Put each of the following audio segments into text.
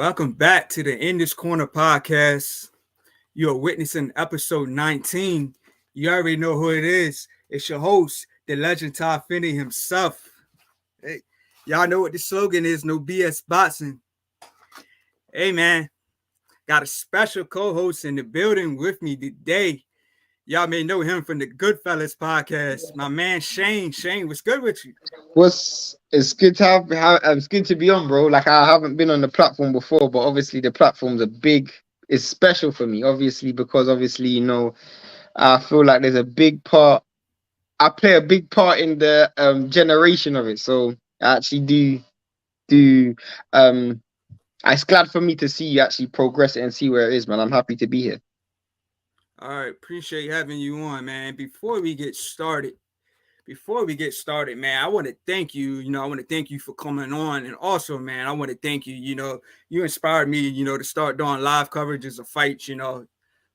Welcome back to the In This Corner podcast. You are witnessing episode 19. You already know who it is. It's your host, the legend Todd Finney himself. Hey, y'all know what the slogan is, no BS boxing. Hey man, got a special co-host in the building with me today. Y'all may know him from the Goodfellas podcast. My man Shane. Shane, what's good with you? It's good to it's good to be on, bro. Like I haven't been on the platform before, but obviously the platform's a big it's special for me, obviously, because obviously, I feel like there's a big part I play a big part in the generation of it. So I actually do um it's glad for me to see you actually progress it and see where it is, man. I'm happy to be here. All right, appreciate having you on, man. Before we get started, man, I want to thank you. I want to thank you for coming on. And also, man, I want to thank you. You inspired me, to start doing live coverages of fights,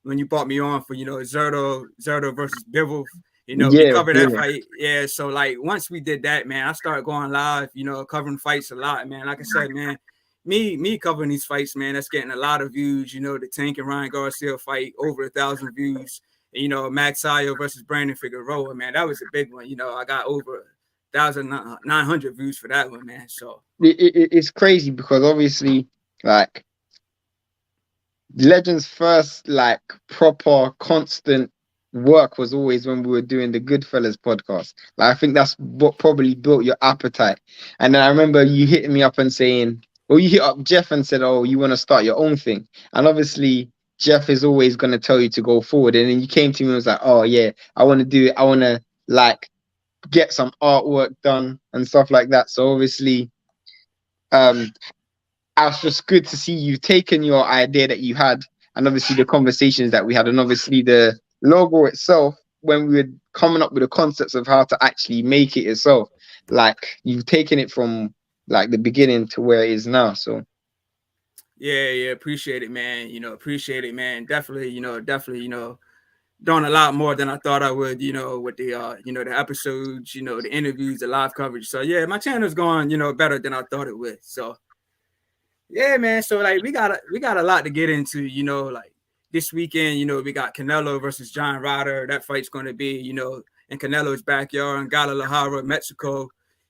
when you brought me on for, Zerto versus Bivol. We Yeah, covered that yeah. fight. Yeah. So, like, once we did that, man, I started going live, covering fights a lot, man. Like I said, man, me covering these fights, man, that's getting a lot of views. The Tank and Ryan Garcia fight, over 1,000 views. Max Sayo versus Brandon Figueroa, man, that was a big one. I got over 1,900 views for that one, man. So It's crazy because obviously, like, Legend's first like proper constant work was always when we were doing the Goodfellas podcast. Like I think that's what probably built your appetite. And then I remember you hitting me up and saying, well, you hit up Jeff and said, "Oh, you want to start your own thing." And obviously, Jeff is always going to tell you to go forward. And then you came to me and was like, "Oh yeah, I want to do it. I want to like get some artwork done and stuff like that." So obviously, um, it's just good to see you taking your idea that you had, and obviously the conversations that we had, and obviously the logo itself. When we were coming up with the concepts of how to actually make it itself, like you've taken it from like the beginning to where it is now. So yeah, appreciate it, man. Appreciate it, man. Definitely, definitely, doing a lot more than I thought I would, with the episodes, the interviews, the live coverage. So yeah, my channel's going, better than I thought it would. So yeah, man. So like we got a lot to get into, like this weekend, we got Canelo versus John Ryder. That fight's gonna be, in Canelo's backyard in Guadalajara, Mexico.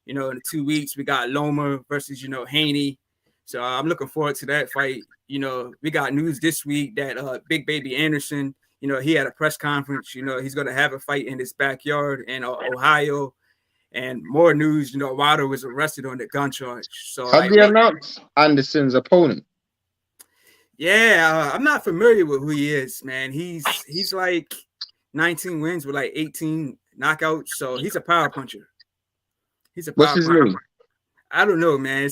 In 2 weeks we got Loma versus, Haney. So I'm looking forward to that fight. We got news this week that Big Baby Anderson, he had a press conference, he's gonna have a fight in his backyard in Ohio. And more news, Ryder was arrested on the gun charge. So have like they announced Anderson's opponent? yeah, I'm not familiar with who he is, man. He's like 19 wins with like 18 knockouts, so he's a power puncher. He's a What's power his puncher. name? I don't know, man.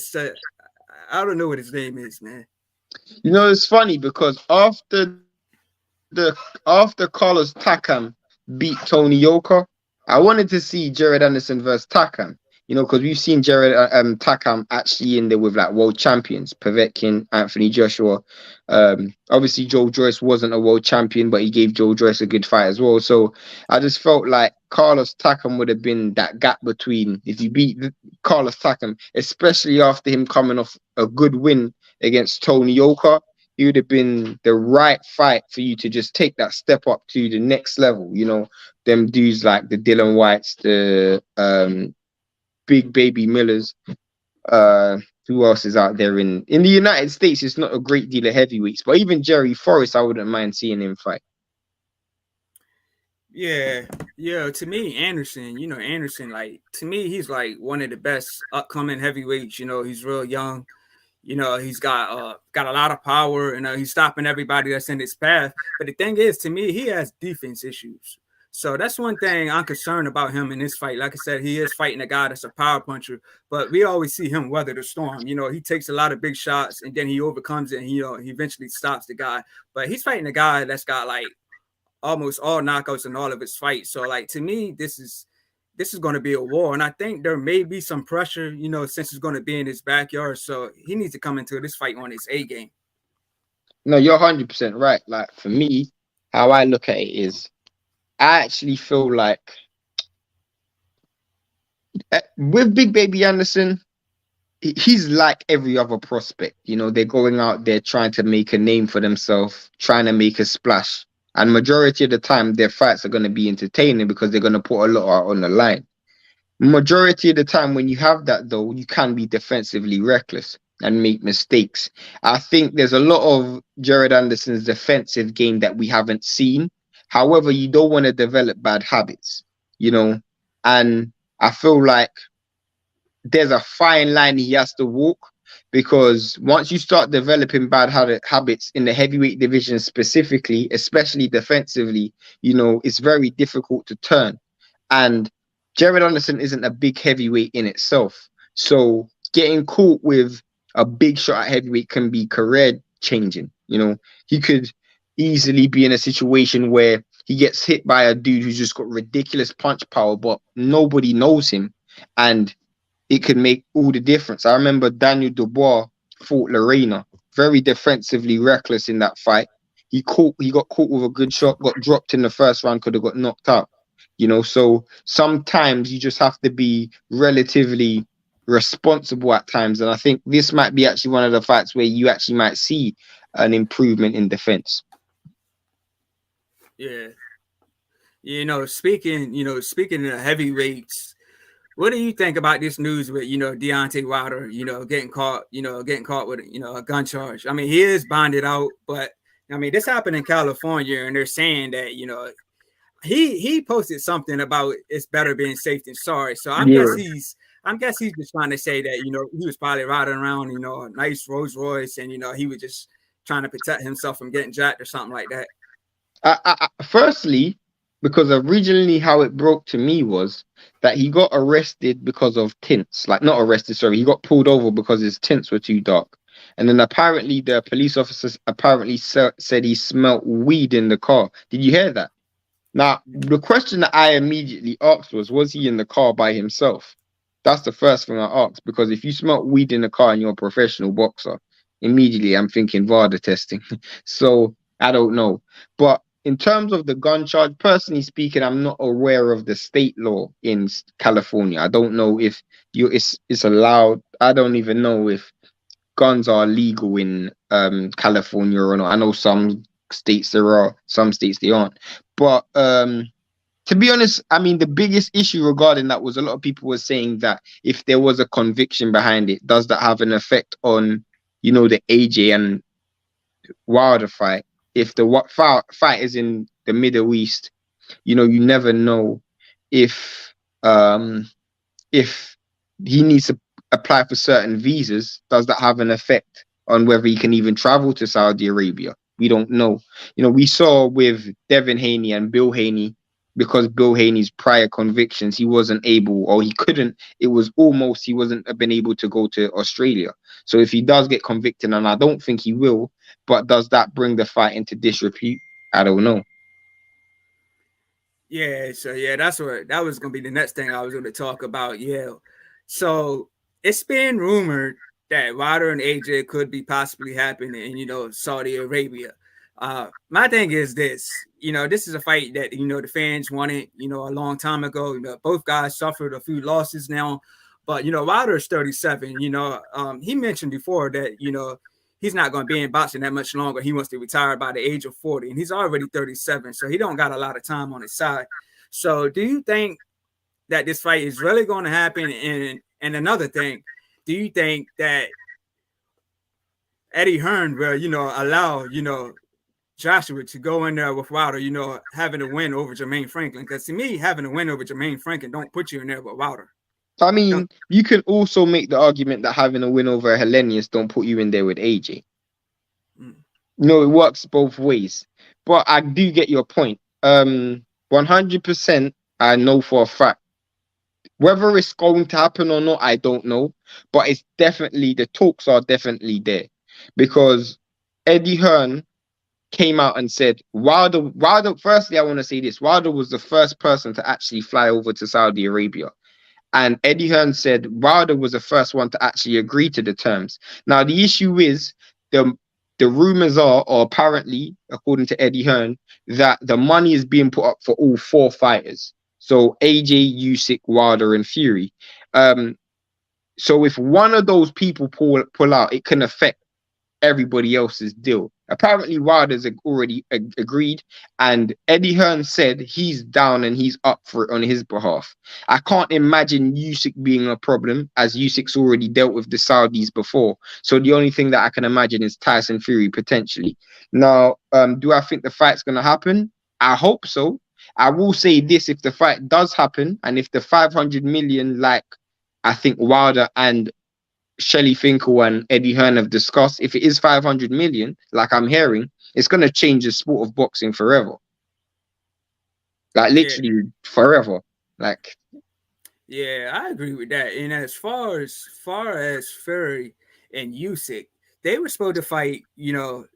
I don't know what his name is, man. It's funny because after Carlos Takam beat Tony Yoka, I wanted to see Jared Anderson versus Takam. Because we've seen Jared Takam actually in there with like world champions, Povetkin, Anthony Joshua. Obviously Joe Joyce wasn't a world champion, but he gave Joe Joyce a good fight as well. So I just felt like Carlos Takam would have been that gap between if you beat Carlos Takam, especially after him coming off a good win against Tony Yoka. It would have been the right fight for you to just take that step up to the next level. Them dudes like the Dylan Whites, the Big Baby Millers. Who else is out there in the United States? It's not a great deal of heavyweights, but even Jerry Forrest, I wouldn't mind seeing him fight. Yeah, yeah. To me, Anderson, Anderson, like to me, he's like one of the best upcoming heavyweights. He's real young. He's got a lot of power, and he's stopping everybody that's in his path. But the thing is, to me, he has defense issues. So that's one thing I'm concerned about him in this fight. Like I said, he is fighting a guy that's a power puncher, but we always see him weather the storm. He takes a lot of big shots, and then he overcomes it, and he eventually stops the guy. But he's fighting a guy that's got like almost all knockouts in all of his fights. So like to me, this is going to be a war. And I think there may be some pressure, since it's going to be in his backyard. So he needs to come into this fight on his A game. No, you're 100% right. Like for me, how I look at it is, I actually feel like with Big Baby Anderson, he's like every other prospect. You know, they're going out there trying to make a name for themselves, trying to make a splash. And majority of the time, their fights are going to be entertaining because they're going to put a lot out on the line. Majority of the time, when you have that, though, you can be defensively reckless and make mistakes. I think there's a lot of Jared Anderson's defensive game that we haven't seen. However, you don't want to develop bad habits, you know, and I feel like there's a fine line he has to walk, because once you start developing bad habits in the heavyweight division specifically, especially defensively, you know, it's very difficult to turn. And Jared Anderson isn't a big heavyweight in itself. So getting caught with a big shot at heavyweight can be career changing. You know, he could easily be in a situation where he gets hit by a dude who's just got ridiculous punch power, but nobody knows him. And it could make all the difference. I remember Daniel Dubois fought Lorena, very defensively reckless in that fight. He got caught with a good shot, got dropped in the first round, could have got knocked out. You know, so sometimes you just have to be relatively responsible at times. And I think this might be actually one of the fights where you actually might see an improvement in defense. Yeah. Speaking of heavyweights, what do you think about this news with, Deontay Wilder, getting caught with, a gun charge? I mean, he is bonded out, but I mean, this happened in California, and they're saying that, he posted something about it's better being safe than sorry. So I guess he's just trying to say that, he was probably riding around, a nice Rolls Royce, and he was just trying to protect himself from getting jacked or something like that. Firstly, because originally how it broke to me was that he got arrested because of tints. Like, not arrested, sorry, he got pulled over because his tints were too dark. And then apparently the police officers apparently said he smelt weed in the car. Did you hear that? Now, the question that I immediately asked was he in the car by himself? That's the first thing I asked, because if you smell weed in the car and you're a professional boxer, immediately I'm thinking VADA testing. So I don't know. But in terms of the gun charge, personally speaking, I'm not aware of the state law in California. I don't know if it's allowed. I don't even know if guns are legal in California or not. I know some states there are, some states they aren't. But to be honest, I mean, the biggest issue regarding that was a lot of people were saying that if there was a conviction behind it, does that have an effect on, the AJ and Wilder fight? If the fight is in the Middle East, you never know if he needs to apply for certain visas. Does that have an effect on whether he can even travel to Saudi Arabia? We don't know. We saw with Devin Haney and Bill Haney, because Bill Haney's prior convictions, he wasn't able, or he couldn't, it was almost he wasn't been able to go to Australia. So if he does get convicted, and I don't think he will, but does that bring the fight into disrepute? I don't know. Yeah, so that was gonna be the next thing I was gonna talk about. Yeah. So it's been rumored that Ryder and AJ could be possibly happening in, Saudi Arabia. My thing is this, this is a fight that, the fans wanted, a long time ago. Both guys suffered a few losses now, but, Wilder is 37. He mentioned before that, he's not going to be in boxing that much longer. He wants to retire by the age of 40, and he's already 37, so he don't got a lot of time on his side. So do you think that this fight is really going to happen? And another thing, do you think that Eddie Hearn will, allow, Joshua to go in there with Wilder, having a win over Jermaine Franklin? Because to me, having a win over Jermaine Franklin don't put you in there with Wilder. I mean, you can also make the argument that having a win over Hellenius don't put you in there with AJ. It works both ways. But I do get your point. 100%, I know for a fact. Whether it's going to happen or not, I don't know. But it's definitely, the talks are definitely there. Because Eddie Hearn came out and said, Wilder, firstly, I want to say this. Wilder was the first person to actually fly over to Saudi Arabia. And Eddie Hearn said Wilder was the first one to actually agree to the terms. Now, the issue is, the rumors are, or apparently, according to Eddie Hearn, that the money is being put up for all four fighters. So AJ, Usyk, Wilder, and Fury. So if one of those people pull out, it can affect everybody else's deal. Apparently, Wilder's already agreed, and Eddie Hearn said he's down and he's up for it on his behalf. I can't imagine Usyk being a problem, as Usyk's already dealt with the Saudis before. So the only thing that I can imagine is Tyson Fury potentially. Now, do I think the fight's going to happen? I hope so. I will say this: if the fight does happen, and if the 500 million, like I think Wilder and Shelley Finkel and Eddie Hearn have discussed, if it is 500 million, like I'm hearing, it's going to change the sport of boxing forever. Like Yeah, literally forever. Like, yeah, I agree with that. And as far as Fury and Usyk, they were supposed to fight,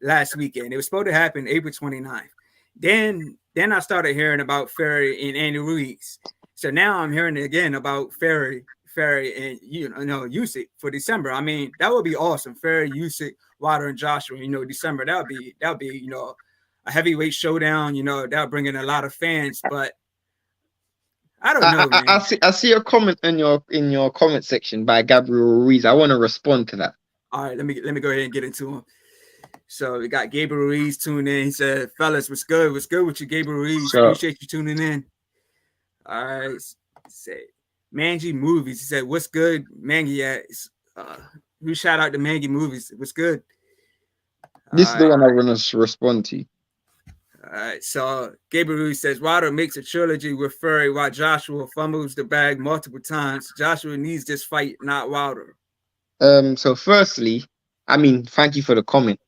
last weekend. It was supposed to happen April 29th. Then I started hearing about Fury and Andy Ruiz. So now I'm hearing again about Fury and Usyk for December. I mean, that would be awesome. Fury, Usyk, Wilder, and Joshua. December that would be a heavyweight showdown. That would bring in a lot of fans. But I don't know, man. I see a comment in your comment section by Gabriel Ruiz. I want to respond to that. All right, let me go ahead and get into him. So we got Gabriel Ruiz tuning in. He said, "Fellas, what's good? What's good with you, Gabriel Ruiz? So Appreciate you tuning in." All right, say Mangy Movies. He said, "What's good, Mangy?" Who shout out to Mangy Movies? What's good? All this is the right, one I want to respond to. all right. So Gabriel Ruiz says Ryder makes a trilogy with Fury while Joshua fumbles the bag multiple times. Joshua needs this fight, not Wilder. So firstly, I mean, thank you for the comment,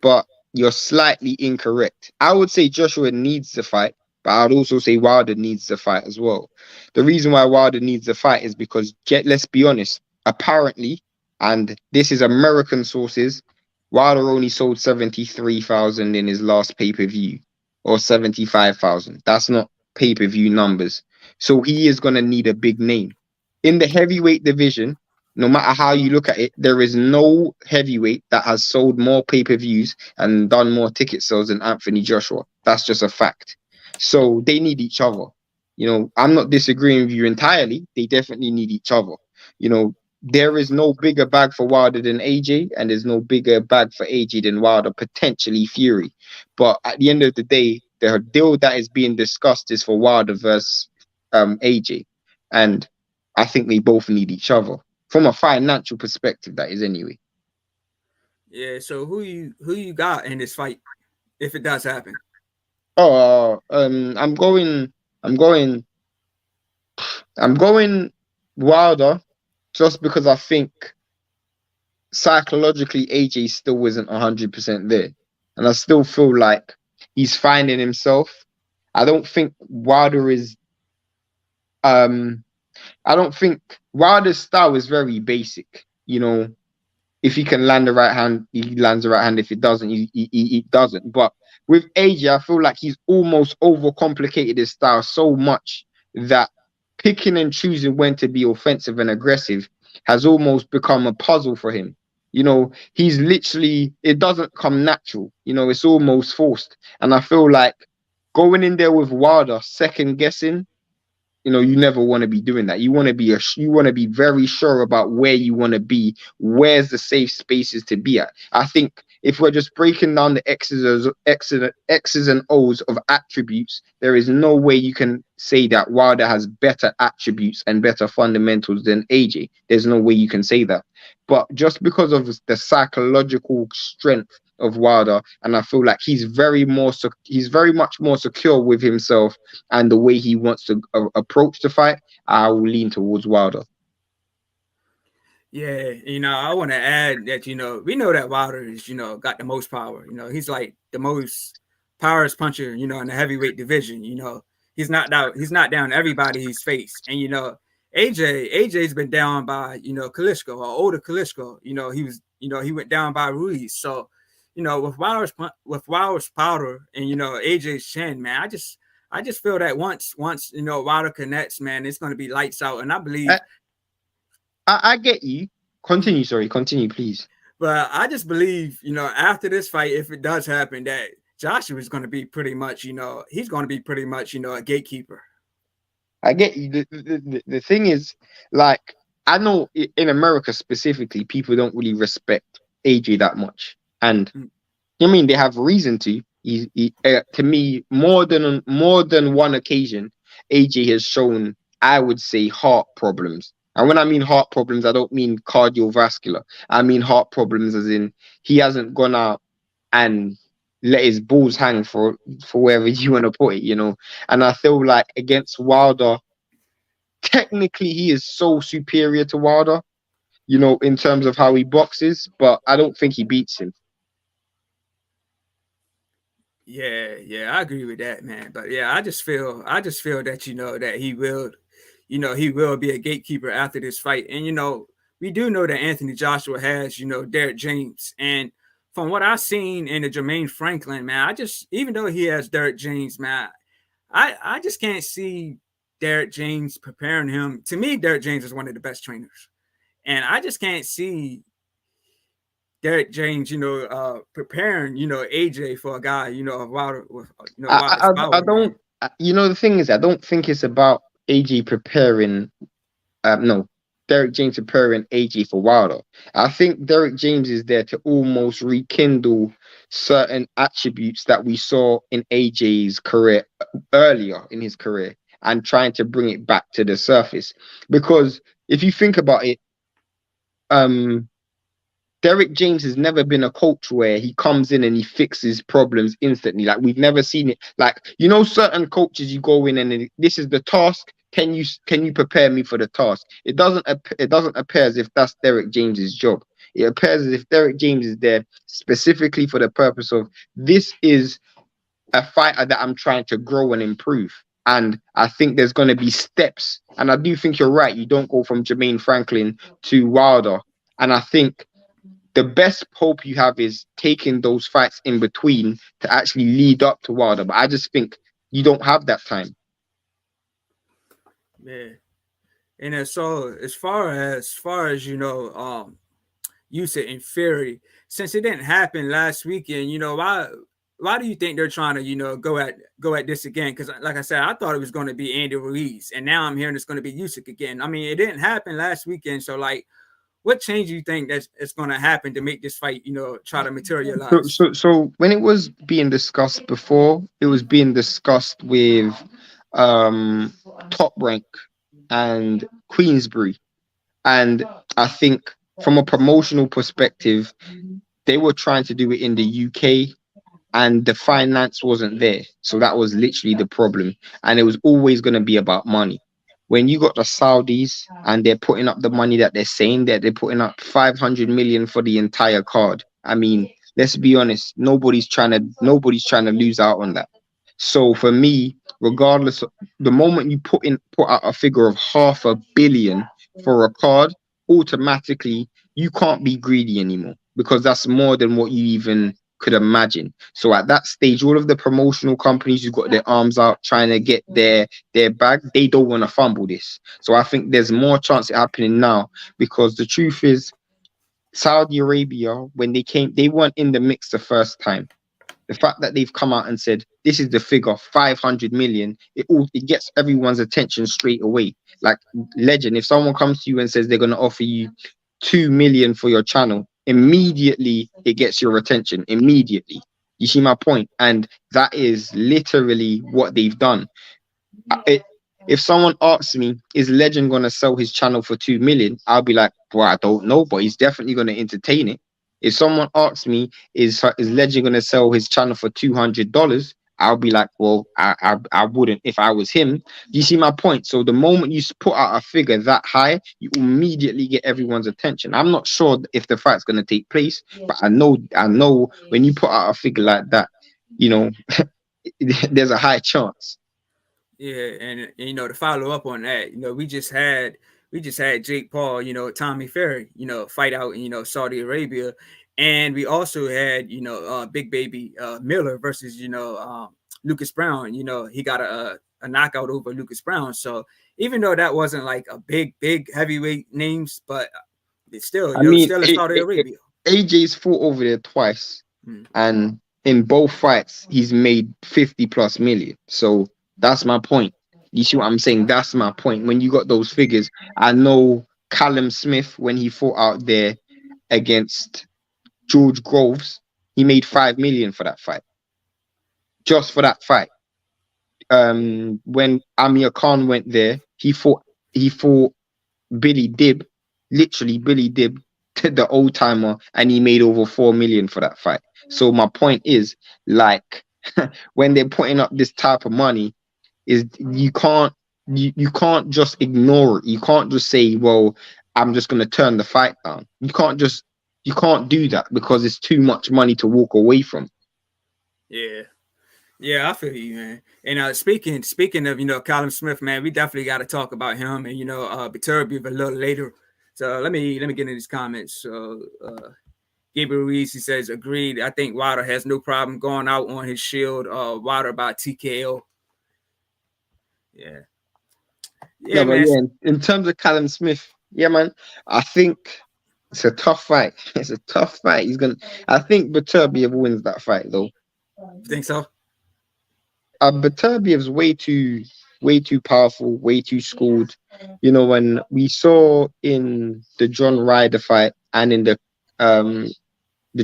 but you're slightly incorrect. I would say Joshua needs the fight, but I'd also say Wilder needs the fight as well. The reason why Wilder needs the fight is because, let's be honest, apparently, and this is American sources, Wilder only sold 73,000 in his last pay-per-view, or 75,000. That's not pay-per-view numbers. So he is going to need a big name. In the heavyweight division, no matter how you look at it, there is no heavyweight that has sold more pay-per-views and done more ticket sales than Anthony Joshua. That's just a fact. So they need each other. I'm not disagreeing with you entirely. They definitely need each other. There is no bigger bag for Wilder than AJ, and there's no bigger bag for AJ than Wilder, potentially Fury. But at the end of the day, the deal that is being discussed is for Wilder versus AJ. And I think they both need each other. From a financial perspective, that is anyway. Yeah. So who you got in this fight if it does happen? I'm going Wilder, just because I think psychologically AJ still isn't 100% there, and I still feel like he's finding himself. I don't think Wilder is. I don't think Wilder's style is very basic. If he can land the right hand, he lands the right hand. If it doesn't, he doesn't. But with AJ, I feel like he's almost overcomplicated his style so much that picking and choosing when to be offensive and aggressive has almost become a puzzle for him. He's literally, it doesn't come natural. It's almost forced. And I feel like going in there with Wilder, second guessing, you never want to be doing that. You want to be very sure about where you want to be, where's the safe spaces to be at. I think if we're just breaking down the X's and O's of attributes, there is no way you can say that Wilder has better attributes and better fundamentals than AJ. There's no way you can say that. But just because of the psychological strength of Wilder, and I feel like he's very much more secure with himself and the way he wants to approach the fight, I will lean towards Wilder. Yeah, I want to add that we know that Wilder is got the most power. He's like the most powerful puncher in the heavyweight division. He's not down everybody he's faced, and AJ's been down by Klitschko, or older Klitschko. He went down by Ruiz. So with Wilder's powder and AJ's chin, man, I just feel that once Wilder connects, man, it's going to be lights out, and I believe. I get you. Continue, please. But I just believe, after this fight, if it does happen, that Joshua is going to be pretty much, he's going to be pretty much, a gatekeeper. I get you. The thing is, like, I know in America specifically, people don't really respect AJ that much, and Mm. I mean they have reason to. To me, more than one occasion, AJ has shown, I would say, heart problems. And when I mean heart problems, I don't mean cardiovascular. I mean heart problems, as in he hasn't gone out and let his balls hang for wherever you want to put it, you know. And I feel like against Wilder, technically he is so superior to Wilder, you know, in terms of how he boxes, but I don't think he beats him. Yeah, yeah, I agree with that, man. But yeah, I just feel that that he will, he will be a gatekeeper after this fight. And we do know that Anthony Joshua has, Derek James, and from what I've seen in the Jermaine Franklin, man, I just even though he has Derek James, man, I just can't see Derek James preparing him. To me, Derek James is one of the best trainers, and I just can't see Derek James, preparing, AJ for a guy, of Wilder, with, Wilder's I power, man. don't, you know, the thing is, I don't think it's about AJ preparing. No, Derek James preparing AJ for Wilder. I think Derek James is there to almost rekindle certain attributes that we saw in AJ's career earlier in his career, and trying to bring it back to the surface. Because if you think about it, um, Derek James has never been a coach where he comes in and he fixes problems instantly. Like we've never seen it. Like, you know, certain coaches, you go in and this is the task. Can you prepare me for the task? It doesn't appear as if that's Derek James's job. It appears as if Derek James is there specifically for the purpose of, this is a fighter that I'm trying to grow and improve. And I think there's going to be steps. And I do think you're right. You don't go from Jermaine Franklin to Wilder. And I think the best hope you have is taking those fights in between to actually lead up to Wilder. But I just think you don't have that time. Yeah. And so as far as Usyk and Fury, since it didn't happen last weekend, why do you think they're trying to go at this again? Because like I said, I thought it was going to be Andy Ruiz, and now I'm hearing it's going to be Usyk again. I mean, it didn't happen last weekend, so like, what change do you think that's going to happen to make this fight, try to So, materialize? so, so when it was being discussed before, it was being discussed with um, Top Rank and Queensbury. And I think from a promotional perspective, they were trying to do it in the UK, and the finance wasn't there. So that was literally the problem. And it was always going to be about money. When you got the Saudis and they're putting up the money that they're saying that they're putting up 500 million for the entire card. I mean, let's be honest, nobody's trying to lose out on that. So for me, regardless of the moment you put out a figure of 500 million for a card, automatically you can't be greedy anymore, because that's more than what you even could imagine. So at that stage, all of the promotional companies who got their arms out trying to get their bag, they don't want to fumble this. So I think there's more chance it happening now, because the truth is, Saudi Arabia, when they weren't in the mix the first time. The fact that they've come out and said this is the figure 500 million, it gets everyone's attention straight away. Like, legend, if someone comes to you and says they're going to offer you 2 million for your channel, immediately it gets your attention. Immediately, you see my point? And that is literally what they've done. It, if someone asks me, is Legend going to sell his channel for 2 million? I'll be like, well, I don't know, but he's definitely going to entertain it. If someone asks me, is Legend going to sell his channel for $200? I'll be like, well, I wouldn't if I was him. You see my point? So the moment you put out a figure that high, you immediately get everyone's attention. I'm not sure if the fight's going to take place, but I know when you put out a figure like that, you know, there's a high chance. Yeah, and to follow up on that, we just had Jake Paul, Tommy Fury, fight out in Saudi Arabia, and we also had Big Baby Miller versus Lucas Brown. He got a knockout over Lucas Brown. So even though that wasn't like a big heavyweight names, but it's still I mean, still in Saudi Arabia. AJ's fought over there twice, Mm. and in both fights, he's made 50 plus million. So that's my point. You see what I'm saying? That's my point. When you got those figures, I know Callum Smith when he fought out there against George Groves. He made 5 million for that fight, just for that fight. When Amir Khan went there, he fought Billy Dib, literally Billy Dib, the old timer, and he made over 4 million for that fight. So my point is, like, when they're putting up this type of money, is you can't just ignore it. You can't just say, well, I'm just gonna turn the fight down. You can't do that because it's too much money to walk away from. Yeah. Yeah, I feel you, man. And speaking of Callum Smith, man, we definitely got to talk about him and Beterbiev a little later. So let me get into these comments. So Gabriel Ruiz, he says agreed. I think Ryder has no problem going out on his shield. Ryder by TKO. Yeah, No, yeah, but man. yeah, in terms of Callum Smith, yeah, man, I think it's a tough fight. It's a tough fight. I think Beterbiev wins that fight though. You think so? Beterbiev's way too powerful, way too schooled. When we saw in the John Ryder fight and in the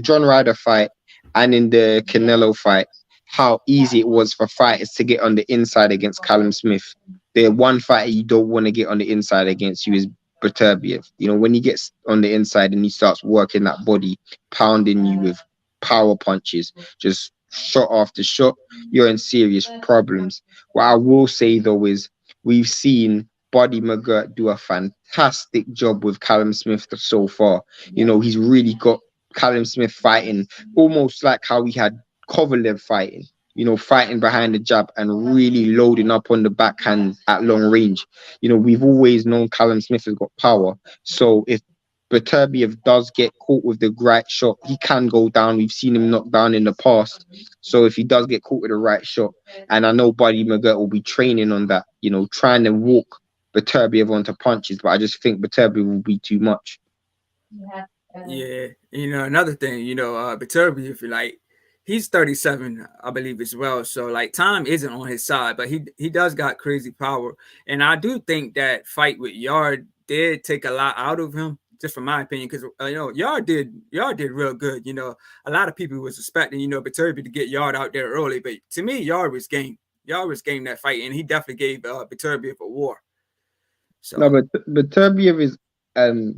John Ryder fight and in the Canelo fight, how easy it was for fighters to get on the inside against Callum Smith. The one fighter you don't want to get on the inside against you is Beterbiev. When he gets on the inside and he starts working that body, pounding you with power punches, just shot after shot, you're in serious problems. What I will say though is we've seen Buddy McGirt do a fantastic job with Callum Smith so far. He's really got Callum Smith fighting almost like how we had Kovalev fighting, fighting behind the jab and really loading up on the backhand at long range. We've always known Callum Smith has got power. So if Beterbiev does get caught with the right shot, he can go down. We've seen him knocked down in the past. So if he does get caught with the right shot, and I know Buddy McGirt will be training on that, trying to walk Beterbiev onto punches, but I just think Beterbiev will be too much. Yeah, another thing, Beterbiev, like he's 37, I believe as well. So like time isn't on his side, but he does got crazy power, and I do think that fight with Yard did take a lot out of him, just from my opinion, because Yard did real good. A lot of people was expecting Beterbiev to get Yard out there early, but to me, Yard was game. Yard was game that fight, and he definitely gave Beterbiev a war. No, So but Beterbiev is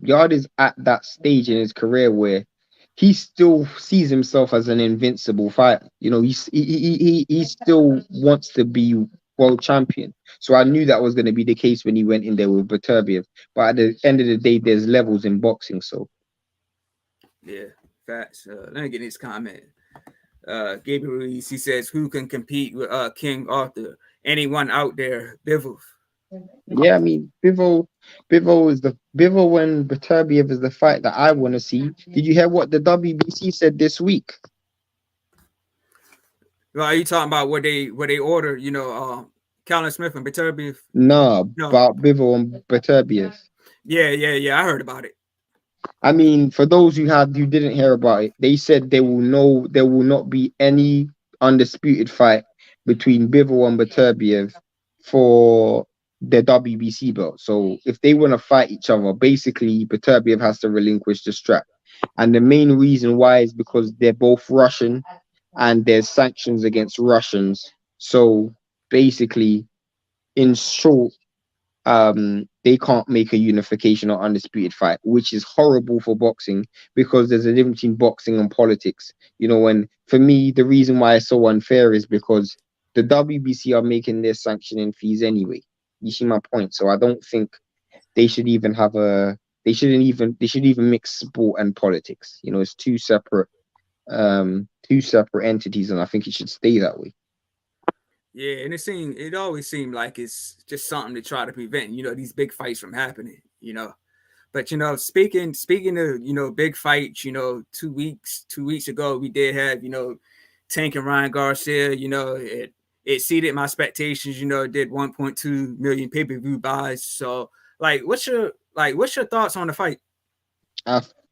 Yard is at that stage in his career where he still sees himself as an invincible fighter. He still wants to be world champion. So I knew that was going to be the case when he went in there with Beterbiev. But at the end of the day, there's levels in boxing. So yeah, facts. Let me get his comment. Gabriel Ruiz, he says, who can compete with King Arthur? Anyone out there? Bivol. yeah, I mean Bivol when Beterbiev is the fight that I want to see. Did you hear what the WBC said this week? Well, are you talking about where they ordered, Callum Smith and Beterbiev? No, No. about Bivol and Beterbiev. Yeah. I heard about it. I mean, for those who didn't hear about it, they said there will not be any undisputed fight between Bivol and Beterbiev for the WBC belt. So if they want to fight each other, basically Beterbiev has to relinquish the strap. And the main reason why is because they're both Russian and there's sanctions against Russians. So basically, in short, they can't make a unification or undisputed fight, which is horrible for boxing because there's a difference between boxing and politics. And for me, the reason why it's so unfair is because the WBC are making their sanctioning fees anyway. You see my point? So I don't think they should even have they should even mix sport and politics. It's two separate entities, and I think it should stay that way. Yeah, and it always seemed like it's just something to try to prevent, these big fights from happening. But speaking of big fights, 2 weeks ago we did have Tank and Ryan Garcia. It exceeded my expectations. It did 1.2 million pay-per-view buys. So what's your thoughts on the fight?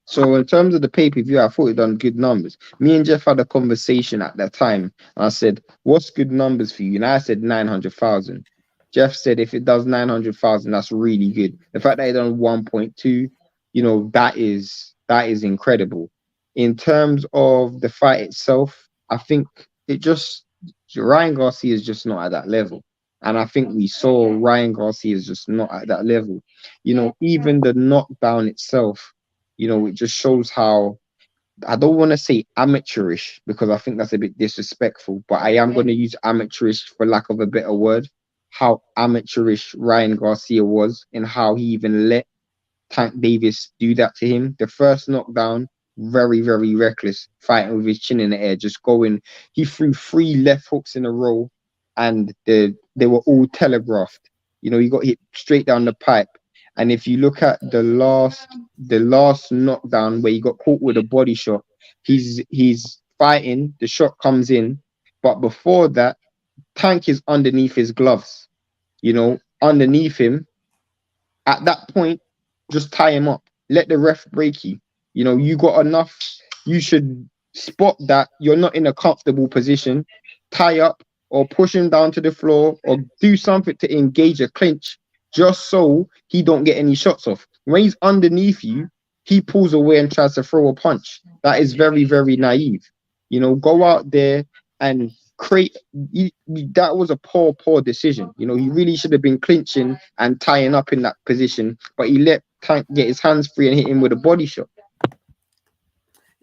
So in terms of the pay-per-view, I thought it done good numbers. Me and Jeff had a conversation at that time. And I said, "What's good numbers for you?" And I said 900,000. Jeff said if it does 900,000, that's really good. The fact that it done 1.2, that is incredible. In terms of the fight itself, I think it just Ryan Garcia is just not at that level. And I think we saw Ryan Garcia is just not at that level. Even the knockdown itself, it just shows how I don't want to say amateurish because I think that's a bit disrespectful, but I am going to use amateurish for lack of a better word. How amateurish Ryan Garcia was and how he even let Tank Davis do that to him. The first knockdown, very, very reckless, fighting with his chin in the air, just going. He threw three left hooks in a row, and they were all telegraphed. He got hit straight down the pipe. And if you look at the last knockdown where he got caught with a body shot, he's fighting. The shot comes in, but before that, Tank is underneath his gloves. Underneath him. At that point, just tie him up. Let the ref break you. You got enough. You should spot that you're not in a comfortable position. Tie up or push him down to the floor or do something to engage a clinch just so he don't get any shots off. When he's underneath you, he pulls away and tries to throw a punch. That is very, very naive. Go out there and create. That was a poor decision. He really should have been clinching and tying up in that position, but he let Tank get his hands free and hit him with a body shot.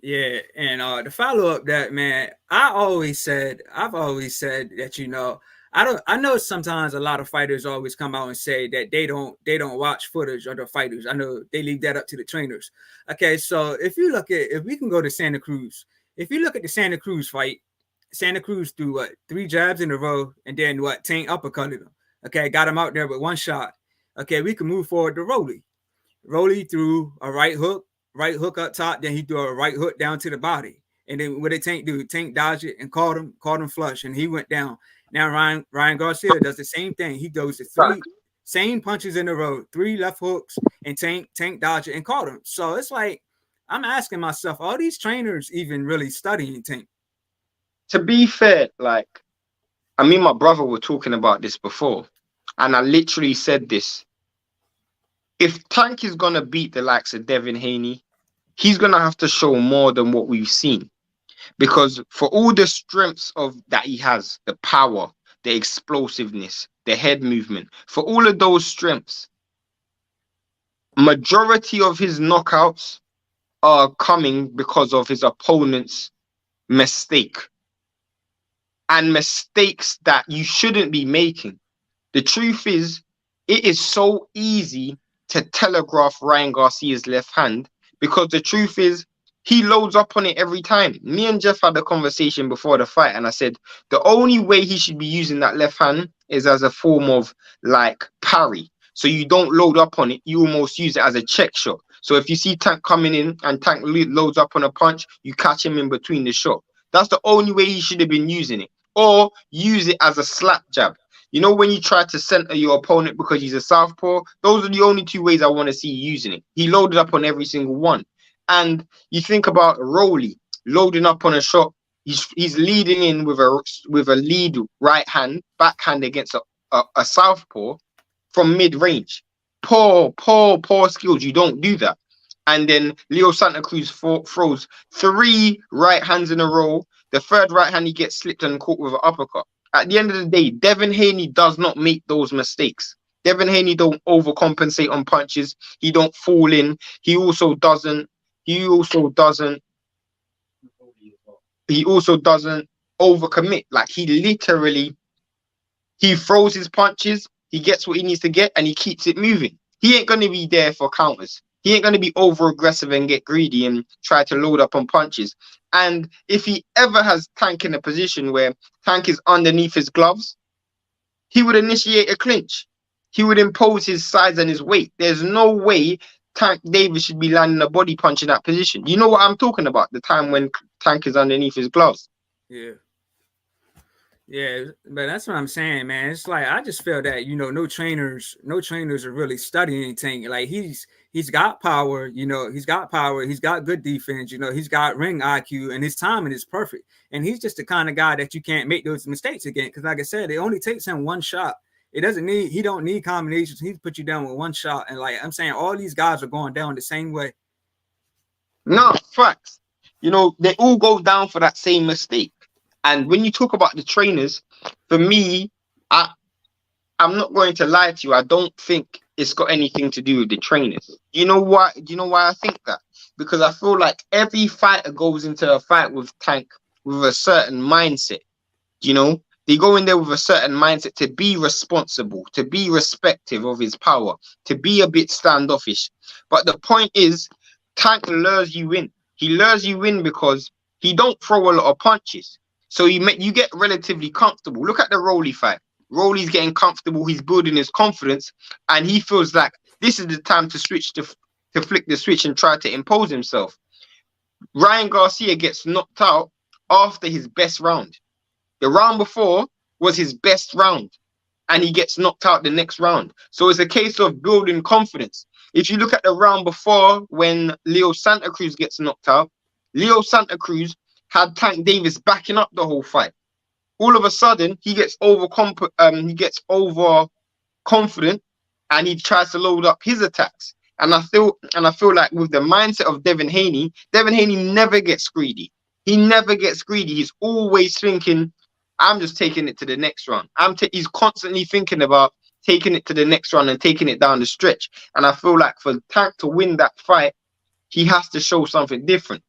Yeah, and to follow up that, man, I've always said that I know sometimes a lot of fighters always come out and say that they don't watch footage of the fighters. I know they leave that up to the trainers. Okay, so if we can go to Santa Cruz, if you look at the Santa Cruz fight, Santa Cruz threw what, 3 jabs in a row, and then what, Tank uppercutted him. Okay, got him out there with one shot. Okay, we can move forward to Rolly. Rolly threw a right hook up top, then he threw a right hook down to the body. And then what did Tank do? Tank dodged it and caught him flush, and he went down. Now Ryan Garcia does the same thing. He does the 3 same punches in a row, 3 left hooks, and Tank dodged it and caught him. So it's like I'm asking myself, are these trainers even really studying Tank? To be fair, I mean, my brother were talking about this before, and I literally said this. If Tank is gonna beat the likes of Devin Haney, he's gonna have to show more than what we've seen. Because for all the strengths of that he has, the power, the explosiveness, the head movement, for all of those strengths, majority of his knockouts are coming because of his opponent's mistake. And mistakes that you shouldn't be making. The truth is, it is so easy to telegraph Ryan Garcia's left hand because the truth is, he loads up on it every time. Me and Jeff had a conversation before the fight, and I said the only way he should be using that left hand is as a form of parry. So you don't load up on it, you almost use it as a check shot. So if you see Tank coming in and Tank loads up on a punch, you catch him in between the shot. That's the only way he should have been using it. Or use it as a slap jab. When you try to center your opponent because he's a southpaw, those are the only 2 ways I want to see you using it. He loaded up on every single one. And you think about Rolly loading up on a shot. He's leading in with a lead right hand, backhand against a southpaw from mid-range. Poor skills. You don't do that. And then Leo Santa Cruz throws 3 right hands in a row. The third right hand, he gets slipped and caught with an uppercut. At the end of the day, Devin Haney does not make those mistakes. Devin Haney don't overcompensate on punches. He don't fall in. He also doesn't overcommit. He throws his punches, he gets what he needs to get, and he keeps it moving. He ain't going to be there for counters. He ain't going to be over aggressive and get greedy and try to load up on punches. And if he ever has Tank in a position where Tank is underneath his gloves, he would initiate a clinch. He would impose his size and his weight. There's no way Tank Davis should be landing a body punch in that position. You know what I'm talking about? The time when Tank is underneath his gloves. Yeah. Yeah, but that's what I'm saying, man. It's like I just feel that no trainers are really studying Tank. Like he's got power, he's got power, he's got good defense, he's got ring IQ, and his timing is perfect. And he's just the kind of guy that you can't make those mistakes again. Because like I said, it only takes him one shot. It doesn't need. He don't need combinations. He put you down with one shot, and like I'm saying, all these guys are going down the same way. No, facts. They all go down for that same mistake. And when you talk about the trainers, for me, I'm not going to lie to you. I don't think it's got anything to do with the trainers. You know why? Do you know why I think that? Because I feel like every fighter goes into a fight with Tank with a certain mindset. They go in there with a certain mindset to be responsible, to be respective of his power, to be a bit standoffish. But the point is, Tank lures you in. He lures you in because he don't throw a lot of punches. So you get relatively comfortable. Look at the Rolly fight. Rolly's getting comfortable. He's building his confidence, and he feels like this is the time to flick the switch and try to impose himself. Ryan Garcia gets knocked out after his best round. The round before was his best round, and he gets knocked out the next round. So it's a case of building confidence. If you look at the round before when Leo Santa Cruz gets knocked out, Leo Santa Cruz had Tank Davis backing up the whole fight. All of a sudden, he gets overconfident, and he tries to load up his attacks. And I feel like with the mindset of Devin Haney never gets greedy. He never gets greedy. He's always thinking, I'm just taking it to the next round. He's constantly thinking about taking it to the next round and taking it down the stretch. And I feel like for Tank to win that fight, he has to show something different.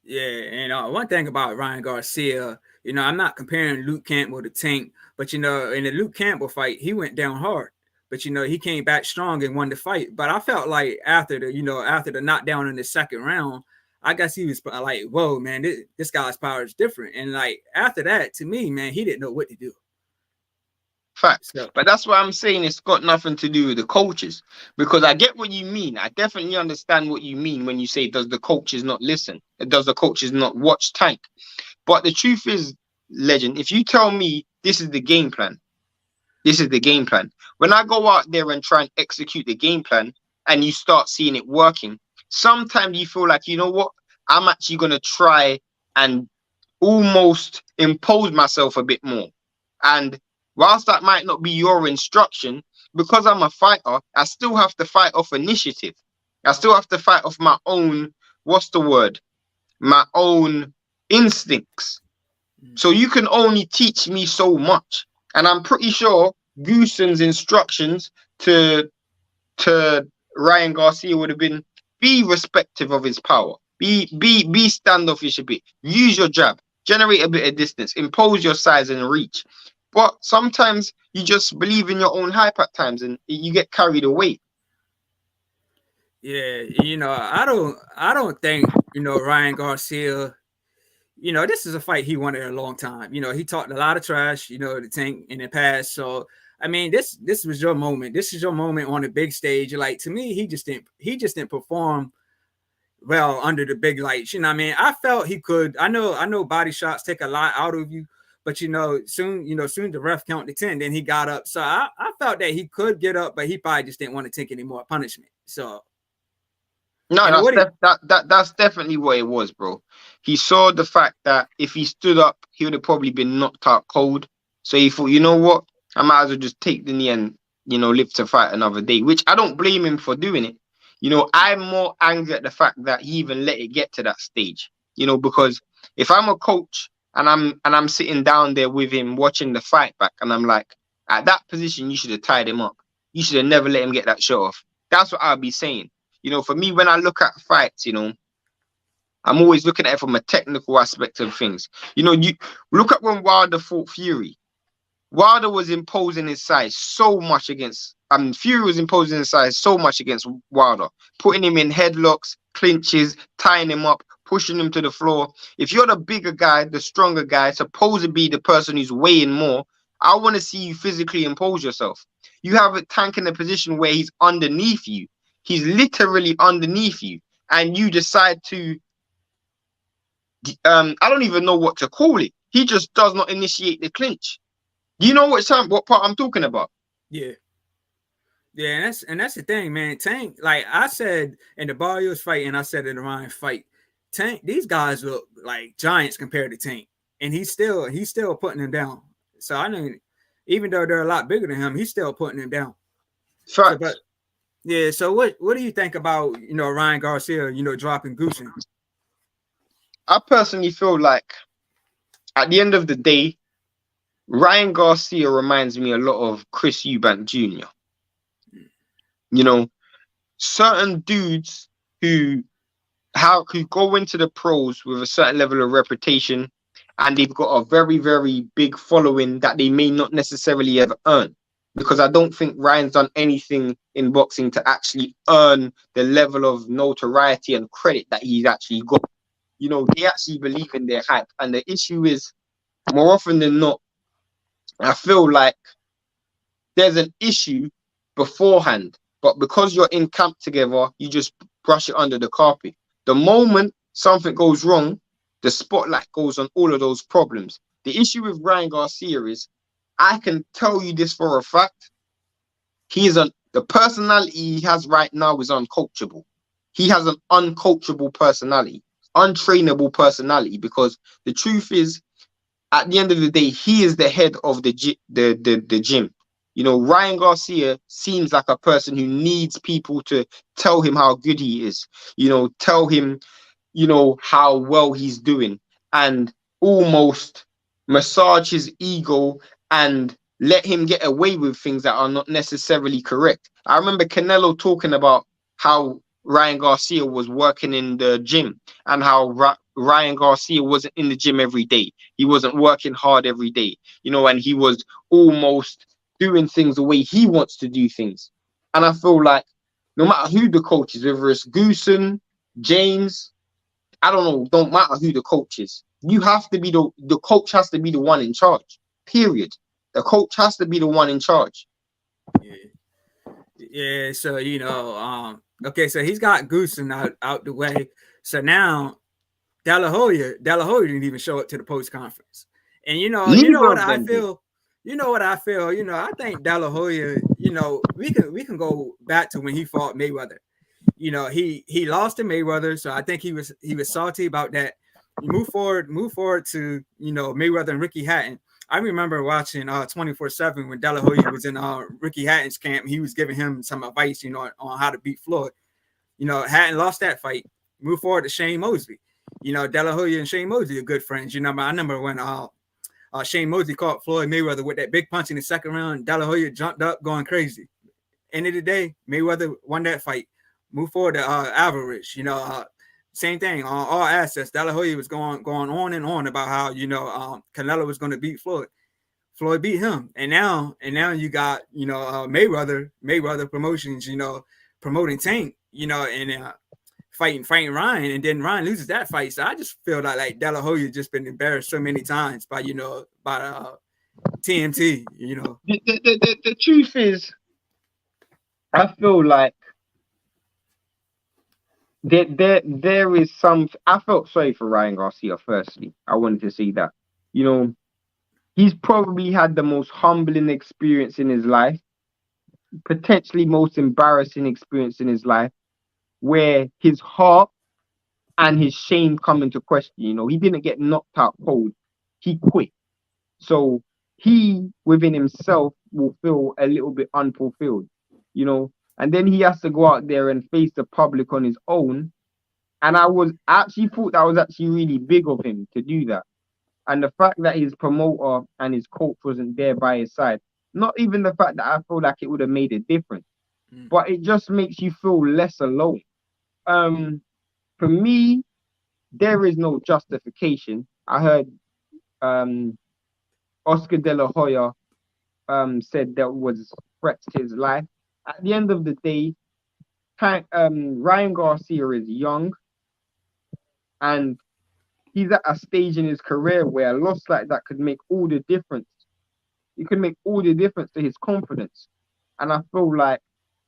Yeah, and one thing about Ryan Garcia, I'm not comparing Luke Campbell to Tank, but in the Luke Campbell fight, he went down hard, but he came back strong and won the fight. But I felt like after the knockdown in the second round, I guess he was like, whoa, man, this guy's power is different. And like after that, to me, man, he didn't know what to do. Facts. So, but that's what I'm saying. It's got nothing to do with the coaches, because I get what you mean. I definitely understand what you mean when you say, does the coaches not listen? Does the coaches not watch Tank? But the truth is, Legend, if you tell me this is the game plan, when I go out there and try and execute the game plan and you start seeing it working, sometimes you feel like, you know what, I'm actually going to try and almost impose myself a bit more. And whilst that might not be your instruction, because I'm a fighter, I still have to fight off initiative. I still have to fight off my own, my own instincts. So you can only teach me so much. And I'm pretty sure Gooson's instructions to Ryan Garcia would have been, be respective of his power. Be standoffish a bit. Use your jab. Generate a bit of distance. Impose your size and reach. But sometimes you just believe in your own hype at times and you get carried away. Yeah, I don't think, Ryan Garcia, this is a fight he wanted a long time. He talked a lot of trash, the Tank in the past. So I mean, this was your moment. This is your moment on the big stage. Like, to me, he just didn't perform well under the big lights. I mean, I felt he could. I know body shots take a lot out of you, but soon the ref counted 10, then he got up. So I felt that he could get up, but he probably just didn't want to take any more punishment. So no, that's definitely what it was, bro. He saw the fact that if he stood up, he would have probably been knocked out cold. So he thought, you know what, I might as well just take the knee and live to fight another day. Which I don't blame him for doing it. I'm more angry at the fact that he even let it get to that stage. Because if I'm a coach and I'm sitting down there with him watching the fight back, and I'm like, at that position, you should have tied him up. You should have never let him get that shot off. That's what I'll be saying. For me, when I look at fights, I'm always looking at it from a technical aspect of things. You look at when Wilder fought Fury. Wilder was imposing his size so much against. Fury was imposing his size so much against Wilder, putting him in headlocks, clinches, tying him up, pushing him to the floor. If you're the bigger guy, the stronger guy, supposed to be the person who's weighing more, I want to see you physically impose yourself. You have a Tank in a position where he's underneath you. He's literally underneath you, and you decide to, I don't even know what to call it. He just does not initiate the clinch. You know what part I'm talking about? Yeah. Yeah, and that's the thing, man. Tank, like I said in the Barrios fight, and I said in the Ryan fight, Tank, these guys look like giants compared to Tank, and he's still putting them down. So I mean, even though they're a lot bigger than him, he's still putting them down. So, but Facts. yeah. So what do you think about Ryan Garcia dropping Goosen? I personally feel like at the end of the day, Ryan Garcia reminds me a lot of Chris Eubank Jr. You know, certain dudes who who go into the pros with a certain level of reputation, and they've got a very, very big following that they may not necessarily have earned. Because I don't think Ryan's done anything in boxing to actually earn the level of notoriety and credit that he's actually got. They actually believe in their hype. And the issue is, more often than not, I feel like there's an issue beforehand, but because you're in camp together, you just brush it under the carpet. The moment something goes wrong, the spotlight goes on all of those problems. The issue with Ryan Garcia is, I can tell you this for a fact, the personality he has right now is uncoachable. He has an uncoachable personality, untrainable personality, because the truth is, at the end of the day, he is the head of the gym. Ryan Garcia seems like a person who needs people to tell him how good he is, tell him, how well he's doing, and almost massage his ego and let him get away with things that are not necessarily correct. I remember Canelo talking about how Ryan Garcia was working in the gym, and how Ryan Garcia wasn't in the gym every day. He wasn't working hard every day, and he was almost doing things the way he wants to do things. And I feel like no matter who the coach is, whether it's Goosen, James, I don't know, don't matter who the coach is. You have to be the coach has to be the one in charge. Period. The coach has to be the one in charge. Yeah. Yeah, so okay, so he's got Goosen out the way. So now De La Hoya didn't even show up to the post conference. And Neither what of I them did. feel, I think De La Hoya, we can go back to when he fought Mayweather. He lost to Mayweather, so I think he was salty about that. You move forward to Mayweather and Ricky Hatton. I remember watching 24/7 when De La Hoya was in Ricky Hatton's camp. He was giving him some advice, on how to beat Floyd. Hatton lost that fight. Move forward to Shane Mosley. De La Hoya and Shane Mosley are good friends. I remember when Shane Mosley caught Floyd Mayweather with that big punch in the second round. De La Hoya jumped up, going crazy. End of the day, Mayweather won that fight. Move forward to Alvarez. Same thing on all assets. De La Hoya was going on and on about how Canelo was going to beat Floyd. Floyd beat him, and now you got Mayweather Promotions, promoting Tank, and fighting Ryan, and then Ryan loses that fight. So I just feel like De La Hoya just been embarrassed so many times by TMT. The truth is, I feel like there is some. I felt sorry for Ryan Garcia. Firstly, I wanted to see that. He's probably had the most humbling experience in his life, potentially most embarrassing experience in his life, where his heart and his shame come into question. He didn't get knocked out cold. He quit. So he, within himself, will feel a little bit unfulfilled, and then he has to go out there and face the public on his own. And I actually thought that was actually really big of him to do that. And the fact that his promoter and his coach wasn't there by his side, not even the fact that I feel like it would have made a difference, but it just makes you feel less alone. For me, there is no justification. I heard Oscar De La Hoya said that was threats to his life. At the end of the day, Ryan Garcia is young, and he's at a stage in his career where a loss like that could make all the difference. It could make all the difference to his confidence. And I feel like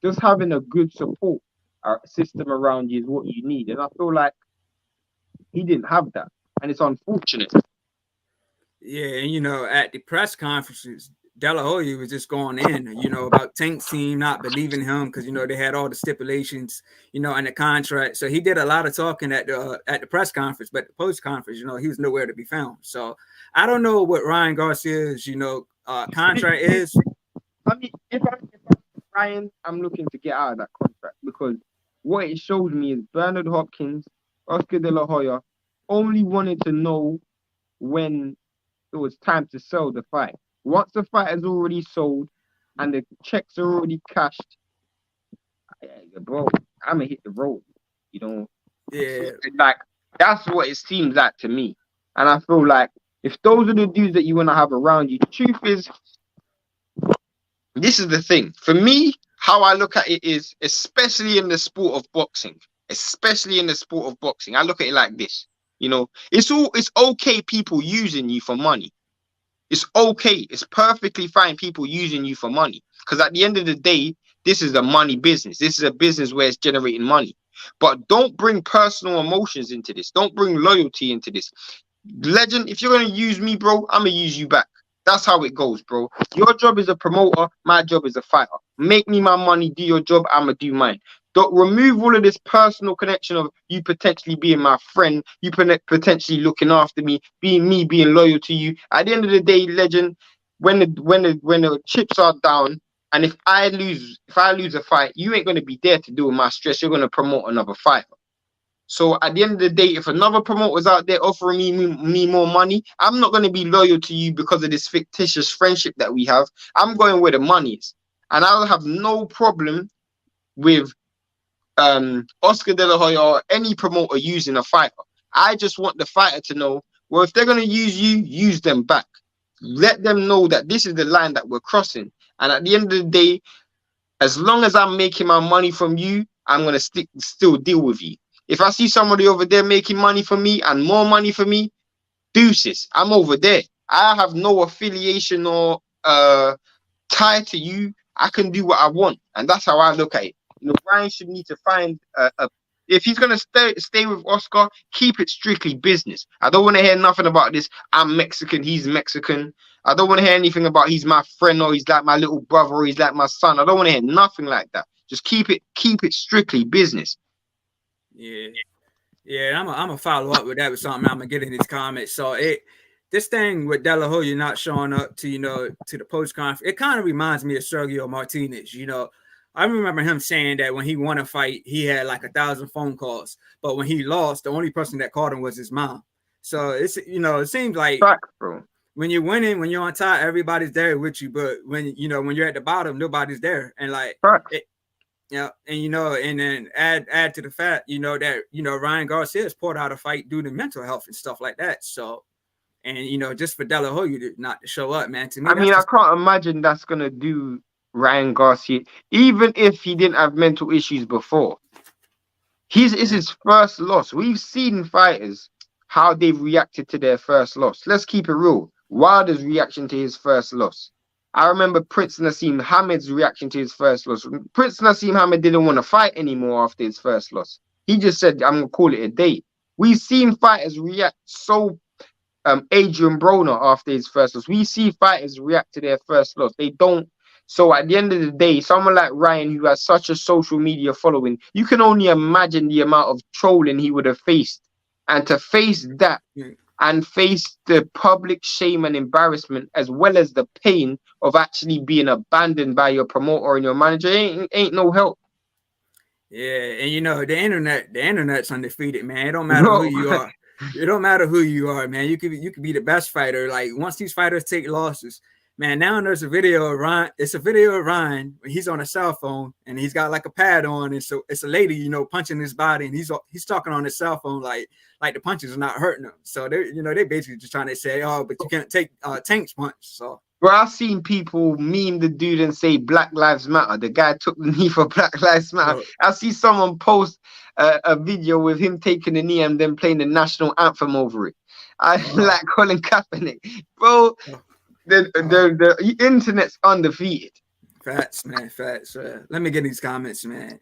just having a good support system around you is what you need. And I feel like he didn't have that. And it's unfortunate. Yeah, and at the press conferences, De La Hoya was just going in, about Tank's team not believing him because they had all the stipulations, in the contract. So he did a lot of talking at the press conference, but the post conference, he was nowhere to be found. So I don't know what Ryan Garcia's, contract is. I mean, if I'm Ryan, I'm looking to get out of that contract because what it shows me is Bernard Hopkins, Oscar De La Hoya only wanted to know when it was time to sell the fight. Once the fight is already sold and the checks are already cashed, bro, I'm gonna hit the road. You know, Yeah. like that's what it seems like to me. And I feel like if those are the dudes that you want to have around you, the truth is, this is the thing. For me, how I look at it is, especially in the sport of boxing, I look at it like this. You know, it's okay people using you for money. It's okay. It's perfectly fine people using you for money. Because at the end of the day, this is a money business. This is a business where it's generating money. But don't bring personal emotions into this. Don't bring loyalty into this. Legend, if you're going to use me, bro, I'm going to use you back. That's how it goes, bro. Your job is a promoter. My job is a fighter. Make me my money. Do your job. I'm going to do mine. Don't remove all of this personal connection of you potentially being my friend, you potentially looking after me, being loyal to you. At the end of the day, legend, when the chips are down, and if I lose a fight, you ain't gonna be there to deal with my stress. You're gonna promote another fighter. So at the end of the day, if another promoter's out there offering me more money, I'm not gonna be loyal to you because of this fictitious friendship that we have. I'm going where the money is, and I'll have no problem with Oscar De La Hoya or any promoter using a fighter. I just want the fighter to know, well, if they're going to use you, use them back. Let them know that this is the line that we're crossing. And at the end of the day, as long as I'm making my money from you, I'm going to still deal with you. If I see somebody over there making money for me and more money for me, deuces, I'm over there. I have no affiliation or tie to you. I can do what I want. And that's how I look at it. You know, Ryan should need to find if he's gonna stay with Oscar, keep it strictly business. I don't want to hear nothing about this. I'm Mexican, he's Mexican. I don't want to hear anything about he's my friend or he's like my little brother or he's like my son. I don't want to hear nothing like that. Just keep it strictly business. Yeah. Yeah, I'm gonna follow up with that with something I'm gonna get in these comments. So this thing with De La Hoya not showing up to to the post conference, it kind of reminds me of Sergio Martinez. I remember him saying that when he won a fight, he had like 1,000 phone calls, but when he lost, the only person that called him was his mom. So it seems like bro. When you're winning, when you're on top, everybody's there with you. But when you're at the bottom, nobody's there. And like and then add to the fact, that Ryan Garcia has poured out a fight due to mental health and stuff like that. So, and just for De La Hoya not to show up, man. To me, I can't imagine that's gonna do Ryan Garcia, even if he didn't have mental issues before. It's his first loss. We've seen fighters how they've reacted to their first loss. Let's keep it real. Wilder's reaction to his first loss. I remember Prince Nassim Hamed's reaction to his first loss. Prince Nassim Hamed didn't want to fight anymore after his first loss. He just said, I'm going to call it a day. We've seen fighters react so Adrian Broner after his first loss. We see fighters react to their first loss. They don't. So at the end of the day, someone like Ryan, who has such a social media following, you can only imagine the amount of trolling he would have faced. And to face that and face the public shame and embarrassment, as well as the pain of actually being abandoned by your promoter and your manager, ain't no help. Yeah, and the internet's undefeated, man. It don't matter who you are. It don't matter who you are, man. You could be the best fighter. Like once these fighters take losses, man. Now there's a video of Ryan. It's a video of Ryan. He's on a cell phone and he's got like a pad on, and so it's a lady, punching his body, and he's talking on his cell phone like the punches are not hurting him. So they basically just trying to say, oh, but you can't take Tank's punch. So. Bro, I've seen people meme the dude and say Black Lives Matter. The guy took the knee for Black Lives Matter. Bro. I see someone post a video with him taking the knee and then playing the national anthem over it. I like Colin Kaepernick. Bro, the internet's undefeated. Facts, man. Facts. Let me get these comments, man.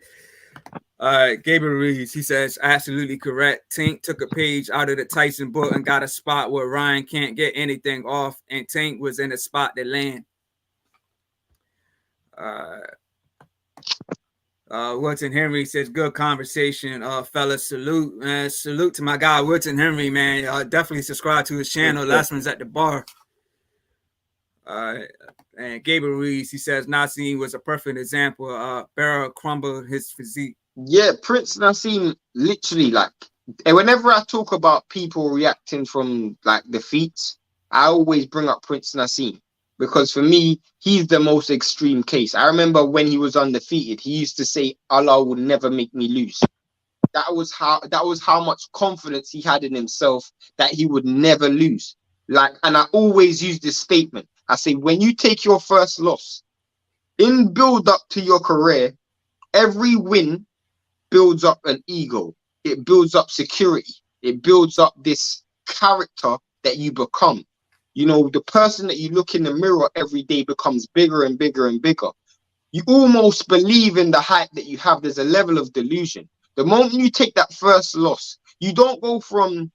Gabriel Reeves, he says, absolutely correct. Tank took a page out of the Tyson book and got a spot where Ryan can't get anything off, and Tank was in a spot to land. Wilton Henry says, good conversation, fellas. Salute, man. Salute to my guy, Wilton Henry, man. Definitely subscribe to his channel. Last one's at the bar. Uh, and Gabriel Ruiz, he says Nassim was a perfect example. Barrow crumbled his physique. Yeah, Prince Nassim literally like, and whenever I talk about people reacting from like defeats, I always bring up Prince Nassim because for me, he's the most extreme case. I remember when he was undefeated, he used to say, Allah will never make me lose. That was how much confidence he had in himself that he would never lose. Like, and I always use this statement. I say, when you take your first loss, in build up to your career, every win builds up an ego. It builds up security. It builds up this character that you become. You know, the person that you look in the mirror every day becomes bigger and bigger and bigger. You almost believe in the hype that you have. There's a level of delusion. The moment you take that first loss, you don't go from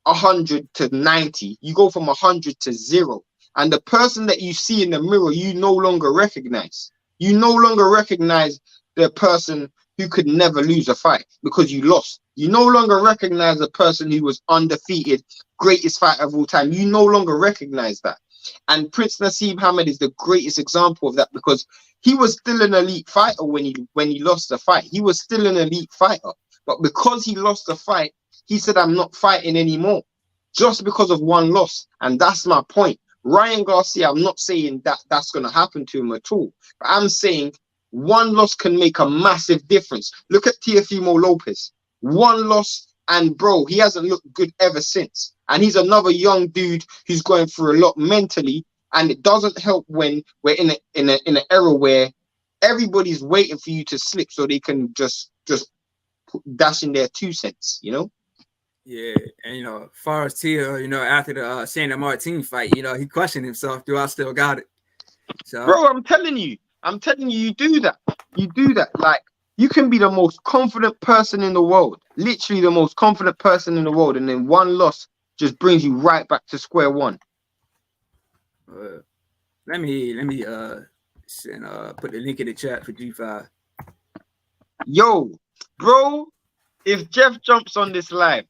100 to 90, you go from 100 to 0. And the person that you see in the mirror, you no longer recognize. You no longer recognize the person who could never lose a fight because you lost. You no longer recognize the person who was undefeated, greatest fighter of all time. You no longer recognize that. And Prince Naseem Hamed is the greatest example of that because he was still an elite fighter when he lost the fight. He was still an elite fighter. But because he lost the fight, he said, I'm not fighting anymore just because of one loss. And that's my point. Ryan Garcia, I'm not saying that that's going to happen to him at all. But I'm saying one loss can make a massive difference. Look at Teofimo Lopez. One loss, and bro, he hasn't looked good ever since. And he's another young dude who's going through a lot mentally. And it doesn't help when we're in an era where everybody's waiting for you to slip so they can just dash in their 2 cents, you know? Yeah, and as far as Tia, after the Santa Martin fight, he questioned himself, do I still got it? So, Bro, I'm telling you, you do that. You do that. Like, you can be the most confident person in the world, literally the most confident person in the world, and then one loss just brings you right back to square one. uh, let me send put the link in the chat for G5. Yo, bro, if Jeff jumps on this live,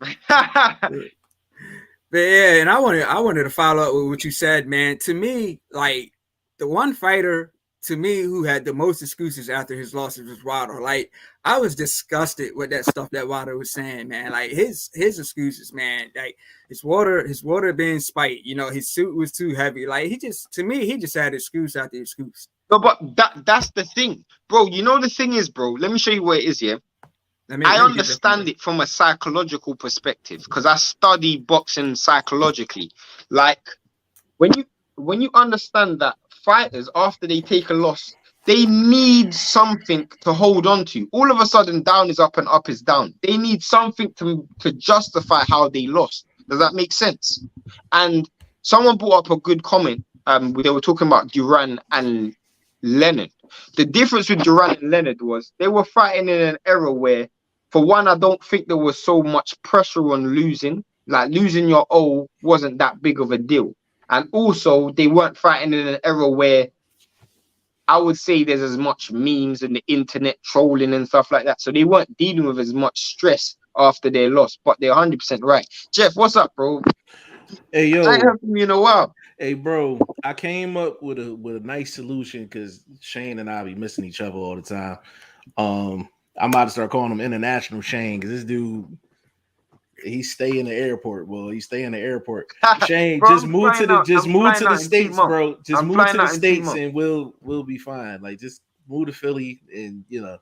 But yeah, and I wanted to follow up with what you said, man. To me, like the one fighter to me who had the most excuses after his losses was Ryder. Like I was disgusted with that stuff that Ryder was saying, man. Like his excuses, man. Like his water being spiked. His suit was too heavy. Like he just had excuse after excuse. no, but that's the thing, bro. You know the thing is, bro. Let me show you what it is. Yeah, Let me I let me get that from you. understand it from a psychological perspective because I study boxing psychologically. Like when you understand that fighters after they take a loss, they need something to hold on to. All of a sudden, down is up and up is down. They need something to justify how they lost. Does that make sense? And someone brought up a good comment. They were talking about Duran and Leonard. The difference with Duran and Leonard was they were fighting in an era where, for one, I don't think there was so much pressure on losing. Like losing your O wasn't that big of a deal. And also, they weren't fighting in an era where I would say there's as much memes and the internet trolling and stuff like that. So they weren't dealing with as much stress after their loss. But they're 100% right. Jeff, what's up, bro? Hey I ain't yo, heard from you in a while. hey bro, I came up with a nice solution because Shane and I be missing each other all the time. I'm about to start calling him International Shane because this dude he stay in the airport. Well, he stay in the airport. Shane, Bro, just move to the I'm flying out in 2 states, months. bro. Just I'm move flying to the out in 2 states months. and we'll be fine. Like just move to Philly and we'll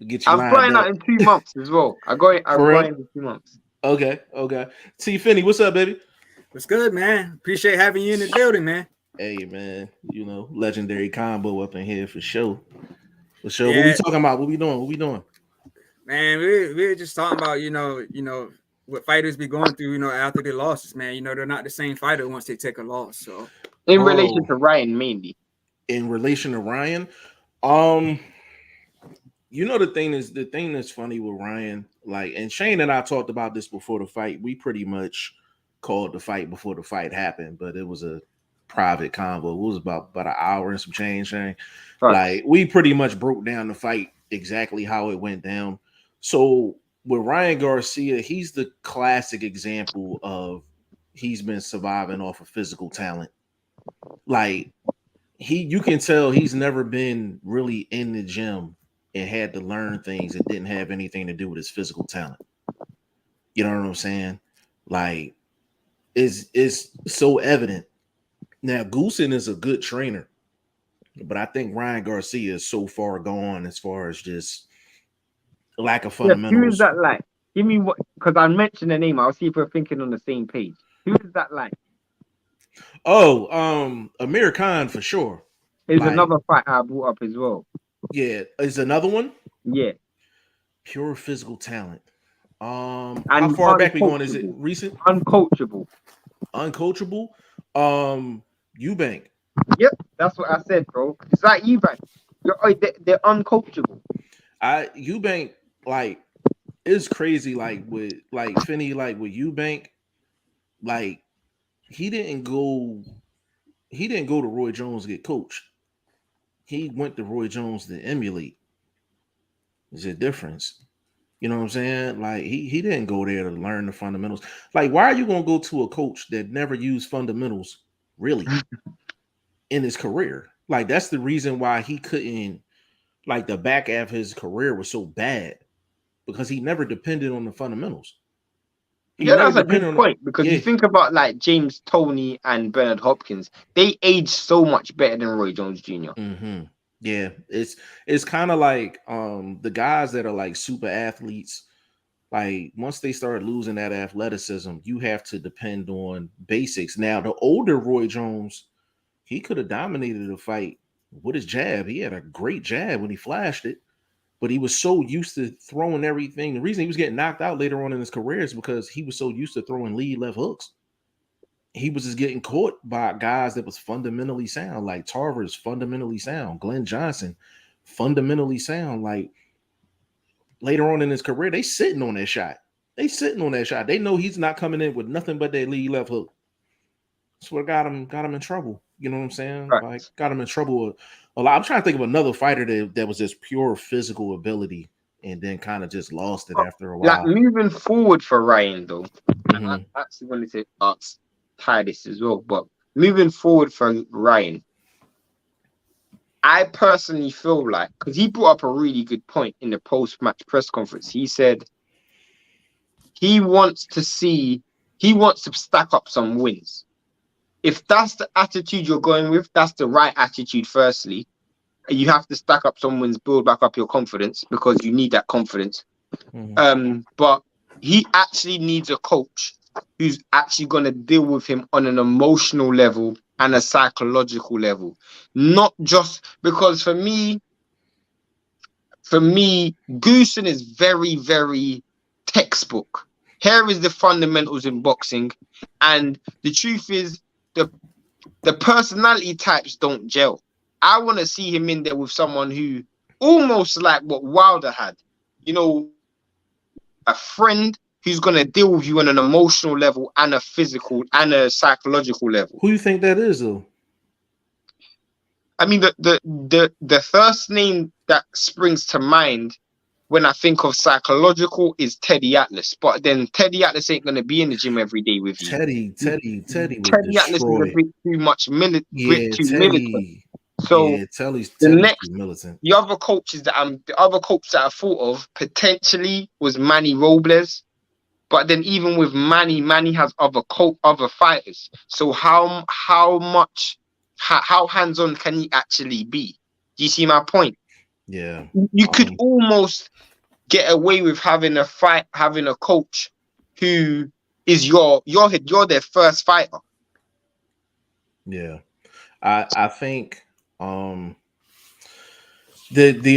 get you I'm lined flying out up. in 2 months as well. I'm For real? going in 2 months. Okay. T Finney, what's up, baby? What's good, man? Appreciate having you in the building, man. Hey man, legendary combo up in here for sure. For sure. What we Yeah, talking about? What we doing? What we doing? man, we were just talking about what fighters be going through, after their losses, man. They're not the same fighter once they take a loss. So In relation Bro, to Ryan, mainly. in relation to Ryan, um, the thing that's funny with Ryan, like, and Shane and I talked about this before the fight. We pretty much called the fight before the fight happened, but it was a private convo. It was about an hour and some change, Shane. Facts. Like, we pretty much broke down the fight exactly how it went down. So with Ryan Garcia, he's the classic example of he's been surviving off of physical talent like you can tell he's never been really in the gym and had to learn things that didn't have anything to do with his physical talent. You know what I'm saying? Like, it's so evident. Now, Goosen is a good trainer, but I think Ryan Garcia is so far gone as far as just lack of Yeah, who is fundamentals. that like? Give me what, because I mentioned the name. I'll see if we're thinking on the same page. Who is that like? Oh, Amir Khan for sure. Is Like, another fight I brought up as well. yeah, is another one. Yeah, Pure physical talent. How and far back we going? Is it uncoachable. recent? Uncoachable. Uncoachable. Eubank. Yep, that's what I said, bro. It's like you, man. They're uncoachable. Eubank, like, it's crazy. Like with Finney, like with Eubank, like he didn't go to Roy Jones to get coached. He went to Roy Jones to emulate. There's a difference. You know what I'm saying? Like he didn't go there to learn the fundamentals. Like, why are you gonna go to a coach that never used fundamentals really in his career? Like, that's the reason why he couldn't, like, the back half of his career was so bad, because he never depended on the fundamentals. He Yeah, never that's a depended good on point because you yeah. think about like James Toney and Bernard Hopkins. They age so much better than Roy Jones Jr. Mm-hmm. Yeah, it's kind of like the guys that are like super athletes. Like, once they start losing that athleticism, you have to depend on basics. Now, the older Roy Jones, he could have dominated a fight with his jab. He had a great jab when he flashed it, but he was so used to throwing everything. The reason he was getting knocked out later on in his career is because he was so used to throwing lead left hooks. He was just getting caught by guys that was fundamentally sound, like Tarver's fundamentally sound, Glenn Johnson fundamentally sound. Like, later on in his career, they sitting on that shot. They know he's not coming in with nothing but that lead left hook. That's what got him in trouble. You know what I'm saying? Right. Like, got him in trouble a lot. I'm trying to think of another fighter that was just pure physical ability and then kind of just lost it after a Like while. moving forward for Ryan though, Mm-hmm. I actually wanted to ask Ty this as well. But moving forward for Ryan, I personally feel like, because he brought up a really good point in the post-match press conference. He said he wants to stack up some wins. If that's the attitude you're going with, that's the right attitude. Firstly, you have to stack up some wins, build back up your confidence because you need that confidence. Mm-hmm. But he actually needs a coach who's actually going to deal with him on an emotional level and a psychological level. Not just because for me, Goosen is very, very textbook. Here is the fundamentals in boxing. And the truth is, the personality types don't gel. I want to see him in there with someone who almost like what Wilder had, you know, a friend who's going to deal with you on an emotional level and a physical and a psychological level. Who you think that is, though? I mean, the first name that springs to mind when I think of psychological is Teddy Atlas. But then Teddy Atlas ain't going to be in the gym every day with you. Teddy would Teddy Atlas is a destroy. bit too much militant. Teddy. So Yeah, Teddy's militant. the other coach that I thought of potentially was Manny Robles. But then even with Manny has other fighters. So how hands-on can he actually be? Do you see my point? Yeah. You could almost get away with having a coach who is you're their first fighter. Yeah. I think the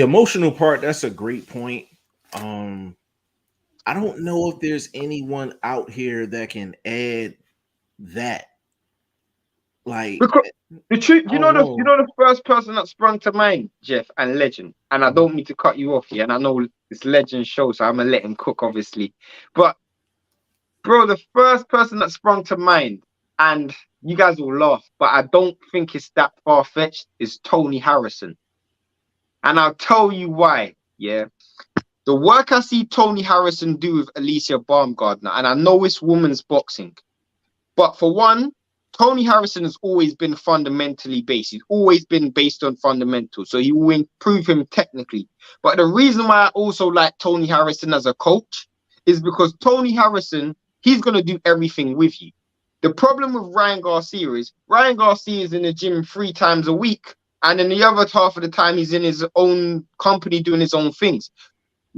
emotional part, that's a great point. I don't know if there's anyone out here that can add that. Like, Because the truth, you know know. the first person that sprung to mind, Jeff and Legend. And I don't mean to cut you off here, and I know it's Legend's show, so I'm gonna let him cook, obviously. But bro, the first person that sprung to mind, and you guys will laugh, but I don't think it's that far-fetched, is Tony Harrison. And I'll tell you why. Yeah. The work I see Tony Harrison do with Alicia Baumgardner, and I know it's women's boxing, but for one, Tony Harrison has always been fundamentally based. He's always been based on fundamentals. So he will improve him technically. But the reason why I also like Tony Harrison as a coach is because Tony Harrison, he's going to do everything with you. The problem with Ryan Garcia is in the gym 3 times a week. And then the other half of the time, he's in his own company doing his own things.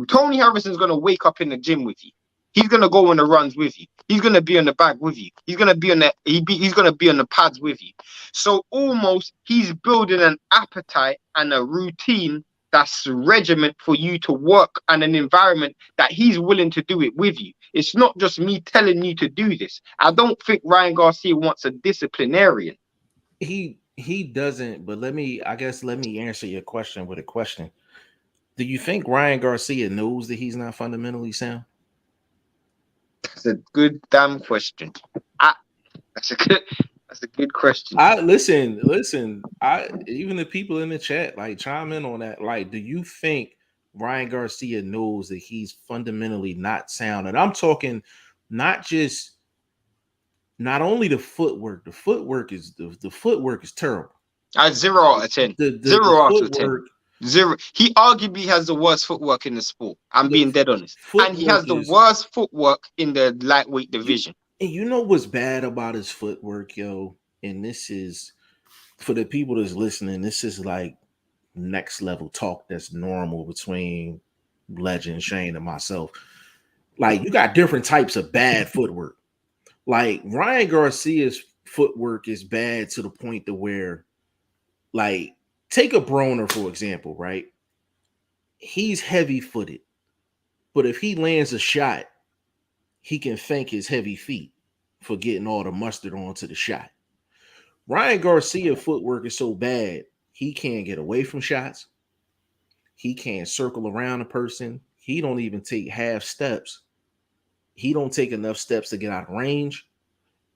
Tony Harrison's going to wake up in the gym with you. He's going to go on the runs with you. He's going to be on the bag with you. He's going to be on he's going to be on the pads with you. So almost he's building an appetite and a routine that's regiment for you to work and an environment that he's willing to do it with you. It's not just me telling you to do this. I don't think Ryan Garcia wants a disciplinarian. He doesn't, but let me answer your question with a question. Do you think Ryan Garcia knows that he's not fundamentally sound? That's a good damn question. That's a good question. Listen. Even the people in the chat, like, chime in on that. Like, do you think Ryan Garcia knows that he's fundamentally not sound? And I'm talking not only the footwork. The footwork is terrible. 0 out of 10. 0 out of 10. 0. He arguably has the worst footwork in the sport. I'm being dead honest. And he has the worst footwork in the lightweight division. And you know what's bad about his footwork, yo? And this is, for the people that's listening, this is like next level talk that's normal between Legend, Shane, and myself. Like, you got different types of bad footwork. Like, Ryan Garcia's footwork is bad to the point to where, like, take a Broner, for example, right? He's heavy-footed, but if he lands a shot, he can thank his heavy feet for getting all the mustard onto the shot. Ryan Garcia's footwork is so bad, he can't get away from shots. He can't circle around a person. He don't even take half steps. He don't take enough steps to get out of range.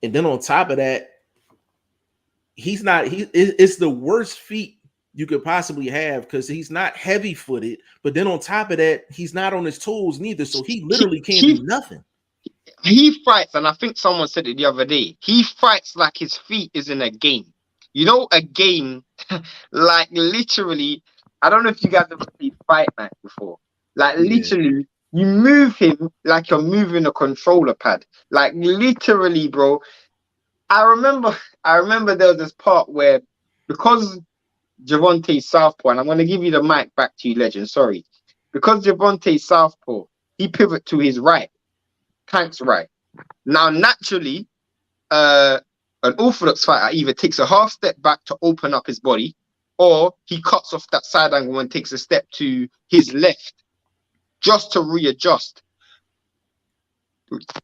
And then on top of that, it's the worst feet you could possibly have because he's not heavy-footed, but then on top of that, he's not on his toes neither, so he literally can't do nothing. He fights, and I think someone said it the other day, he fights like his feet is in a game. You know, a game, like literally, I don't know if you guys have played Fight Night before. Like literally, you move him like you're moving a controller pad. Like literally, bro. I remember there was this part where, because Gervonta's southpaw, and I'm going to give you the mic back to you, Legend, sorry. Because Gervonta's southpaw, he pivot to his right, Tank's right. Now, naturally, an orthodox fighter either takes a half step back to open up his body, or he cuts off that side angle and takes a step to his left just to readjust.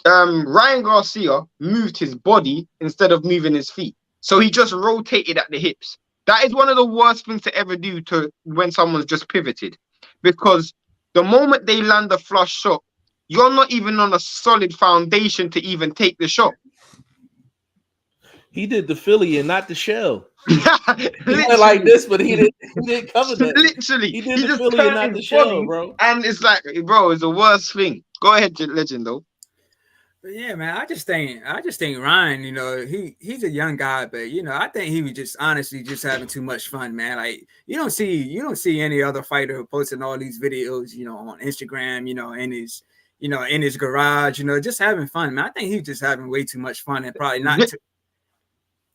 Ryan Garcia moved his body instead of moving his feet. So he just rotated at the hips. That is one of the worst things to ever do to when someone's just pivoted. Because the moment they land a flush shot, you're not even on a solid foundation to even take the shot. He did the Philly and not the shell. He went like this, but he didn't cover that. Literally, he did the Philly and not the shell, bro. And it's like, bro, it's the worst thing. Go ahead, Legend, though. But yeah, man, I just think Ryan, you know, he's a young guy, but you know, I think he was just honestly just having too much fun, man. Like you don't see any other fighter posting all these videos, you know, on Instagram, you know, in his garage, you know, just having fun, man. I think he's just having way too much fun and probably not.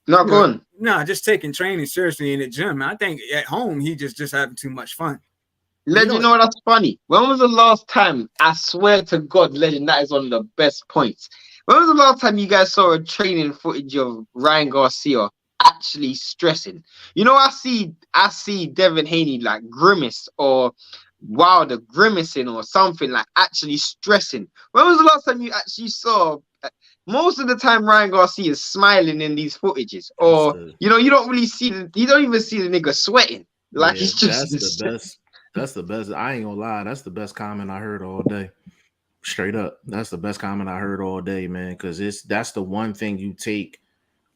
Not going. No, just taking training seriously in the gym. Man. I think at home he just having too much fun. Legend, you know that's funny. When was the last time? I swear to God, Legend, that is one of the best points. When was the last time you guys saw a training footage of Ryan Garcia actually stressing? You know, I see Devin Haney like grimace or Wilder grimacing or something, like actually stressing. When was the last time you actually saw? Most of the time, Ryan Garcia is smiling in these footages, or you know, you don't even see the nigga sweating. Like he's just that's the best. That's the best. I ain't gonna lie. That's the best comment I heard all day. Straight up. That's the best comment I heard all day, man. Because that's the one thing you take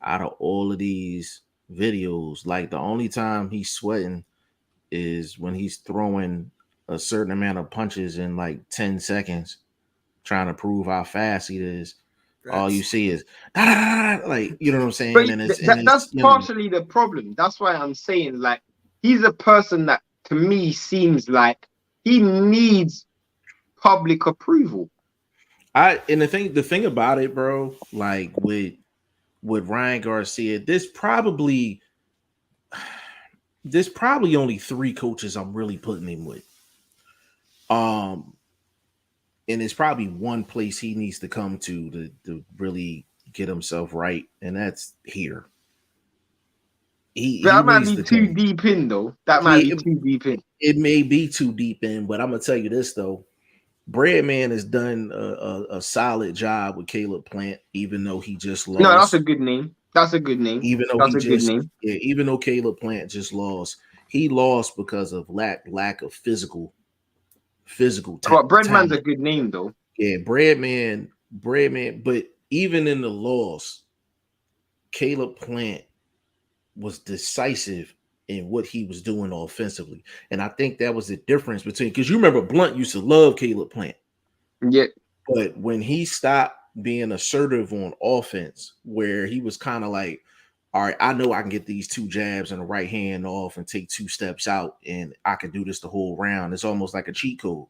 out of all of these videos. Like the only time he's sweating is when he's throwing a certain amount of punches in like 10 seconds, trying to prove how fast he is. All you Facts. see is da, da, da, da, like, you know what I'm But saying, and that's it's you know. partially the problem. That's why I'm saying, like, he's a person that to me seems like he needs public approval. And the thing about it, bro, like with Ryan Garcia, there's probably only 3 coaches I'm really putting him with. Um, and it's probably one place he needs to come to really get himself right, and that's here. He That might needs be to too come. deep in, though. That might be He too deep in. it may be too deep in, but I'm gonna tell you this though. Breadman has done a solid job with Caleb Plant, even though he just No, that's a lost. good name. That's a good name. Even though That's he a good just, name. yeah, even though Caleb Plant just lost, he lost because of lack of But Breadman's a talent. good name, though. Yeah, Breadman. But even in the loss, Caleb Plant was decisive in what he was doing offensively, and I think that was the difference between, because you remember Blunt used to love Caleb Plant. Yeah. But when he stopped being assertive on offense, where he was kind of like, all right, I know I can get these 2 jabs and the right hand off and take 2 steps out, and I can do this the whole round. It's almost like a cheat code.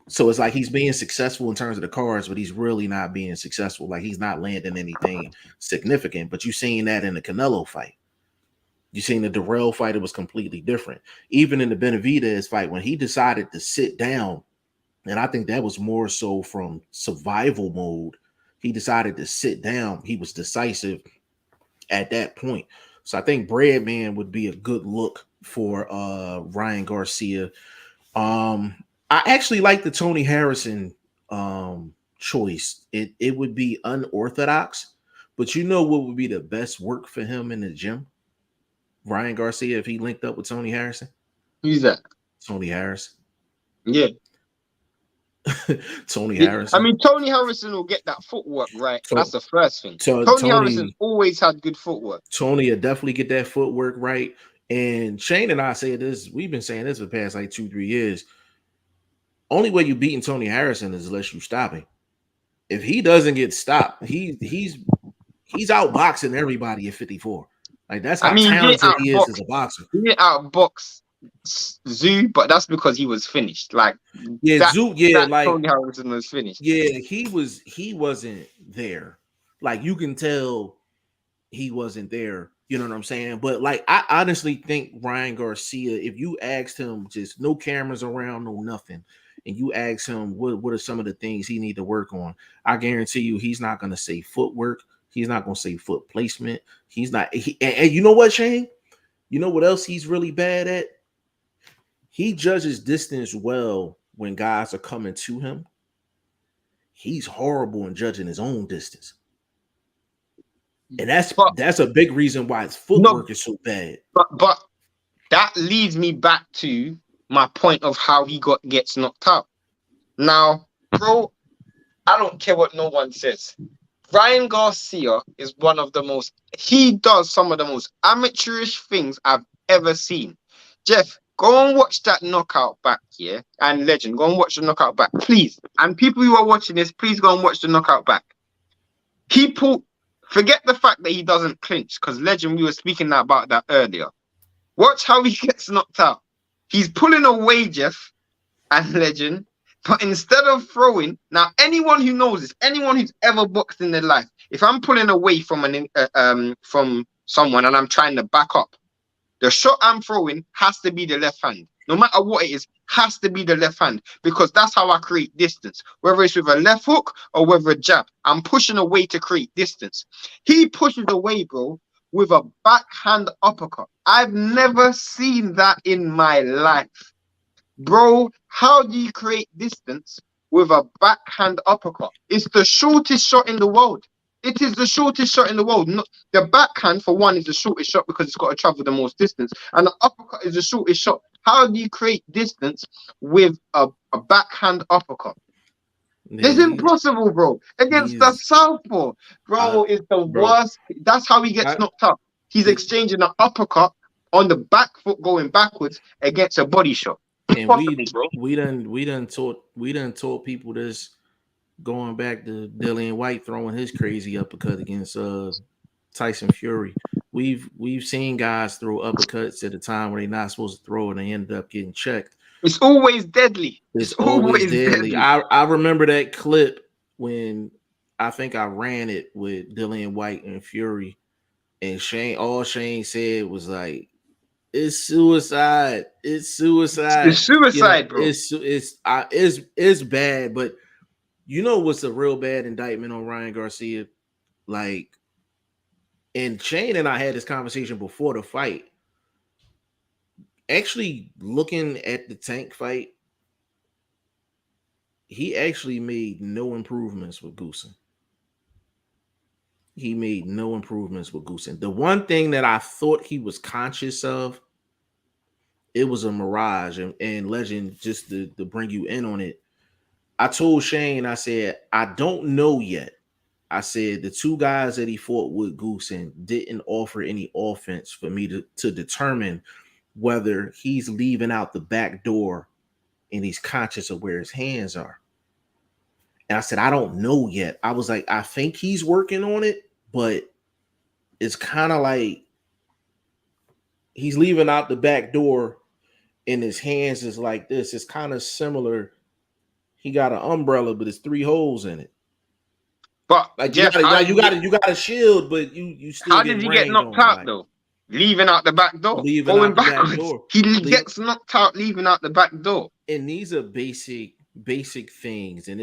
So it's like he's being successful in terms of the cards, but he's really not being successful. Like, he's not landing anything significant. But you seen that in the Canelo fight. You seen the Darrell fight, it was completely different. Even in the Benavidez fight, when he decided to sit down, and I think that was more so from survival mode. He decided to sit down. He was decisive at that point. So I think Breadman would be a good look for Ryan Garcia. I actually like the Tony Harrison choice. It would be unorthodox, but you know what would be the best work for him in the gym? Ryan Garcia, if he linked up with Tony Harrison. Who's that? Tony Harrison. Yeah. Tony Yeah. I Harrison. mean, Tony Harrison will get that footwork right. That's the first thing. Tony Harrison's always had good footwork. Tony will definitely get that footwork right. And Shane and I say this, we've been saying this for the past like 2-3 years. Only way you beating Tony Harrison is unless you stop him. If he doesn't get stopped, he's outboxing everybody at 54. Like, that's how talented he is as a boxer. He didn't outbox Zoo, but that's because he was finished. Like, yeah, Zoo, yeah, like Tony Harrison was finished. Yeah, he wasn't there. Like, you can tell he wasn't there. You know what I'm saying? But like, I honestly think Ryan Garcia, if you asked him, just no cameras around, no nothing, and you ask him what are some of the things he need to work on, I guarantee you he's not going to say footwork. He's not going to say foot placement. He's not. And you know what, Shane? You know what else he's really bad at? He judges distance well when guys are coming to him. He's horrible in judging his own distance. And that's a big reason why his footwork is so bad. But that leads me back to my point of how he gets knocked out. Now, bro, I don't care what no one says. Ryan Garcia is he does some of the most amateurish things I've ever seen. Jeff, go and watch that knockout back, yeah? And Legend, go and watch the knockout back, please. And people who are watching this, please go and watch the knockout back. Forget the fact that he doesn't clinch, because Legend, we were speaking about that earlier. Watch how he gets knocked out. He's pulling away, Jeff and Legend, but instead of throwing, now anyone who knows this, anyone who's ever boxed in their life, if I'm pulling away from someone and I'm trying to back up, the shot I'm throwing has to be the left hand. No matter what it is, has to be the left hand, because that's how I create distance. Whether it's with a left hook or whether a jab, I'm pushing away to create distance. He pushes away, bro, with a backhand uppercut. I've never seen that in my life. Bro, how do you create distance with a backhand uppercut? It's the shortest shot in the world. It is the shortest shot in the world. The backhand, for one, is the shortest shot because it's got to travel the most distance. And the uppercut is the shortest shot. How do you create distance with a backhand uppercut? It's impossible, bro. Against the southpaw, bro, it's the worst. That's how he gets knocked out. He's exchanging an uppercut on the back foot going backwards against a body shot. And we done taught people this going back to Dillian White throwing his crazy uppercut against Tyson Fury. We've seen guys throw uppercuts at a time where they're not supposed to throw, and they ended up getting checked. It's always deadly. It's always deadly. I remember that clip when I think I ran it with Dillian White and Fury, and all Shane said was like, "It's suicide. It's suicide. It's suicide, bro. It's bad." But you know what's a real bad indictment on Ryan Garcia? Like, and Shane and I had this conversation before the fight. Actually, looking at the Tank fight, he actually made no improvements with Goosen. He made no improvements with Goosen. The one thing that I thought he was conscious of, it was a mirage. And Legend, just to bring you in on it, I told Shane, I said, I don't know yet. I said the two guys that he fought with Goosen didn't offer any offense for me to determine whether he's leaving out the back door and he's conscious of where his hands are. And I said, I don't know yet. I was like, I think he's working on it, but it's kind of like he's leaving out the back door and his hands is like this. It's kind of similar. He got an umbrella, but it's 3 holes in it. But like Jeff, you got a shield, but you still. How did he get knocked out though? Leaving out the back door, going backwards. He gets knocked out leaving out the back door. And these are basic things, and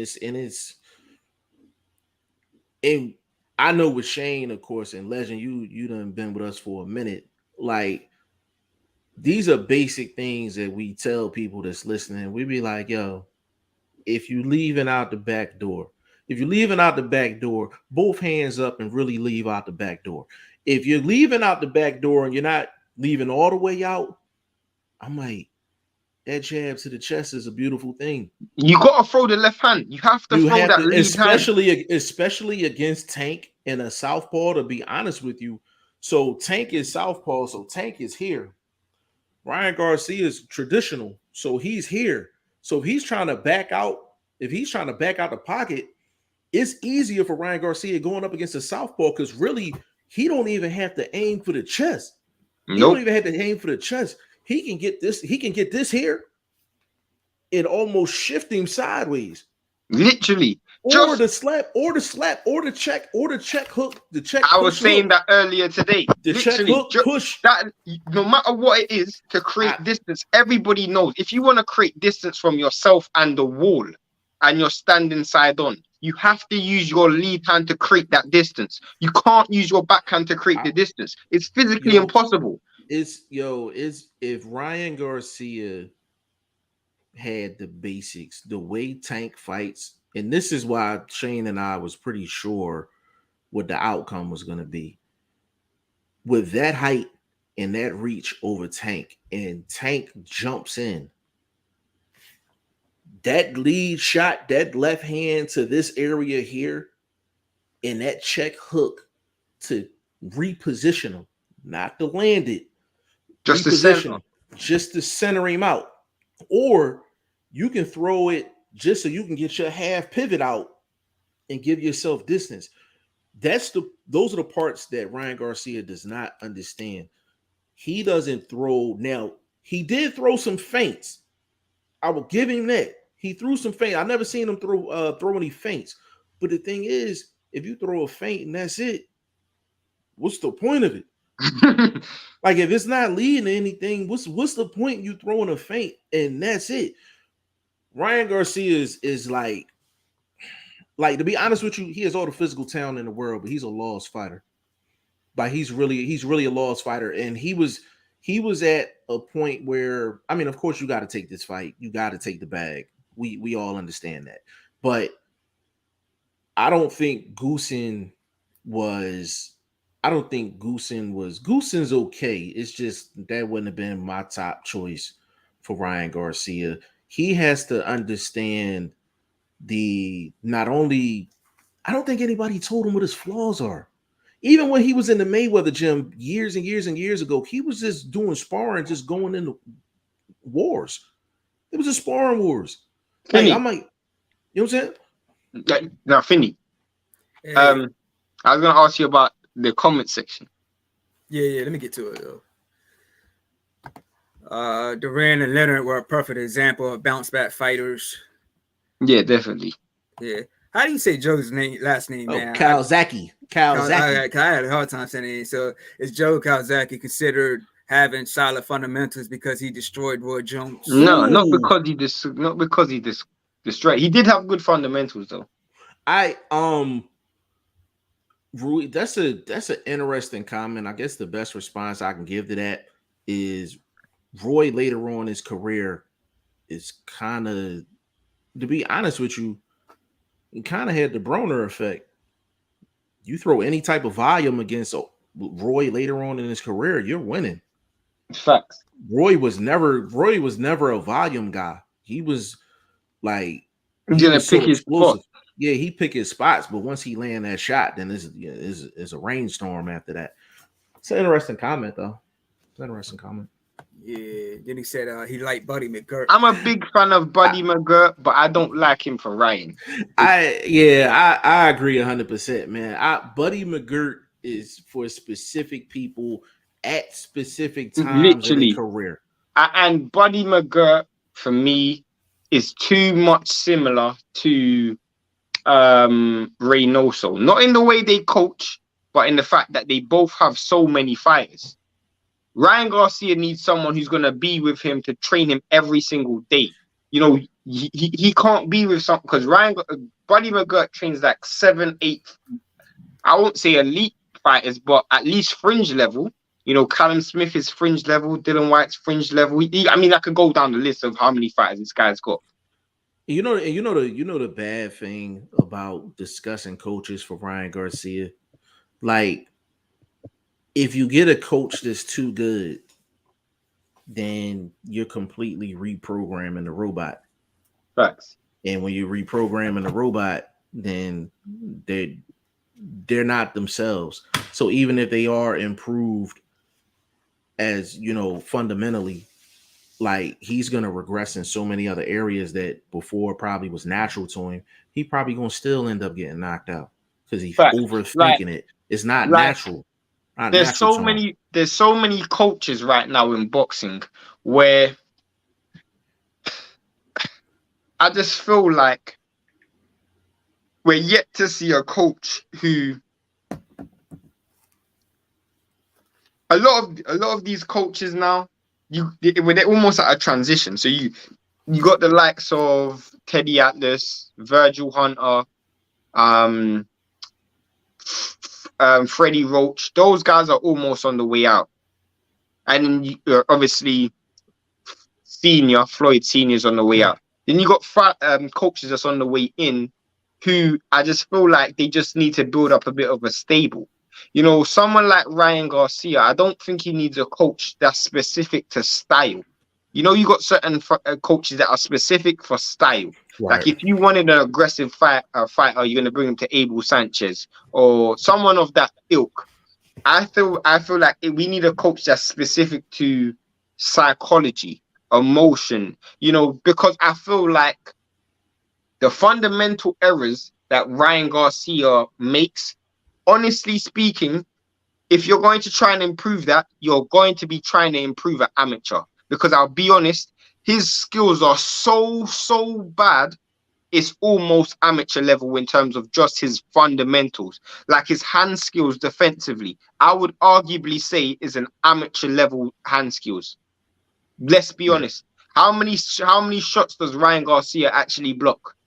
I know with Shane, of course, and Legend, you done been with us for a minute. Like, these are basic things that we tell people that's listening. We be like, yo, if you leaving out the back door, both hands up and really leave out the back door. If you're leaving out the back door and you're not leaving all the way out, I'm like, that jab to the chest is a beautiful thing. You got to throw the left hand. You have to throw that lead hand. Especially against Tank and a southpaw, to be honest with you. So Tank is southpaw, so Tank is here. Ryan Garcia is traditional, so he's here. So if he's trying to back out the pocket, it's easier for Ryan Garcia going up against a southpaw because really he don't even have to aim for the chest. He don't even have to aim for the chest. He can get this. He can get this here and almost shift him sideways. Literally. Or the slap, or the check hook. I was saying that earlier today. The check hook push. That no matter what it is to create distance, everybody knows if you want to create distance from yourself and the wall and you're standing side on, you have to use your lead hand to create that distance. You can't use your backhand to create the distance. It's physically impossible. It's if Ryan Garcia had the basics, the way Tank fights, and this is why Shane and I was pretty sure what the outcome was going to be. With that height and that reach over Tank, and Tank jumps in, that lead shot, that left hand to this area here, and that check hook to reposition him, not to land it, just to center him out. Or you can throw it just so you can get your half pivot out and give yourself distance. Those are the parts that Ryan Garcia does not understand. He doesn't throw. Now, he did throw some feints. I will give him that. He threw some feints. I never seen him throw any feints. But the thing is, if you throw a feint and that's it, what's the point of it? Like, if it's not leading to anything, what's the point you throwing a feint and that's it? Ryan Garcia is like, to be honest with you, he has all the physical talent in the world, but he's a lost fighter. Like, he's really a lost fighter. And he was at a point where, I mean, of course, you got to take this fight. You got to take the bag. We all understand that. But I don't think Goosen's okay. It's just that wouldn't have been my top choice for Ryan Garcia. He has to understand I don't think anybody told him what his flaws are. Even when he was in the Mayweather gym years and years and years ago, he was just doing sparring, just going into wars. It was just sparring wars. Like, I'm like, you know what I'm saying? Now, Finny. Hey, I was gonna ask you about the comment section. yeah. Let me get to it though. Duran and Leonard were a perfect example of bounce back fighters. Yeah, definitely. Yeah. How do you say Joe's last name, Oh, man? Kawasaki. I had a hard time saying it. So is Joe Kawasaki considered having solid fundamentals because he destroyed Roy Jones? No, not Ooh. because he destroyed. He did have good fundamentals though. Rui, that's an interesting comment. I guess the best response I can give to that is Roy later on in his career is kind of, to be honest with you, he kind of had the Broner effect. You throw any type of volume against Roy later on in his career, you're winning. Facts. Roy was never a volume guy. He was like, He's he gonna was so pick his spot. explosive. Yeah, he picked his spots, but once he land that shot, then it's a rainstorm after that. It's an interesting comment, though. It's an interesting comment. Yeah. Then he said he liked Buddy McGirt. I'm a big fan of Buddy McGirt, but I don't like him for Ryan. I agree 100%, man. Buddy McGirt is for specific people at specific times in their Literally. career. And Buddy McGirt, for me, is too much similar to Reynoso. Not in the way they coach, but in the fact that they both have so many fighters. Ryan Garcia needs someone who's going to be with him to train him every single day. You know, he can't be with some, because Buddy McGirt trains like 7, 8, I won't say elite fighters, but at least fringe level. You know, Callum Smith is fringe level, Dylan White's fringe level. I mean, I could go down the list of how many fighters this guy's got. You know the bad thing about discussing coaches for Ryan Garcia, like, if you get a coach that's too good, then you're completely reprogramming the robot. Facts. And when you're reprogramming the robot, then they're not themselves. So even if they are improved as, fundamentally, like, he's gonna regress in so many other areas that before probably was natural to him. He probably gonna still end up getting knocked out because he's Facts. overthinking it. It's not natural. Not There's natural so to him. many coaches right now in boxing where I just feel like we're yet to see a coach who a lot of these coaches now, they're almost at a transition. So you got the likes of Teddy Atlas, Virgil Hunter, Freddie Roach. Those guys are almost on the way out, and then obviously Floyd Senior's on the way out. Then you got coaches that's on the way in, who I just feel like they just need to build up a bit of a stable. You know, someone like Ryan Garcia, I don't think he needs a coach that's specific to style. You know, you got certain coaches that are specific for style. Right. Like if you wanted an aggressive fighter, you're going to bring him to Abel Sanchez or someone of that ilk. I feel like we need a coach that's specific to psychology, emotion, because I feel like the fundamental errors that Ryan Garcia makes, honestly speaking, if you're going to try and improve that, you're going to be trying to improve an amateur. Because I'll be honest, his skills are so bad, it's almost amateur level in terms of just his fundamentals. Like his hand skills defensively, I would arguably say is an amateur level hand skills. Let's be honest. How many shots does Ryan Garcia actually block?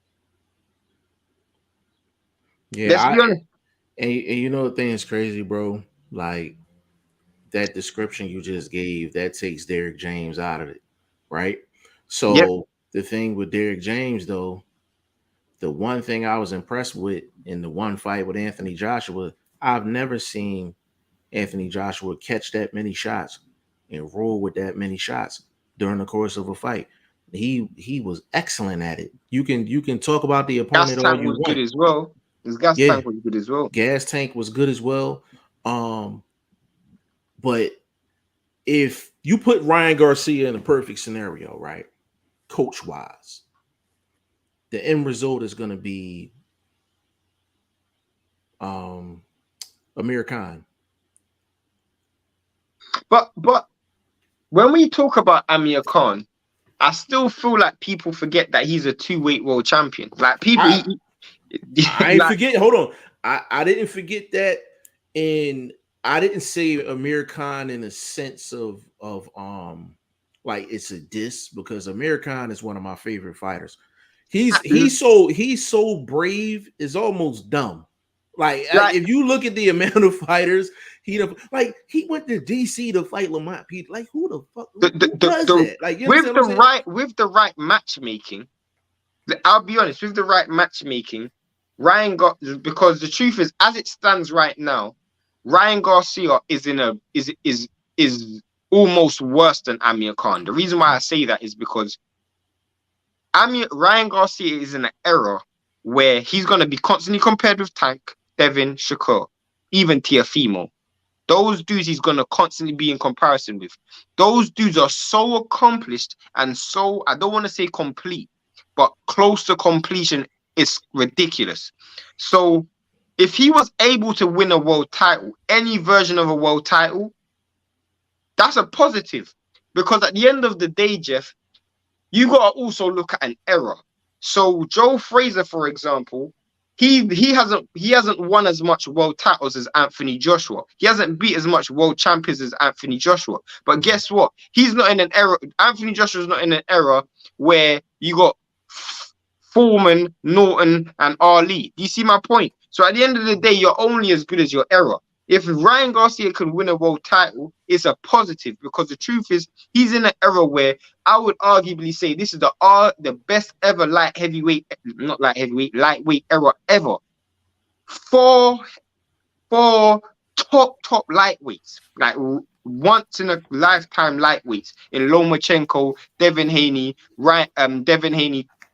Yeah, Let's be honest. And you know the thing is crazy, bro. Like, that description you just gave, that takes Derrick James out of it, right? So Yep. The thing with Derrick James, though, the one thing I was impressed with in the one fight with Anthony Joshua, I've never seen Anthony Joshua catch that many shots and roll with that many shots during the course of a fight. He was excellent at it. You can talk about the opponent Gas all tank you was want. good as well. His gas tank was good as well. Gas tank was good as well. But if you put Ryan Garcia in a perfect scenario, right, coach wise, the end result is going to be Amir Khan. But when we talk about Amir Khan, I still feel like people forget that he's a 2-weight world champion. Like people, I like, forget. Hold on, I didn't forget that, and I didn't say Amir Khan in a sense of like it's a diss, because Amir Khan is one of my favorite fighters. He's so brave, is almost dumb. Like if you look at the amount of fighters he went to DC to fight Loma. Like who the fuck who does that? Like you with understand what I'm saying? with the right matchmaking. I'll be honest, with the right matchmaking, Ryan got, because the truth is, as it stands right now, Ryan Garcia is is almost worse than Amir Khan. The reason why I say that is because Ryan Garcia is in an era where he's gonna be constantly compared with Tank, Devin, Shakur, even Tiafimo. Those dudes he's gonna constantly be in comparison with. Those dudes are so accomplished and so, I don't want to say complete, but close to completion is ridiculous. So if he was able to win a world title, any version of a world title, that's a positive. Because at the end of the day, Jeff, you gotta also look at an era. So Joe Frazier, for example, he hasn't won as much world titles as Anthony Joshua. He hasn't beat as much world champions as Anthony Joshua. But guess what? He's not in an era. Anthony Joshua's not in an era where you got Foreman, Norton, and Ali. Do you see my point? So at the end of the day, you're only as good as your era. If Ryan Garcia can win a world title, it's a positive, because the truth is he's in an era where I would arguably say this is the best ever lightweight era ever. Four top lightweights, like once in a lifetime lightweights in Lomachenko, Devin Haney,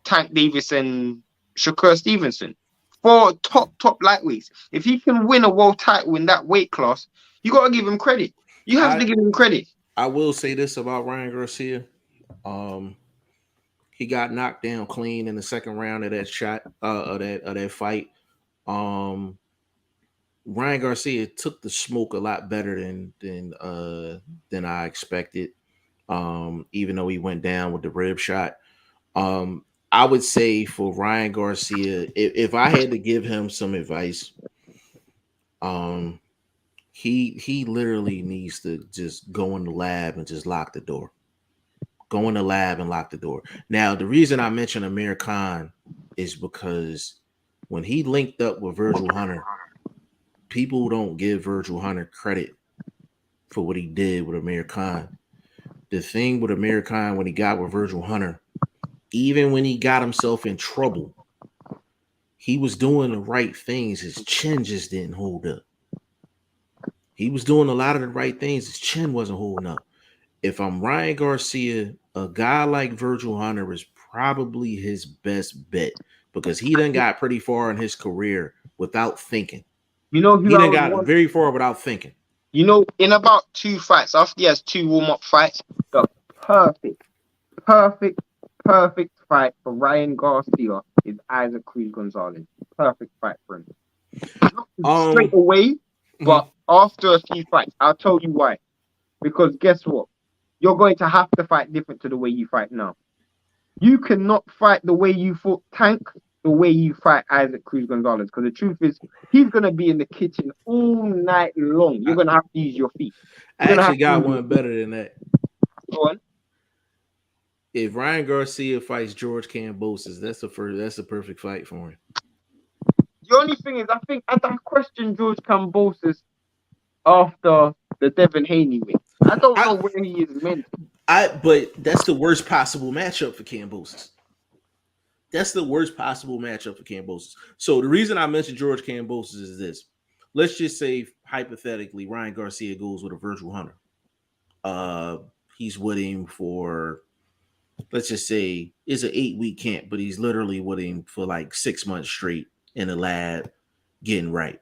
Tank Davis, and Shakur Stevenson. 4 top lightweights. If he can win a world title in that weight class, you got to give him credit. You have to give him credit. I will say this about Ryan Garcia. He got knocked down clean in the second round of that that fight. Ryan Garcia took the smoke a lot better than I expected. Even though he went down with the rib shot. I would say for Ryan Garcia, if I had to give him some advice, he literally needs to just go in the lab and just lock the door. Go in the lab and lock the door. Now, the reason I mention Amir Khan is because when he linked up with Virgil Hunter, people don't give Virgil Hunter credit for what he did with Amir Khan. The thing with Amir Khan, when he got with Virgil Hunter, even when he got himself in trouble, he was doing the right things. His chin just didn't hold up. He was doing a lot of the right things. His chin wasn't holding up. If I'm Ryan Garcia, a guy like Virgil Hunter is probably his best bet, because he done got pretty far in his career without thinking. You know, he done got very far without thinking. You know, in about 2 fights, after he has 2 warm-up fights, the perfect fight for Ryan Garcia is Isaac Cruz Gonzalez. Perfect fight for him. Not straight away, but after a few fights. I'll tell you why. Because guess what? You're going to have to fight different to the way you fight now. You cannot fight the way you fought Tank, the way you fight Isaac Cruz Gonzalez. Because the truth is, he's going to be in the kitchen all night long. You're going to have to use your feet. I actually got one better than that. Go on. If Ryan Garcia fights George Kambosos, that's the perfect fight for him. The only thing is, I think I question George Kambosos after the Devin Haney win. I don't know where he is meant. But that's the worst possible matchup for Kambosos. That's the worst possible matchup for Kambosos. So the reason I mentioned George Kambosos is this. Let's just say, hypothetically, Ryan Garcia goes with a Virgil Hunter. He's with him for, let's just say, it's an 8-week camp, but he's literally with him for like 6 months straight in the lab getting right.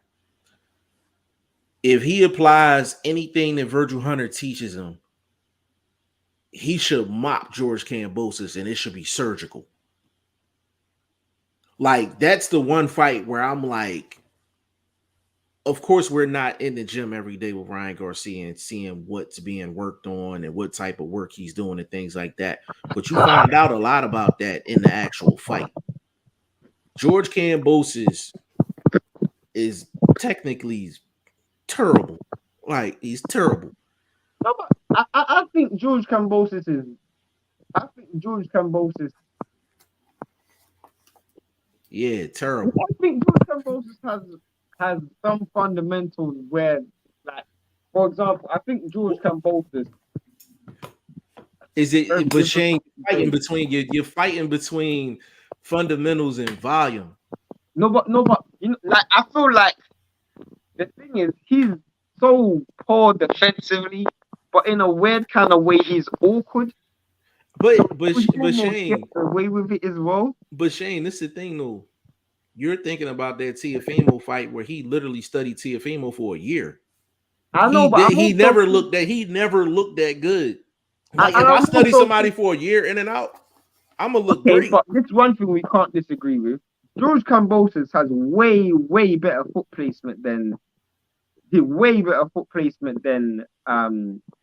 If he applies anything that Virgil Hunter teaches him, he should mop George Kambosos, and it should be surgical. Like, that's the one fight where I'm like, of course, we're not in the gym every day with Ryan Garcia and seeing what's being worked on and what type of work he's doing and things like that. But you find out a lot about that in the actual fight. George Kambosos is technically terrible. Like, he's terrible. No, but I think George Kambosos is. I think George Kambosos. Yeah, terrible. I think George Kambosos has some fundamentals where, like, for example, I think George Kambosos. Is it? But Shane, you're fighting between fundamentals and volume. No, but you know, like, I feel like the thing is he's so poor defensively, but in a weird kind of way he's awkward. But He Shane, gets away with it as well. But Shane, this is the thing though. You're thinking about that Teofimo fight where he literally studied Teofimo for a year. I know, but he never looked that good. Like, if I study somebody for a year in and out, I'm gonna look great. But this one thing we can't disagree with. George Kambosos has way better foot placement than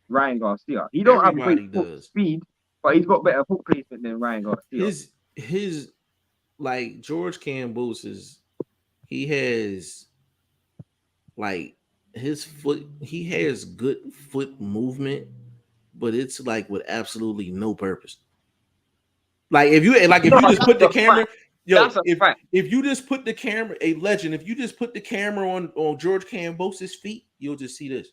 Ryan Garcia. He don't have great foot speed, but he's got better foot placement than Ryan Garcia. His like George Kambosos, he has like his foot. He has good foot movement, but it's like with absolutely no purpose. Like if you just put the camera. Yo, if you just put the camera, a legend, if you just put the camera on George Kambosos' feet, you'll just see this.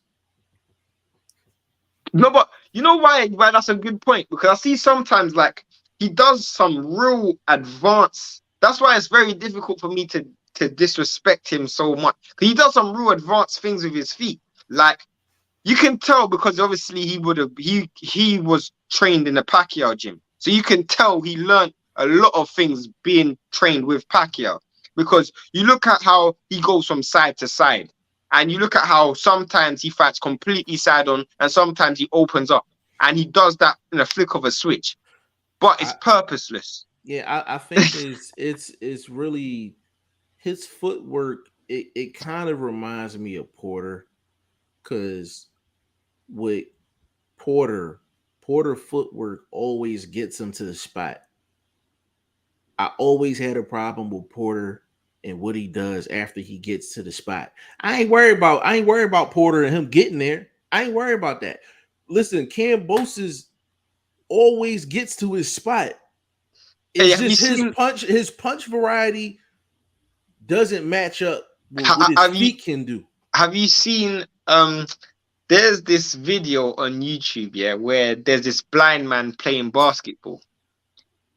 No, but you know why that's a good point? Because I see sometimes like he does some real advanced. That's why it's very difficult for me to disrespect him so much. He does some real advanced things with his feet. Like you can tell because obviously he was trained in the Pacquiao gym. So you can tell he learned a lot of things being trained with Pacquiao, because you look at how he goes from side to side, and you look at how sometimes he fights completely side on, and sometimes he opens up, and he does that in a flick of a switch, but it's purposeless. Yeah, I think it's really his footwork. It kind of reminds me of Porter, because with Porter footwork always gets him to the spot. I always had a problem with Porter and what he does after he gets to the spot. I ain't worried about Porter and him getting there. I ain't worried about that. Listen, Kambosos always gets to his spot. It's just his punch variety doesn't match up with what his feet can do. Have you seen there's this video on YouTube, yeah, where there's this blind man playing basketball.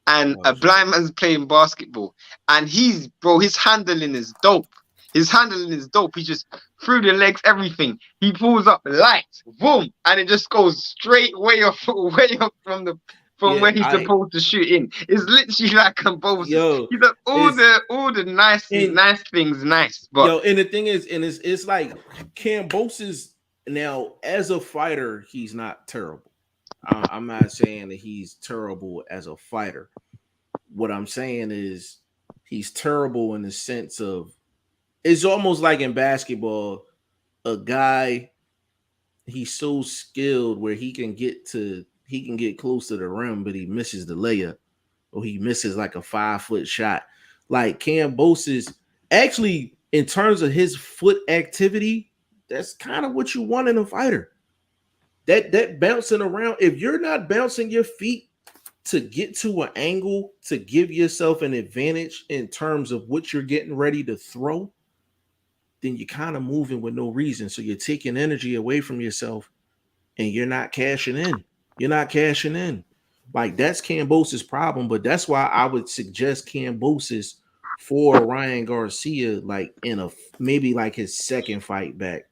And a blind man's playing basketball, and his handling is dope. His handling is dope. He just through the legs, everything. He pulls up light, boom, and it just goes straight way up from where he's supposed to shoot in. It's literally like Kambosos. He's like all the nice things nice. But and the thing is, and it's like Kambosos now as a fighter, he's not terrible. I'm not saying that he's terrible as a fighter. What I'm saying is he's terrible in the sense of it's almost like in basketball, a guy, he's so skilled where he can get close to the rim, but he misses the layup, or he misses like a 5-foot shot. Like Kambosos, actually, in terms of his foot activity, that's kind of what you want in a fighter. That bouncing around, if you're not bouncing your feet to get to an angle to give yourself an advantage in terms of what you're getting ready to throw, then you're kind of moving with no reason. So you're taking energy away from yourself and you're not cashing in. Like, that's Kambosos' problem, but that's why I would suggest Kambosos for Ryan Garcia, like in a maybe like his second fight back.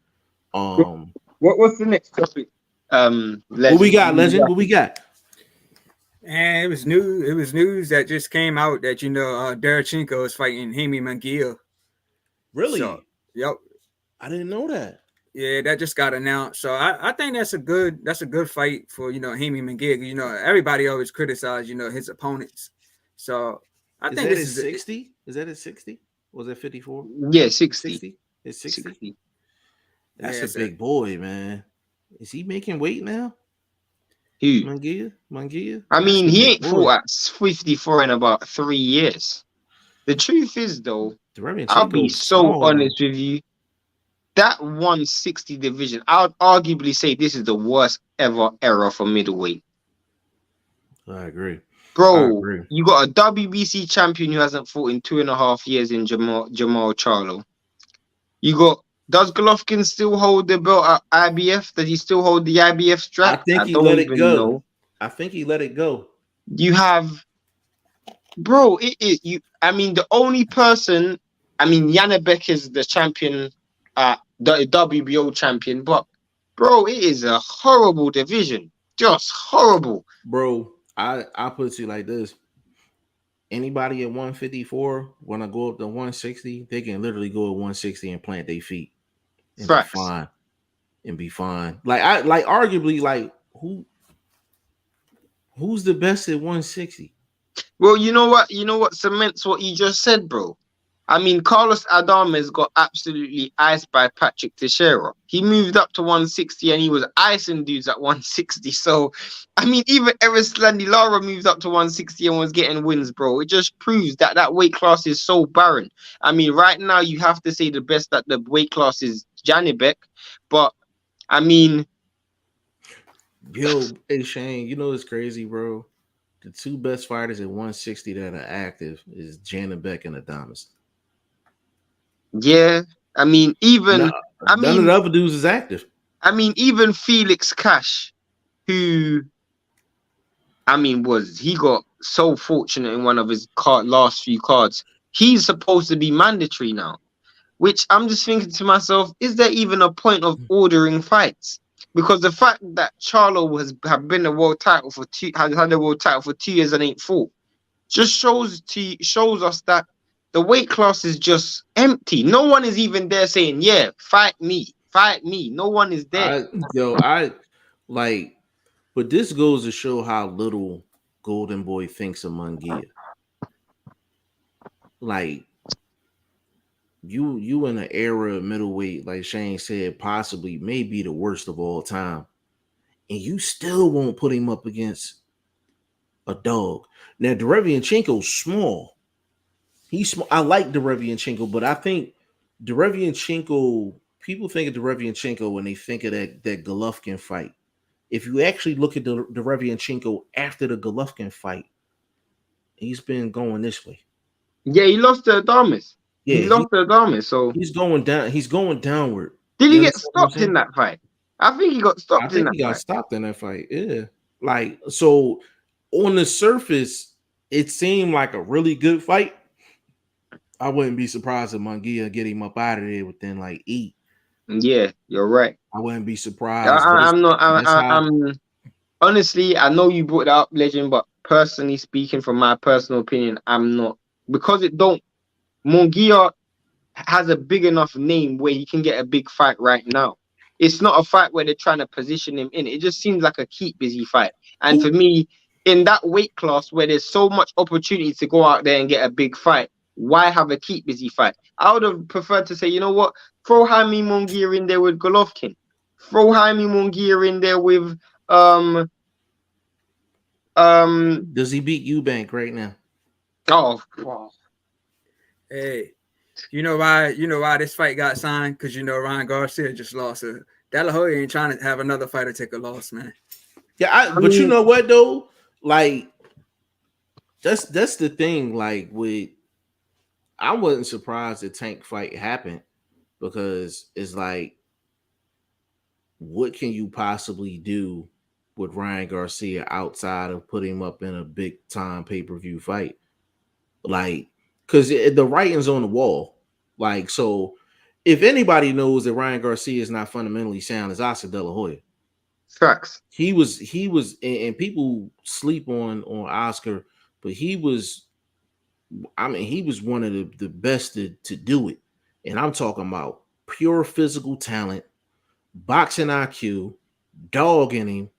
What's the next topic? What we got, Legend? What we got? And it was news that just came out that Derevchenko is fighting Haney Manguia. Really? So, yep. I didn't know that. Yeah, that just got announced. So I think that's a good fight for Haney Manguia. Everybody always criticize his opponents. So I think this is 60. Is that at 60? Was it 54? Yeah, 60. It's 60. That's Yeah, a so big boy, man. Is he making weight now? Who? Munguia. I That's mean, a he big ain't fought boy. at 54 in about 3 years. The truth is, though, I'll be Derevianchenko's so small though. honest with you. That 160 division, I would arguably say this is the worst ever era for middleweight. I agree. I Bro, agree. you got a WBC champion who hasn't fought in 2.5 years in Jamal Charlo. You got, does Golovkin still hold the belt at IBF? Does he still hold the IBF I strap? think I he don't let it even go. know. I think he let it go. You have, bro, you. I mean, the only person, I mean, Janabek is the champion, the WBO champion, but bro, it is a horrible division, just horrible. Bro, I put it to you like this. Anybody at 154 wanna go up to 160, they can literally go at 160 and plant their feet and be Facts. fine. And be fine. Like arguably like who's the best at 160? Well, you know what? You know what cements what you just said, bro. I mean, Carlos Adames got absolutely iced by Patrick Teixeira. He moved up to 160 and he was icing dudes at 160. So, I mean, even Erislandy Lara moved up to 160 and was getting wins, bro. It just proves that that weight class is so barren. I mean, right now you have to say the best at the weight class is Janibek, but I mean, Yo, hey Shane, you know it's crazy, bro. The two best fighters at 160 that are active is Jana Beck and Adamas. yeah. I mean, No, even I none of mean, the other dudes is active. even Felix Cash, who I mean, was he got so fortunate in one of his last few cards? He's supposed to be mandatory now, which I'm just thinking to myself: is there even a point of ordering fights? Because the fact that Charlo has have been a world title for has had a world title for 2 years and ain't fought, just shows us that the weight class is just empty. No one is even there saying, "Yeah, fight me, fight me." No one is there. I like, but this goes to show how little Golden Boy thinks of Munguia. Like you in an era of middleweight, like Shane said, possibly maybe the worst of all time, and you still won't put him up against a dog. Now Derevianchenko's small. He's small. I like Derevianchenko, but I think Derevianchenko. People think of Derevianchenko when they think of that Golovkin fight. If you actually look at the Derevianchenko after the Golovkin fight, he's been going this way. Yeah, he lost to Adames. He Yeah, lost to Adames. So he's going down. He's going downward. did You he get understand what I'm stopped in saying? that fight? I think he got I stopped in think that he got fight. stopped in that fight. Yeah, like so on the surface, it seemed like a really good fight. I wouldn't be surprised if Munguia get him up out of there within like 8. Yeah, you're right. I wouldn't be surprised, but I'm not. that's how. I'm honestly. I know you brought that up, legend, but personally speaking, from my personal opinion, I'm not because it don't. Munguia has a big enough name where he can get a big fight right now. It's not a fight where they're trying to position him in. It just seems like a keep busy fight. And for Who me, in that weight class where there's so much opportunity to go out there and get a big fight, why have a keep busy fight? I would have preferred to say, you know what, throw Jaime Munguia in there with Golovkin. Throw Jaime Munguia in there with um does he beat Eubank right now? oh wow. hey, you know why this fight got signed? Because you know Ryan Garcia just lost. De La Hoya ain't trying to have another fighter take a loss, man. Yeah, I but you mean, know what though? Like that's the thing. Like with, I wasn't surprised the Tank fight happened because it's like, what can you possibly do with Ryan Garcia outside of putting him up in a big time pay per view fight? Like, because the writing's on the wall. Like, so if anybody knows that Ryan Garcia is not fundamentally sound, it's Oscar De La Hoya. facts. He was, and people sleep on Oscar, but he was. I mean, he was one of the best to do it, and I'm talking about pure physical talent, boxing IQ, dog in him,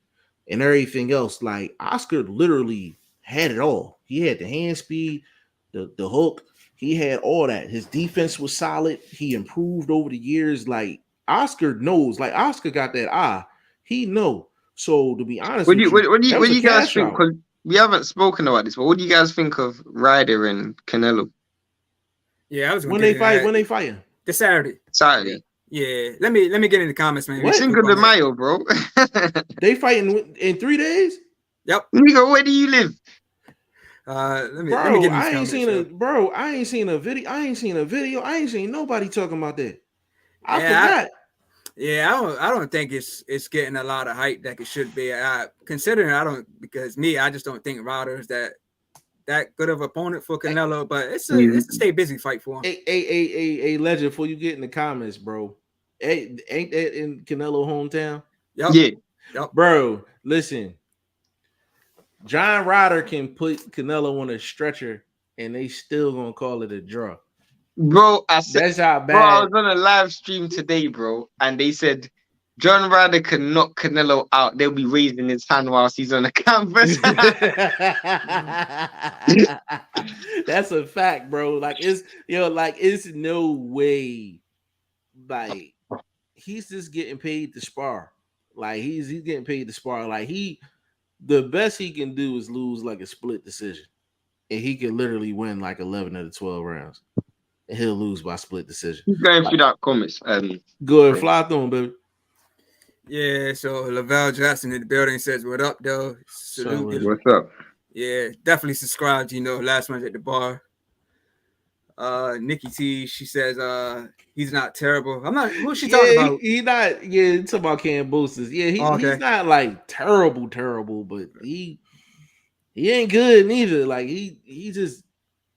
and everything else. Like Oscar literally had it all. He had the hand speed, the hook. He had all that. His defense was solid. He improved over the years. Like Oscar knows. Like Oscar got that eye. He know. So to be honest What with do you you, that what was do a you guys cash think? out. Because we haven't spoken about this, but what do you guys think of Ryder and Canelo Yeah, I was gonna When get they into fight, that. when they fighting. This Saturday. Saturday? Yeah. Let me get in the comments, man. We What? spoke Cinco de on that. Mayo, bro. They fighting in 3 days? Yep. Nigga, where do you live? Let me Bro, get in these I ain't comments, seen yo. I ain't seen a video. I ain't seen nobody talking about that. I Yeah, forgot. I don't think it's getting a lot of hype that it should be. Considering because I just don't think Ryder is that good of opponent for Canelo, but it's a stay busy fight for him. A legend before you get in the comments, bro. Hey, ain't that in Canelo hometown? Yep. Yeah, Yep. Bro, listen. John Ryder can put Canelo on a stretcher and they still gonna call it a draw. bro. That's how Bro, I bad. was on a live stream today, bro, and they said John Ryder can knock Canelo out. They'll be raising his hand whilst he's on the canvas. That's a fact, bro. Like it's no way. Like he's just getting paid to spar. Like he's getting paid to spar. Like the best he can do is lose like a split decision. And he can literally win like 11 of the 12 rounds. And he'll lose by split decision. He's going Like, through that comments. go ahead, fly through him, baby. Yeah, so Lavelle Jackson in the building says, "What up, though? Salute." So, What's up? Yeah, definitely subscribe. Last month at the bar. Nikki T, she says, he's not terrible. I'm not. Who's she talking about? He not. Yeah, talking about Cam Boosters. Yeah, he's not like terrible, but he ain't good neither. Like he just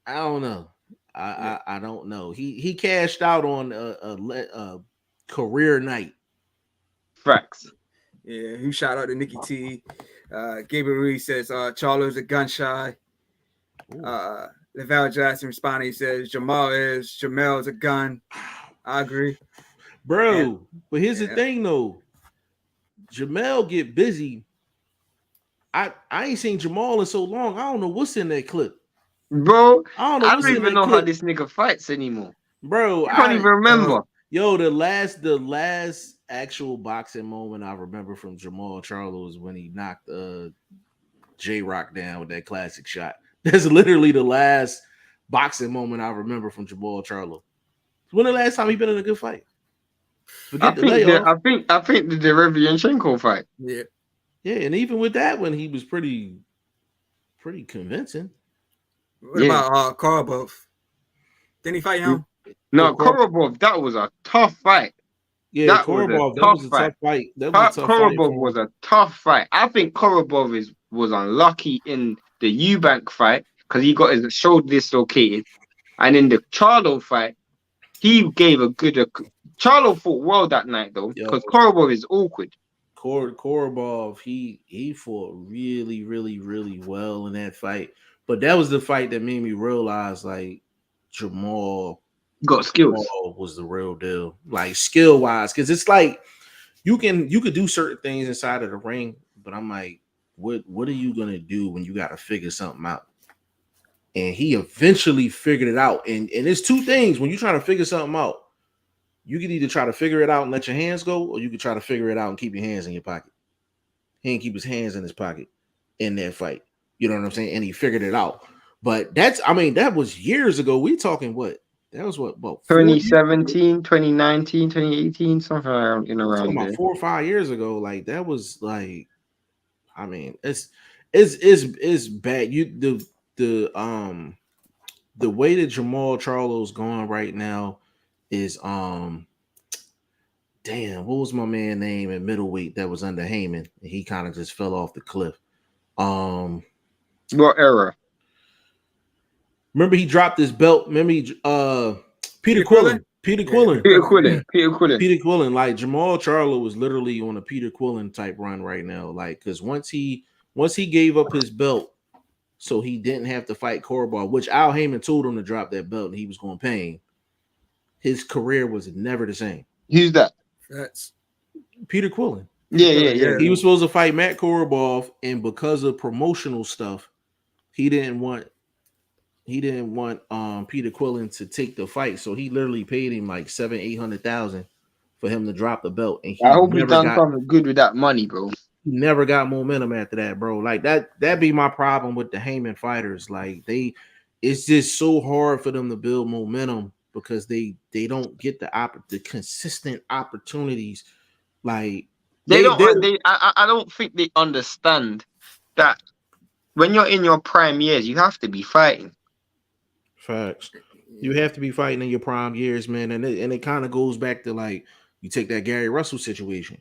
I don't know. I don't know. He cashed out on a career night. Facts. Yeah, who shout out to Nikki T. Gabriel Reed says Charlo's a gun shy. Lavelle Jackson responding, he says Jamel's a gun. I agree. Bro. But here's the thing though. Jamel get busy. I ain't seen Jamal in so long. I don't know what's in that clip. Bro, I don't even know how this nigga fights anymore. Bro, I can't even remember. The last actual boxing moment I remember from Jamal Charlo was when he knocked J-Rock down with that classic shot. That's literally the last boxing moment I remember from Jamal Charlo. When the last time he been in a good fight? I think the Derevianchenko fight. Yeah. Yeah, and even with that one, he was pretty convincing. What about Korobov? Didn't he fight him? No, Korobov, that was a tough fight. Yeah, Korobov, that was a tough fight. Korobov was a tough fight. I think Korobov was unlucky in the Eubank fight because he got his shoulder dislocated, and in the Charlo fight, he gave a good. Charlo fought well that night though, because Korobov is awkward. Korobov, he fought really, really, really well in that fight. But that was the fight that made me realize like Jamal got skills. Was the real deal, like skill wise, because it's like you could do certain things inside of the ring, but I'm like, what are you gonna do when you got to figure something out? And he eventually figured it out. And it's two things when you're trying to figure something out. You can either try to figure it out and let your hands go, or you can try to figure it out and keep your hands in your pocket. He didn't keep his hands in his pocket in that fight. You know what I'm saying? And he figured it out. But that was years ago. We talking what? That was what, about 2017, 2019, 2018, something around about there. 4 or 5 years ago. Like that was like, it's bad. The way that Jamal Charlo's going right now is damn, what was my man name in middleweight that was under Heyman? He kind of just fell off the cliff. What era? Remember he dropped his belt. Remember Peter Quillen. Peter Quillen. Like Jamal Charlo was literally on a Peter Quillen type run right now. Like, because once he gave up his belt, so he didn't have to fight Korobov, which Al Heyman told him to drop that belt and he was going to pay him. His career was never the same. Who's that? That's Peter Quillen. Yeah. He was supposed to fight Matt Korobov, and because of promotional stuff, he didn't want Peter Quillen to take the fight. So he literally paid him like $700,000-800,000 for him to drop the belt, and I hope he done something good with that money, bro. He never got momentum after that, bro. Like that be my problem with the Heyman fighters. Like it's just so hard for them to build momentum because they don't get the consistent opportunities. Like I don't think they understand that when you're in your prime years, you have to be fighting. Facts. You have to be fighting in your prime years, man. And it kind of goes back to like you take that Gary Russell situation.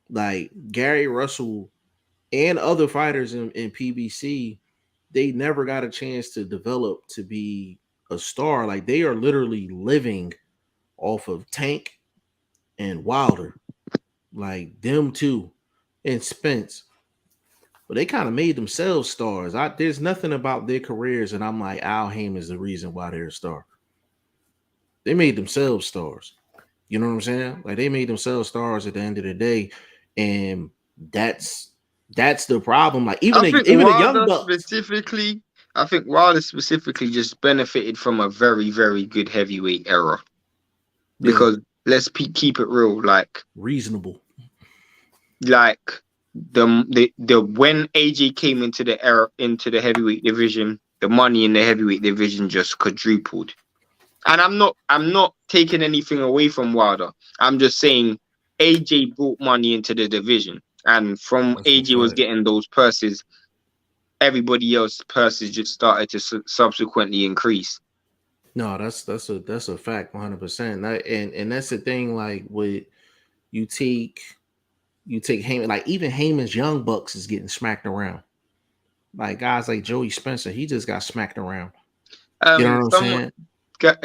Like Gary Russell and other fighters in PBC, they never got a chance to develop to be a star. Like they are literally living off of Tank and Wilder. Like them two and Spence. But they kind of made themselves stars. There's nothing about their careers, and I'm like, Al Haym is the reason why they're a star. They made themselves stars. You know what I'm saying? Like they made themselves stars at the end of the day, and that's the problem. Like even the young bucks specifically, I think Wilder specifically just benefited from a very, very good heavyweight era. Because let's keep it real, like reasonable. Like the when AJ came into the heavyweight division, the money in the heavyweight division just quadrupled. And I'm not taking anything away from Wilder. I'm just saying AJ brought money into the division, and from AJ was getting those purses, everybody else's purses just started to subsequently increase. No, that's a fact, 100%. And that's the thing. Like with you take Heyman, like even Heyman's young bucks is getting smacked around. Like guys like Joey Spencer, he just got smacked around. You know what I'm saying?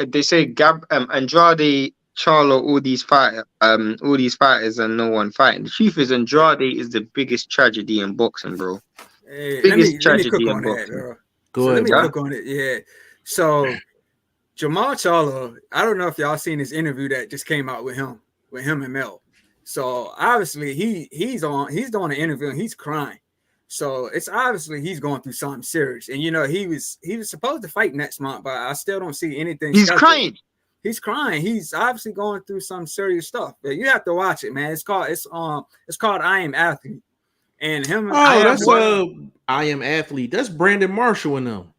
They say Andrade, Charlo, all these fighters and no one fighting. The truth is Andrade is the biggest tragedy in boxing, bro. Hey, let me cook on that, bro. Go ahead, let me cook on it. Yeah. So Jamal Charlo, I don't know if y'all seen this interview that just came out with him and Mel. So obviously he's doing an interview and he's crying. So it's obviously he's going through something serious. And he was supposed to fight next month, but I still don't see anything. He's crying. He's crying. He's obviously going through some serious stuff. But you have to watch it, man. It's called I Am Athlete. And him. I Am Athlete. That's Brandon Marshall and them.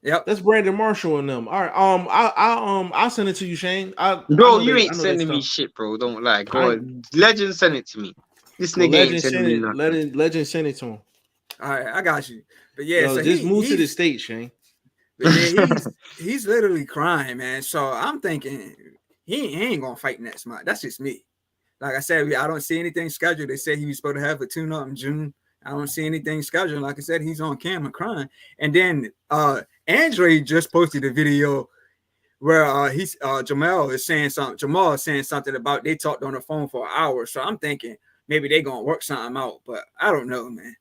Yep, that's Brandon Marshall and them. All right, I'll send it to you, Shane. Bro, you ain't sending me shit, bro. Don't lie. Go on. Legend send it to me. This nigga ain't sending me nothing. Legend send it to him. All right, I got you. But yeah, so just move to the state, Shane. But yeah, he's literally crying, man. So I'm thinking he ain't gonna fight next month. That's just me. Like I said, I don't see anything scheduled. They said he was supposed to have a tune-up in June. I don't see anything scheduled. Like I said, he's on camera crying. And then Andre just posted a video where Jamal is saying something about they talked on the phone for an hour. So I'm thinking maybe they gonna work something out, but I don't know, man.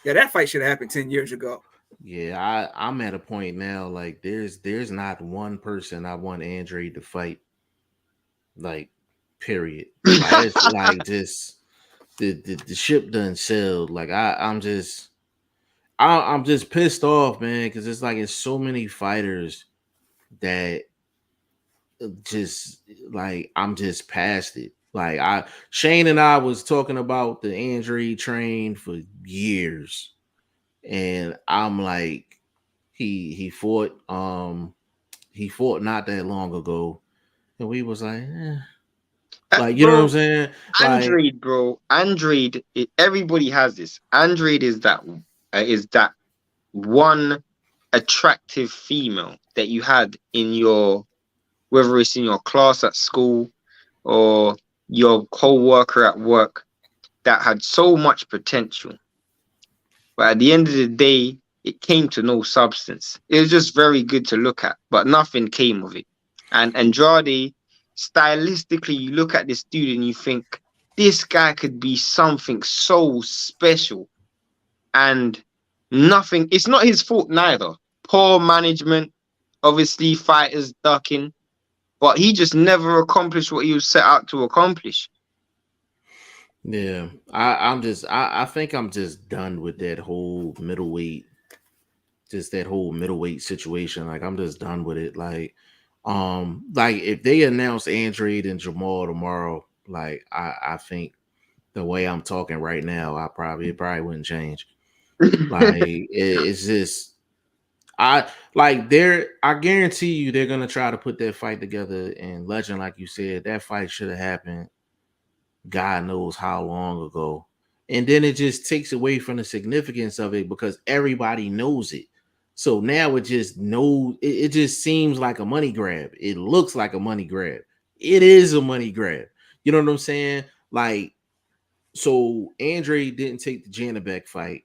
Yeah, that fight should have happened 10 years ago. Yeah, I'm at a point now. Like there's not one person I want Andre to fight. Like, period. Like, it's like just the ship done sailed. Like I'm just pissed off, man, because it's so many fighters that just like I'm just past it. Like Shane and I was talking about the Andre train for years, and I'm like, he fought not that long ago, and we was like, like you know what I'm saying? Android, bro. Android. Everybody has this. Android is that one attractive female that you had in your, whether it's in your class at school or your co-worker at work, that had so much potential, but at the end of the day, it came to no substance. It was just very good to look at, but nothing came of it. And Andrade, stylistically, you look at this dude and you think this guy could be something so special, and nothing. It's not his fault neither. Poor management, obviously, fighters ducking, but he just never accomplished what he was set out to accomplish. Yeah, I think I'm just done with that whole middleweight situation. Like I'm just done with it. Like, Like if they announce Andrade and Jamal tomorrow, like I think the way I'm talking right now, it probably wouldn't change. Like it's just I guarantee you they're gonna try to put that fight together. And Legend, like you said, that fight should have happened God knows how long ago. And then it just takes away from the significance of it because everybody knows it. So now it just seems like a money grab. It looks like a money grab. It is a money grab. You know what I'm saying? Like, so Andre didn't take the Janabek fight.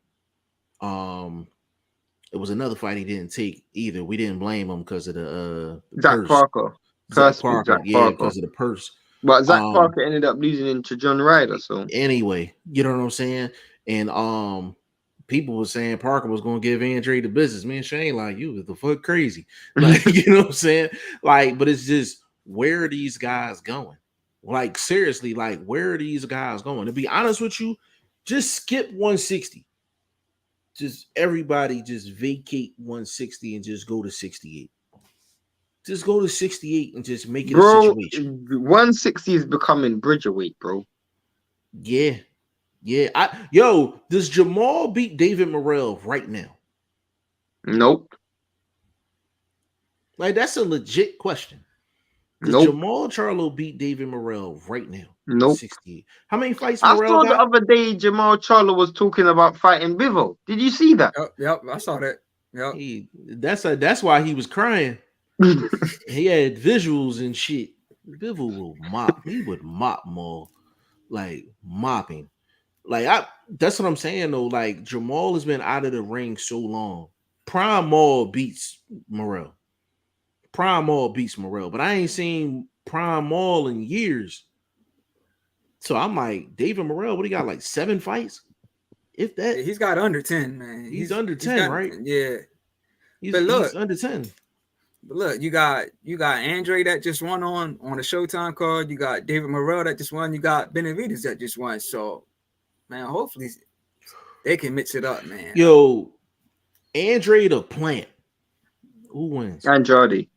It was another fight he didn't take either. We didn't blame him because of the Zach purse. Parker. Zach Zach Parker, yeah, Parker. because of the purse. But Zach Parker ended up losing into John Ryder. So anyway, you know what I'm saying? And people were saying Parker was gonna give Andre the business. Man, Shane, like, you was the fuck crazy. Like, you know what I'm saying? Like, but it's just, where are these guys going? Like, seriously, like, where are these guys going? To be honest with you, just skip 160. Just everybody just vacate 160 and just go to 68. Just go to 68 and just make it a situation. 160 is becoming Bridgerweight, bro. Yeah. Does Jamal beat David Morrell right now? Nope. Like, that's a legit question. Does Jamal Charlo beat David Morrell right now? Nope. 68. How many fights Morrell got? The other day Jamal Charlo was talking about fighting Bivol. Did you see that? Yep, I saw that. Yep. That's why he was crying. He had visuals and shit. Bivol will mop. He would mop Maul. Like, mopping. Like, that's what I'm saying though. Like, Jamal has been out of the ring so long. Prime Maul beats Morrell. But I ain't seen Prime Maul in years. So I'm like, David Morrell, what he got, like 7 fights? If that, he's got under 10, man. He's under 10, right? Yeah. He's under 10. But look, you got Andre that just won on the Showtime card. You got David Morrell that just won. You got Benavidez that just won. So, man, hopefully they can mix it up, man. Yo, Andre the Plant. Who wins? Andrade.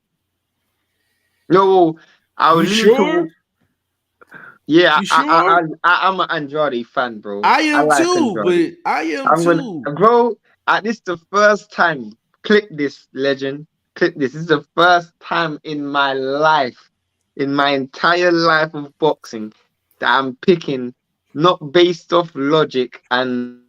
No, I was sure. Yeah, sure? I'm an Andrade fan, bro. I am too. Bro. This is the first time. Click this, legend. This is the first time in my life, in my entire life of boxing, that I'm picking not based off logic and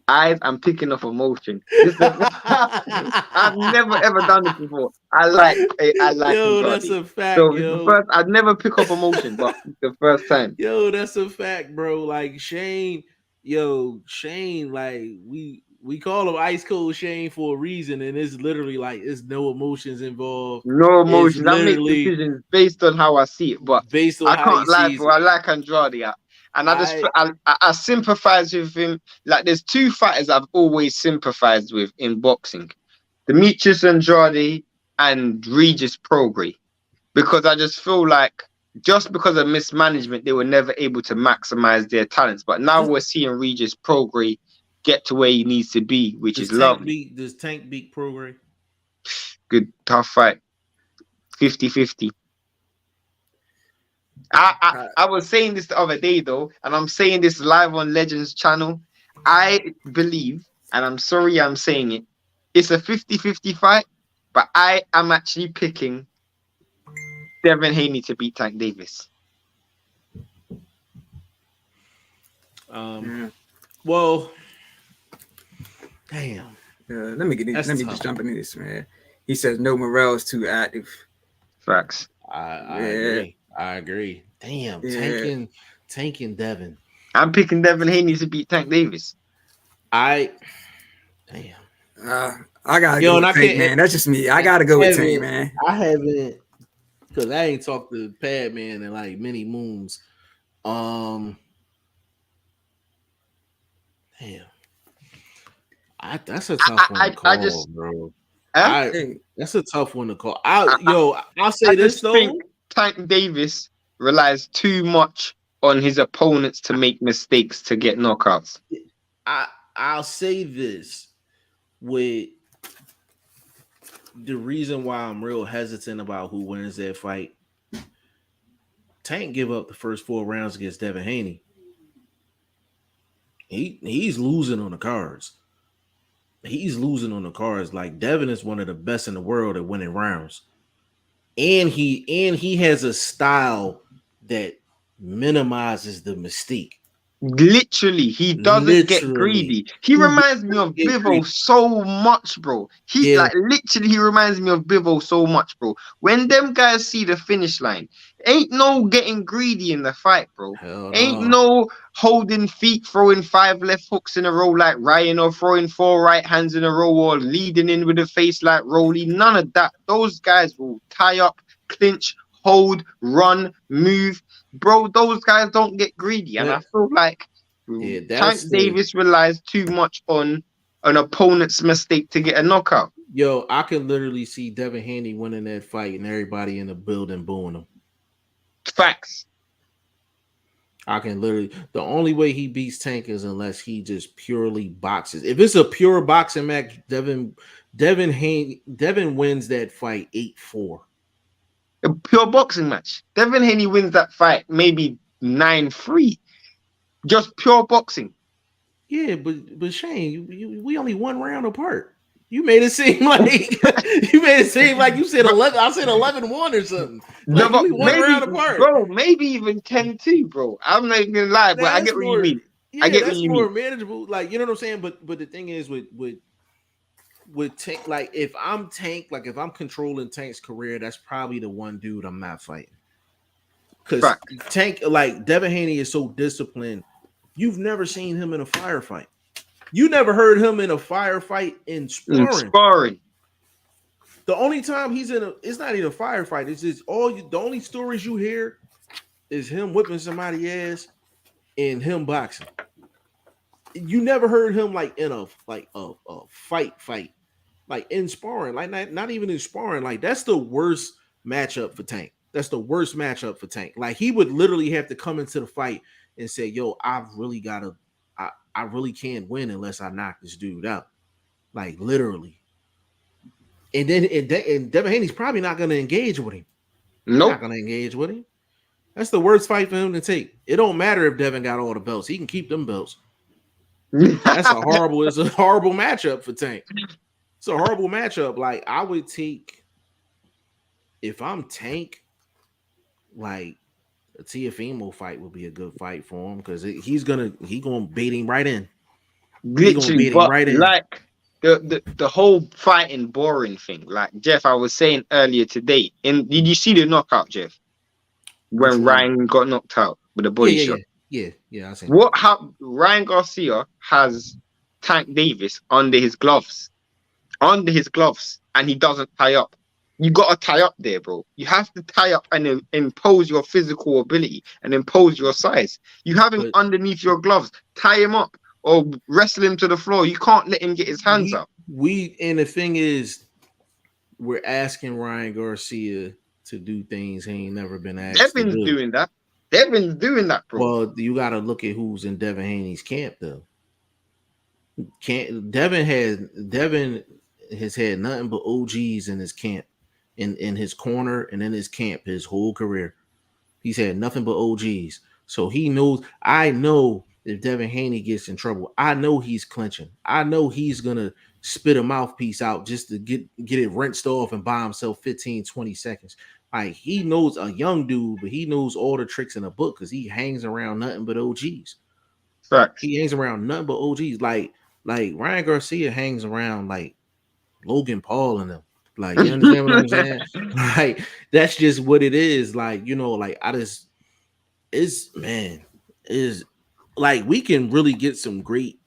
I'm picking off emotion. I've never ever done this before. I like. Yo, that's a fact. So the first, I'd never pick up emotion, but the first time. Yo, that's a fact, bro. Like Shane, like we call him Ice Cold Shane for a reason, and it's literally like it's no emotions involved. No emotions. I make decisions based on how I see it, but based on I can't lie, bro. I like Andrade. And I sympathize with him. Like, there's 2 fighters I've always sympathized with in boxing: Demetrius Andrade and Regis Prograis, because I just feel like just because of mismanagement, they were never able to maximize their talents. But now we're seeing Regis Prograis get to where he needs to be, which is lovely. Does Tank beat Prograis? Good, tough fight. 50-50. I was saying this the other day though, and I'm saying this live on Legends channel. I believe, and I'm sorry I'm saying it, it's a 50-50 fight, but I am actually picking Devin Haney to beat Tank Davis. Well, damn. Let me just jump into this, man. He says no, Morrell's too active. Facts. I agree. Damn, tanking Devin. I'm picking Devin Haney to beat Tank Davis. I gotta go with Tank, man. That's just me. I gotta go with Tank, man. I haven't, because I ain't talked to Pad Man in like many moons. Damn. That's a tough one to call, bro. That's a tough one to call. I'll say this though. Tank Davis relies too much on his opponents to make mistakes to get knockouts. I'll say this with the reason why I'm real hesitant about who wins that fight, Tank give up the first 4 rounds against Devin Haney. He's losing on the cards. He's losing on the cards. Like Devin is one of the best in the world at winning rounds. And he has a style that minimizes the mystique. Literally, he doesn't get greedy. He reminds me of Bivol so much, bro. Like literally, he reminds me of Bivol so much, bro. When them guys see the finish line, ain't no getting greedy in the fight, bro. Ain't no holding feet, throwing 5 left hooks in a row like Ryan, or throwing 4 right hands in a row, or leading in with a face like Rolly. None of that. Those guys will tie up, clinch, hold, run, move. Bro, those guys don't get greedy, and I feel like Tank Davis relies too much on an opponent's mistake to get a knockout. Yo, I can literally see Devin Haney winning that fight and everybody in the building booing him. Facts. I can literally. The only way he beats Tank is unless he just purely boxes. If it's a pure boxing match, Devin wins that fight 8-4. A pure boxing match. Devin Haney wins that fight maybe 9-3. Just pure boxing. Yeah, but Shane, we only 1 round apart. You made it seem like you said 11. I said 11-1 or something. Like, No, we 1 round apart, bro. Maybe even 10-2, bro. I'm not even gonna lie, but I get what you mean. Yeah, I get that's what you more mean. manageable. Like, you know what I'm saying. But the thing is with Tank, like if I'm Tank, like if I'm controlling Tank's career, that's probably the one dude I'm not fighting. Because Tank, like Devin Haney, is so disciplined. You've never seen him in a firefight. You never heard him in a firefight in sparring. The only time he's in it's not even a firefight. It's just the only stories you hear is him whipping somebody's ass and him boxing. You never heard him like in a fight. Like in sparring, like not even in sparring, like that's the worst matchup for Tank. That's the worst matchup for Tank. Like he would literally have to come into the fight and say, "Yo, I really can't win unless I knock this dude out." Like literally. And Devin Haney's probably not going to engage with him. Nope. Not going to engage with him. That's the worst fight for him to take. It don't matter if Devin got all the belts; he can keep them belts. It's a horrible matchup for Tank. It's a horrible matchup. Like I would take, if I'm Tank, like a Teofimo fight would be a good fight for him because he's gonna bait him right in. Literally, but like the whole fighting boring thing. Like Jeff, I was saying earlier today. Did you see the knockout, Jeff? When Ryan got knocked out with a body shot. Yeah. I see. How Ryan Garcia has Tank Davis under his gloves, and he doesn't tie up. You got to tie up there, bro. You have to tie up and impose your physical ability and impose your size. You have him underneath your gloves. Tie him up or wrestle him to the floor. You can't let him get his hands up. And the thing is, we're asking Ryan Garcia to do things he ain't never been asked to do. Doing that. Devin's doing that, bro. Well, you got to look at who's in Devin Haney's camp, though. Devin has had nothing but OGs in his camp, in his corner and in his camp his whole career. He's had nothing but OGs. So he knows. I know if Devin Haney gets in trouble, I know he's clinching. I know he's gonna spit a mouthpiece out just to get it rinsed off and buy himself 15, 20 seconds. Like he knows a young dude, but he knows all the tricks in the book because he hangs around nothing but OGs. Facts. He hangs around nothing but OGs. Like Ryan Garcia hangs around like Logan Paul and them. Like, you understand what I'm saying? Like, that's just what it is. Like, you know, like is like we can really get some great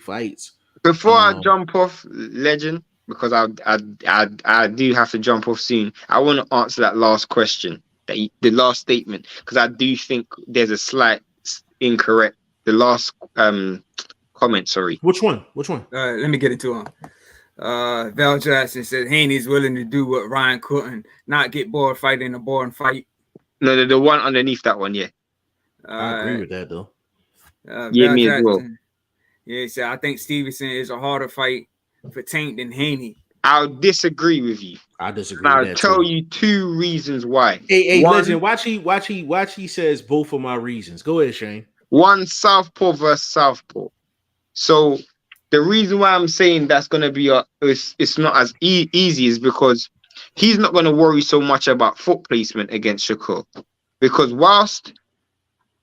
fights. Before I jump off, legend, because I do have to jump off soon. I want to answer that last question, the last statement, because I do think there's a slight incorrect. The last comment, sorry. Which one? Let me get into him. Val Jackson said Haney's willing to do what Ryan couldn't, not get bored fighting a boring fight. No, the one underneath that one, yeah. I agree with that though. Yeah, me as well. Yeah, so I think Stevenson is a harder fight for Tank than Haney. I'll disagree with you. I disagree And with I'll that tell too. you 2 reasons why. Hey, One, legend, watch he says both of my reasons. Go ahead, Shane. one Southpaw versus Southpaw. So the reason why I'm saying that's gonna be it's not as easy is because he's not gonna worry so much about foot placement against Shakur. Because whilst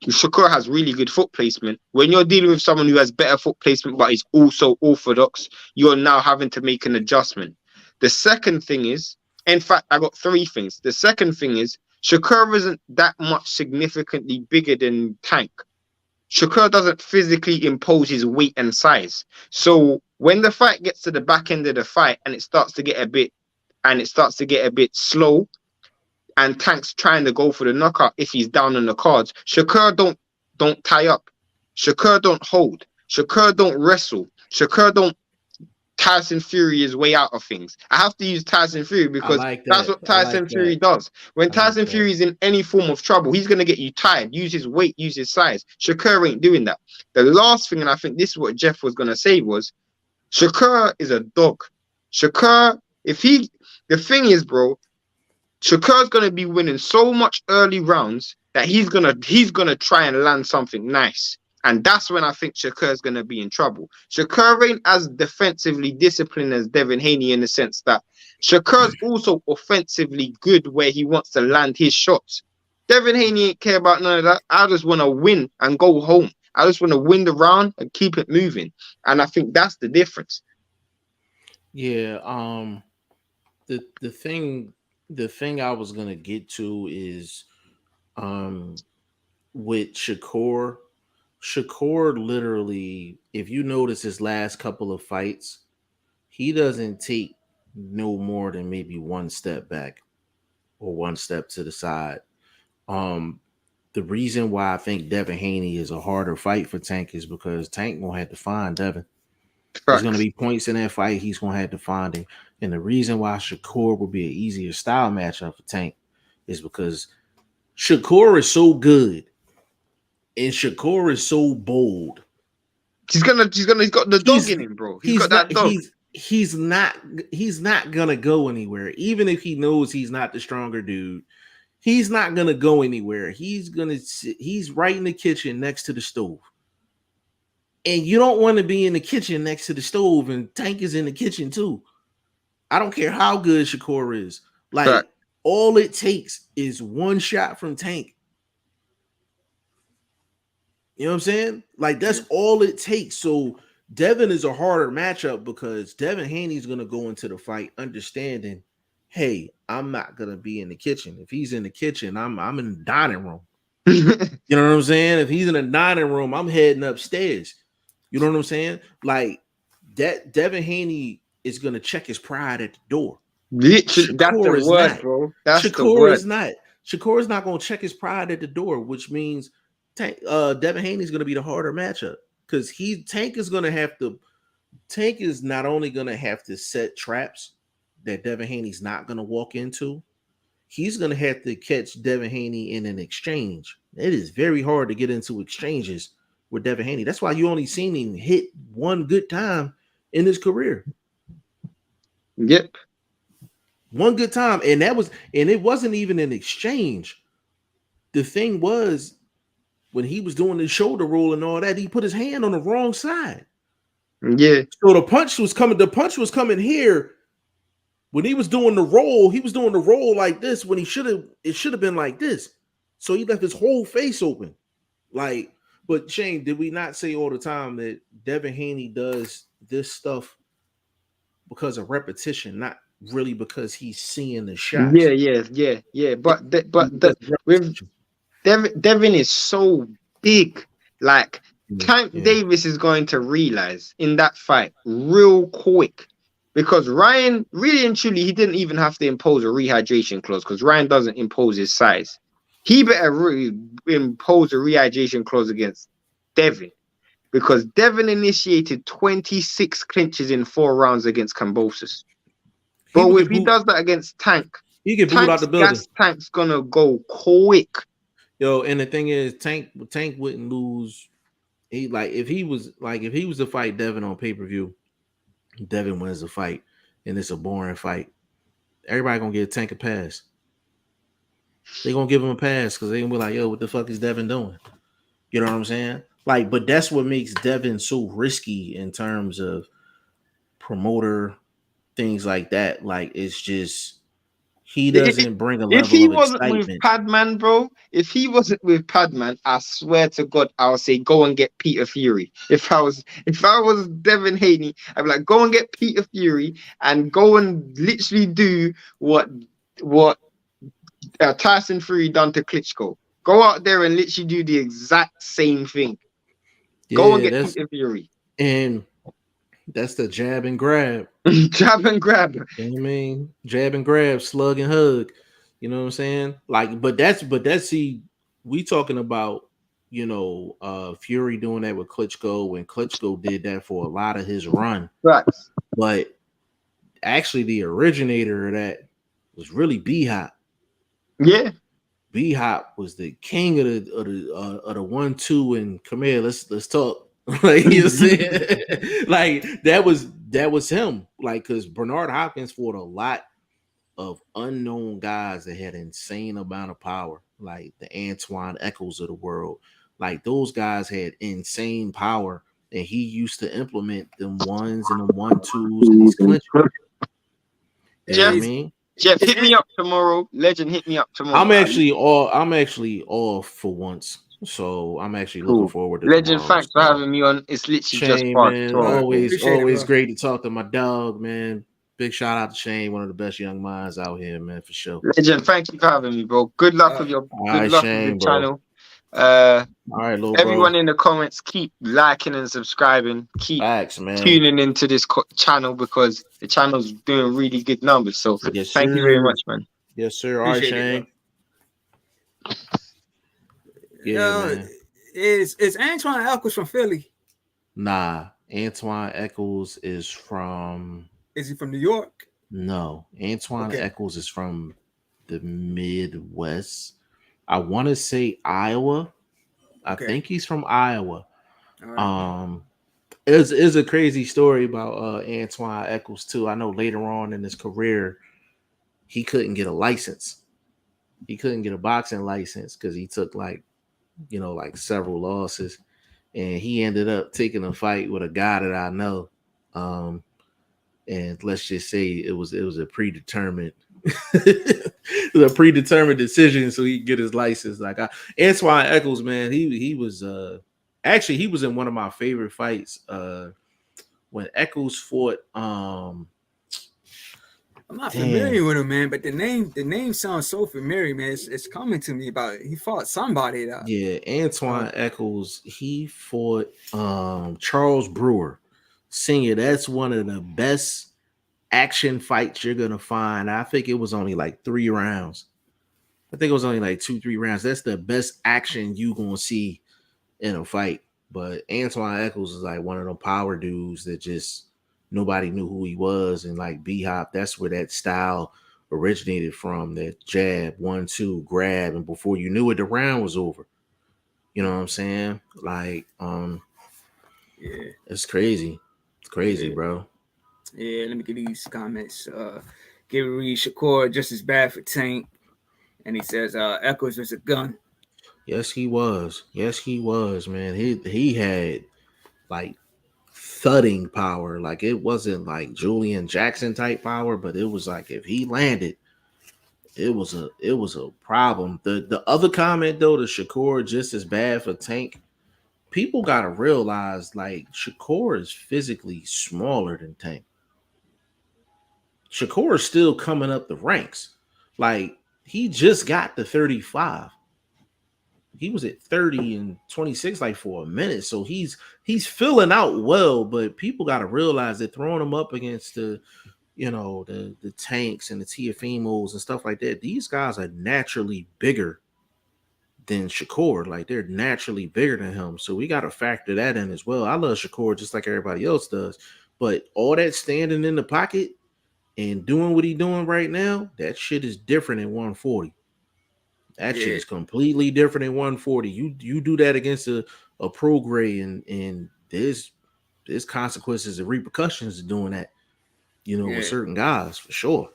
Shakur has really good foot placement, when you're dealing with someone who has better foot placement but is also orthodox, you're now having to make an adjustment. The second thing is, in fact, I got 3 things. The second thing is Shakur isn't that much significantly bigger than Tank. Shakur doesn't physically impose his weight and size. So when the fight gets to the back end of the fight and it starts to get a bit slow, and Tank's trying to go for the knockout if he's down on the cards, Shakur don't tie up. Shakur don't hold. Shakur don't wrestle. Shakur don't Tyson Fury his way out of things. I have to use Tyson Fury because like that's that. what Tyson Fury does. When Tyson Fury is in any form of trouble, he's going to get you tired, use his weight, use his size. Shakur ain't doing that. The last thing, and I think this is what Jeff was going to say, was Shakur is a dog. Shakur, the thing is, bro, Shakur's going to be winning so much early rounds that he's gonna try and land something nice. And that's when I think Shakur's going to be in trouble. Shakur ain't as defensively disciplined as Devin Haney in the sense that Shakur's also offensively good where he wants to land his shots. Devin Haney ain't care about none of that. I just want to win and go home. I just want to win the round and keep it moving. And I think that's the difference. Yeah. The thing I was gonna get to is with Shakur literally, if you notice his last couple of fights, he doesn't take no more than maybe one step back or one step to the side. The reason why I think Devin Haney is a harder fight for Tank is because Tank gonna have to find Devin. There's gonna be points in that fight he's gonna have to find him. And the reason why Shakur will be an easier style matchup for Tank is because Shakur is so good and Shakur is so bold. He's got the dog in him, bro. He's got that dog. He's not gonna go anywhere. Even if he knows he's not the stronger dude, he's not gonna go anywhere. He's right in the kitchen next to the stove. And you don't want to be in the kitchen next to the stove, and Tank is in the kitchen too. I don't care how good Shakur is. Like, all it takes is one shot from Tank. You know what I'm saying? Like, that's all it takes. So Devin is a harder matchup because Devin Haney's going to go into the fight understanding, hey, I'm not going to be in the kitchen. If he's in the kitchen, I'm in the dining room. You know what I'm saying? If he's in the dining room, I'm heading upstairs. You know what I'm saying? Like, that Devin Haney is going to check his pride at the door. Literally, that's the word, bro. That's the word. Shakur is not going to check his pride at the door, which means Devin Haney is going to be the harder matchup because Tank is not only going to have to set traps that Devin Haney's not going to walk into, he's going to have to catch Devin Haney in an exchange. It is very hard to get into exchanges with Devin Haney. That's why you only seen him hit one good time in his career. Yep. One good time. And it wasn't even an exchange. The thing was, when he was doing the shoulder roll and all that, he put his hand on the wrong side. Yeah. So the punch was coming here. When he was doing the roll like this when it should have been like this. So he left his whole face open. Like, but Shane, did we not say all the time that Devin Haney does this stuff because of repetition, not really because he's seeing the shots? Yeah. But with Devin is so big. Like, Tank Davis is going to realize in that fight real quick. Because Ryan, really and truly, he didn't even have to impose a rehydration clause because Ryan doesn't impose his size. He better really impose a rehydration clause against Devin because Devin initiated 26 clinches in 4 rounds against Kambosos. But if he does that against Tank, he get booed out the building. Tank's gonna go quick. Yo, and the thing is, Tank wouldn't lose. If he was to fight Devin on pay-per-view, Devin wins the fight. and it's a boring fight, everybody gonna get Tank a pass. They gonna give him a pass because they gonna be like, yo, what the fuck is Devin doing? You know what I'm saying? Like, but that's what makes Devin so risky in terms of promoter things like that. Like, it's just he doesn't bring a If level he of wasn't with excitement. Padman, bro, if he wasn't with Padman, I swear to God, I'll say go and get Peter Fury. If I was Devin Haney, I'd be like, go and get Peter Fury and go and literally do what Tyson Fury done to Klitschko. Go out there and literally do the exact same thing. Go and Yeah, get that's Peter Fury. and that's the jab and grab. Jab and grab. You know what I mean? Jab and grab, slug and hug. You know what I'm saying? Like, but that's see, we talking about, Fury doing that with Klitschko, and Klitschko did that for a lot of his run. Facts. But actually, the originator of that was really B Hop. Yeah. B Hop was the king of the 1-2, and come here, let's talk. Like, you know what I'm saying? Like, that was him. Like, because Bernard Hopkins fought a lot of unknown guys that had insane amount of power, like the Antoine Eccles of the world. Like, those guys had insane power, and he used to implement them ones and them 1-2s and these clinches. You know what I Jeff, mean? Jeff, hit me up tomorrow. Legend, hit me up tomorrow. I'm actually off for once, so I'm actually looking Cool. forward to Legend, tomorrow. thanks for having me on. It's literally just Shane, past man, 12. always Appreciate it, bro. great to talk to my dog, man. Big shout out to Shane, one of the best young minds out here, man, for sure. Legend, thank you for having me, bro. Good luck with your All good right, luck with the Shane, bro. channel. All right, little Everyone bro. in the comments, keep liking and subscribing. Keep Facts, man. tuning into this channel because the channel's doing really good numbers. So Yes, thank you very sir. much, man. Yes, sir. All right, Appreciate it, Shane. bro. Yeah, man. Is Antoine Eccles from Philly? Nah, Antoine Eccles is from Is he from New York? no. Antoine Okay. Eccles is from the Midwest. I want to say Iowa. I Okay. think he's from Iowa. All right. Is a crazy story about Antoine Eccles too. I know later on in his career, he couldn't get a license. He couldn't get a boxing license because he took like several losses, and he ended up taking a fight with a guy that I know. And let's just say it was a predetermined it was a predetermined decision so he could get his license. Like Antoine Eccles, man, he was actually he was in one of my favorite fights when Eccles fought I'm not familiar with him, man, but the name sounds so familiar, man. It's coming to me about it. He fought somebody though. Yeah, Antoine Eccles, he fought Charles Brewer Senior. That's one of the best action fights you're gonna find. I think it was only like 3 rounds. I think it was only like 2-3 rounds. That's the best action you gonna see in a fight. But Antoine Eccles is like one of them power dudes that just nobody knew who he was. And like B Hop, that's where that style originated from. That jab, 1-2, grab, and before you knew it, the round was over. You know what I'm saying? Like, Yeah. it's crazy. It's crazy, Yeah. bro. Yeah, let me get these comments. Gary Reed Shakur just as bad for Tank. And he says Eccles is a gun. Yes, he was. Yes, he was, man. He had like thudding power. Like, it wasn't like Julian Jackson type power, but it was like if he landed, it was a problem. The other comment though, the Shakur just as bad for Tank. People gotta realize like Shakur is physically smaller than Tank. Shakur is still coming up the ranks. Like, he just got to 35. He was at 30 and 26 like for a minute. So he's filling out well, but people got to realize that throwing him up against the Tanks and the Tiafimos and stuff like that, these guys are naturally bigger than Shakur. Like, they're naturally bigger than him. So we got to factor that in as well. I love Shakur just like everybody else does. But all that standing in the pocket and doing what he's doing right now, that shit is different in 140. That shit is completely different in 140. You do that against a pro grade, and there's consequences and repercussions to doing that. with Yeah. certain guys for sure.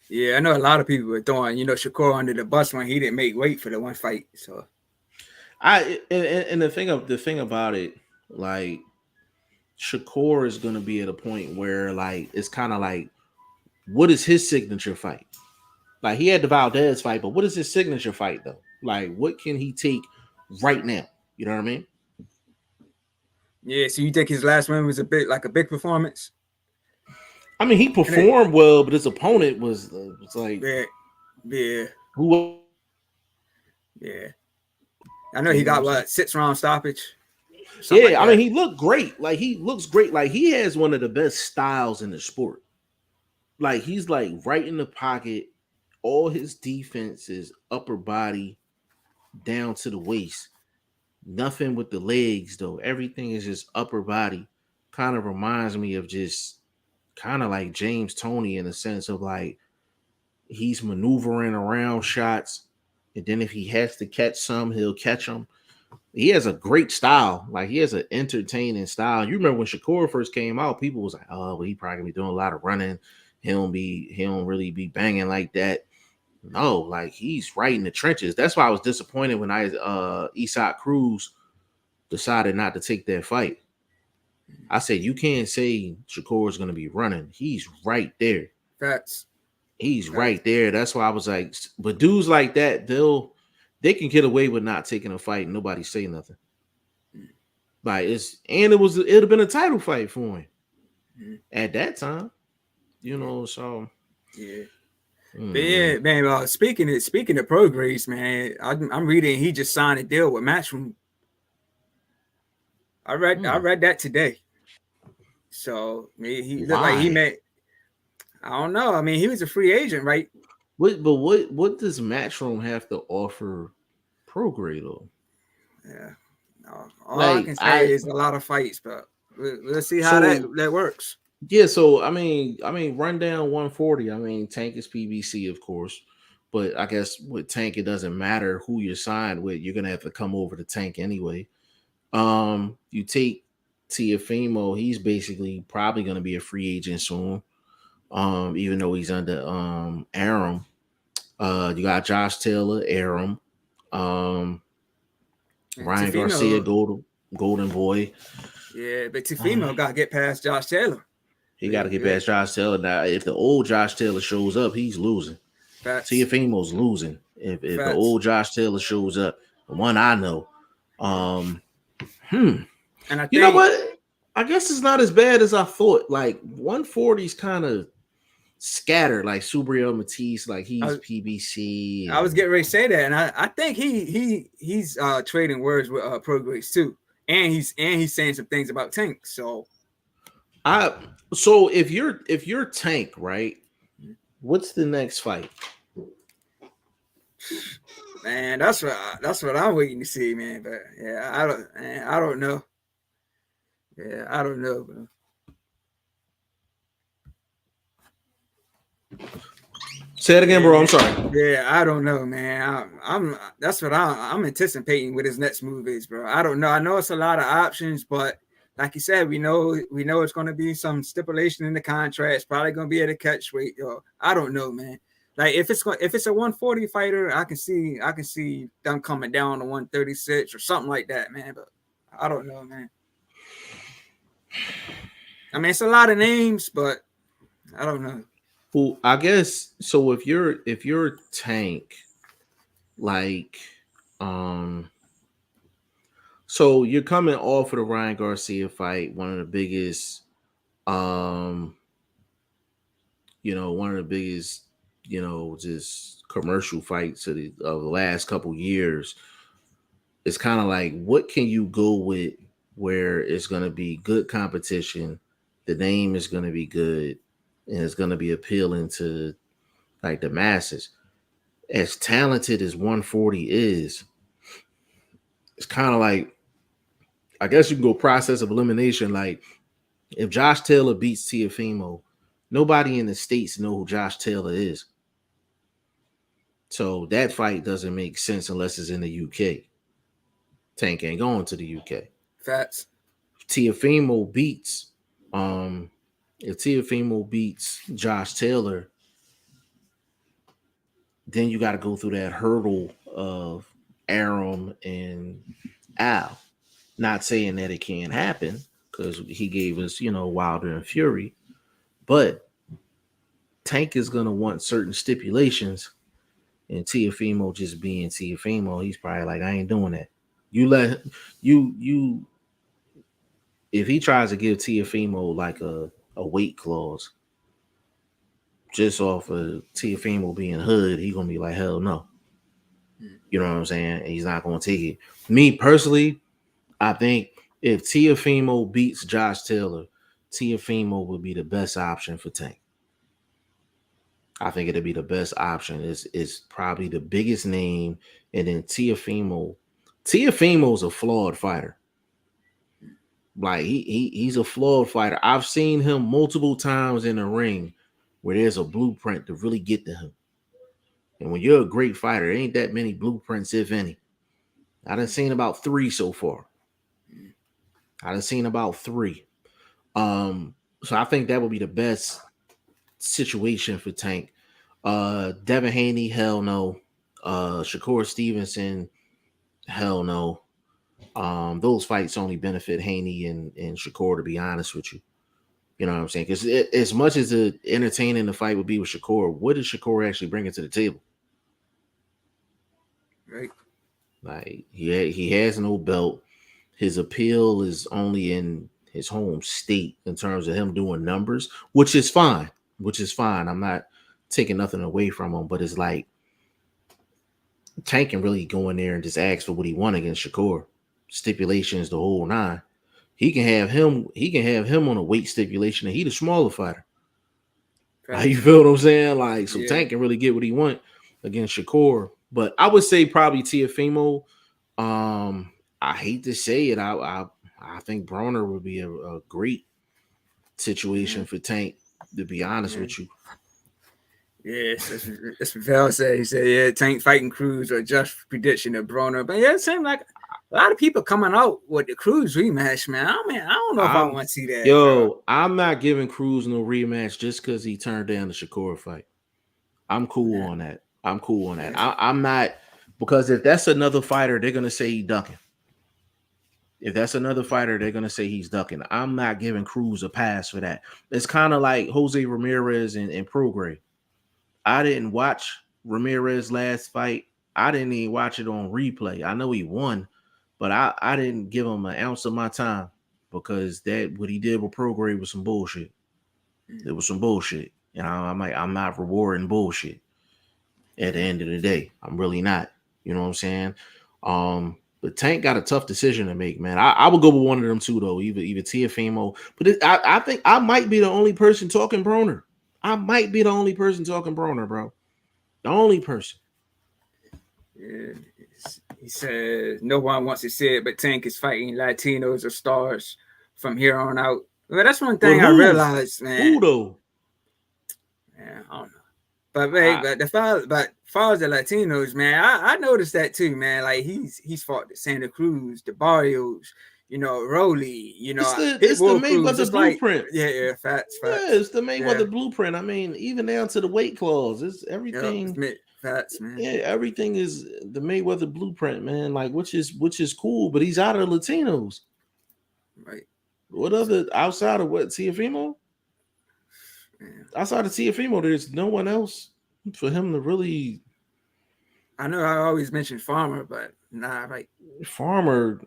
Yeah, I know a lot of people were throwing, Shakur under the bus when he didn't make weight for the one fight. So And the thing about it, like Shakur is gonna be at a point where like it's kind of like, what is his signature fight? Like he had the Valdez fight, but what is his signature fight though? Like what can he take right now? You know what I mean? yeah, so you think his last win was a big performance? I mean, he And it, performed well, but his opponent was like yeah, yeah, who? yeah. I know he You know what got I'm saying? 6-round stoppage, something like Yeah, I mean, that. he looked great. Like he looks great. Like he has one of the best styles in the sport. Like he's like right in the pocket. All his defense is upper body down to the waist. Nothing with the legs though. Everything is just upper body. Kind of reminds me of just kind of like James Toney in the sense of like he's maneuvering around shots, and then if he has to catch some, he'll catch them. He has a great style. Like he has an entertaining style. You remember when Shakur first came out, people was like, "Oh, well, he probably gonna be doing a lot of running. He don't really be banging like that." No, like he's right in the trenches. That's why I was disappointed when Isaac Cruz decided not to take that fight. I said, you can't say Shakur is gonna be running. He's right there. Facts. He's Facts. right there. That's why I was like, but dudes like that, they can get away with not taking a fight and nobody say nothing. Like it'd have been a title fight for him at that time, So Yeah. But yeah, man. Speaking of progress, man, I'm reading he just signed a deal with Matchroom. I read that today. So he looked like he why? made. I don't know. I mean, he was a free agent, right? What does Matchroom have to offer Prograde though? Yeah. No, all I Like can say is a lot of fights, but we'll see how so that works. yeah, so I mean, rundown 140. I mean, Tank is PBC, of course, but I guess with Tank, it doesn't matter who you're signed with. You're gonna have to come over to Tank anyway. You take Tiafimo, he's basically probably gonna be a free agent soon. Even though he's under Aram. You got Josh Taylor, Aram, um, And Ryan Garcia, Tefimo, Golden Boy. yeah, but Uh, Tefimo got to get past Josh Taylor. he got to get past Josh Taylor. Now, if the old Josh Taylor shows up, he's losing. Facts. Tiafimo's losing. If the Facts. old Josh Taylor shows up, the one I know. And I You know think what? I guess it's not as bad as I thought. Like 140 is kind of scattered, like Subriel Matisse, like he's PBC. I was getting ready to say that, and I think he's trading words with Progress too, and he's saying some things about Tank. So if you're Tank, right? What's the next fight? man, that's what I'm waiting to see, man. But yeah, I don't know. Yeah, I don't know, bro. Say it again, Yeah, bro. I'm sorry. yeah, I don't know, man. I'm that's what I'm anticipating what his next move is, bro. I don't know. I know it's a lot of options, but like you said, we know it's going to be some stipulation in the contract. It's probably going to be at a catch weight. I don't know, man. Like if it's a 140 fighter, I can see them coming down to 136 or something like that, man. But I don't know, man. I mean, it's a lot of names, but I don't know. Well, I guess so. If you're Tank, like, so you're coming off of the Ryan Garcia fight, one of the biggest, one of the biggest, just commercial fights of the last couple years. It's kind of like, what can you go with where it's going to be good competition, the name is going to be good, and it's going to be appealing to like the masses. As talented as 140 is, it's kind of like, I guess you can go process of elimination. Like if Josh Taylor beats Tiafimo, nobody in the States know who Josh Taylor is. So that fight doesn't make sense unless it's in the UK. Tank ain't going to the UK. Facts. Tiafimo beats If Teofimo beats Josh Taylor, then you got to go through that hurdle of Arum and Al. Not saying that it can't happen because he gave us, Wilder and Fury, but Tank is gonna want certain stipulations, and Teofimo just being Teofimo, he's probably like, I ain't doing that. You let you if he tries to give Teofimo like a weight clause just off of Teofimo being hood, he gonna be like, hell no. You know what I'm saying? And he's not gonna take it. Me personally, I think if Teofimo beats Josh Taylor, Teofimo would be the best option for Tank. I think it'd be the best option. Is probably the biggest name, and then Teofimo's a flawed fighter. Like he's a flawed fighter. I've seen him multiple times in the ring where there's a blueprint to really get to him. And when you're a great fighter, there ain't that many blueprints, if any. I done seen about 3 so far. So I think that would be the best situation for Tank. Devin Haney, hell no. Shakur Stevenson, hell no. Those fights only benefit Haney and Shakur, to be honest with you. You know what I'm saying? Because as much as entertaining the fight would be with Shakur, what does Shakur actually bring to the table? Right. Like he has no belt. His appeal is only in his home state in terms of him doing numbers, which is fine. I'm not taking nothing away from him, but it's like Tank can really go in there and just ask for what he wants against Shakur. Stipulations, the whole 9. He can have him on a weight stipulation, and he the smaller fighter. Right. Like, you feel what I'm saying? Like, so yeah. Tank can really get what he want against Shakur. But I would say probably Teofimo. I hate to say it. I think Broner would be a great situation for Tank, to be honest with you. Yes, that's what Val said. He said, yeah, Tank fighting Cruz or just prediction of Broner. But yeah, it seemed like a lot of people coming out with the Cruz rematch, man. I don't know if I want to see that. Bro. I'm not giving Cruz no rematch just because he turned down the Shakur fight. I'm cool on that. I'm not, because if that's another fighter, they're gonna say he's ducking. If that's another fighter, they're gonna say he's ducking. I'm not giving Cruz a pass for that. It's kind of like Jose Ramirez and Prograis. I didn't watch Ramirez last fight. I didn't even watch it on replay. I know he won, but I didn't give him an ounce of my time because what he did with Prograis was some bullshit. It was some bullshit. You know, I'm not rewarding bullshit at the end of the day. I'm really not. You know what I'm saying? But Tank got a tough decision to make, man. I would go with one of them two, though, either Teofimo. But I think I might be the only person talking Broner. Bro. The only person. Yeah, he said no one wants to say it, but Tank is fighting Latinos or stars from here on out. Well, that's one thing I realized, man. Who though? Yeah, I don't know. But far as the Latinos, man, I noticed that too, man. Like he's fought the Santa Cruz, the Barrios, Rolly, it's the Mayweather blueprint. Yeah, facts. Yeah, it's the Mayweather blueprint. I mean, even down to the weight clause, it's everything. Facts, man. Yeah, everything is the Mayweather blueprint, man. Like, which is cool, but he's out of Latinos. Right. What other outside of what Teofimo? Yeah. Outside of Teofimo, there's no one else for him to really. I know I always mention Farmer, but nah, like Farmer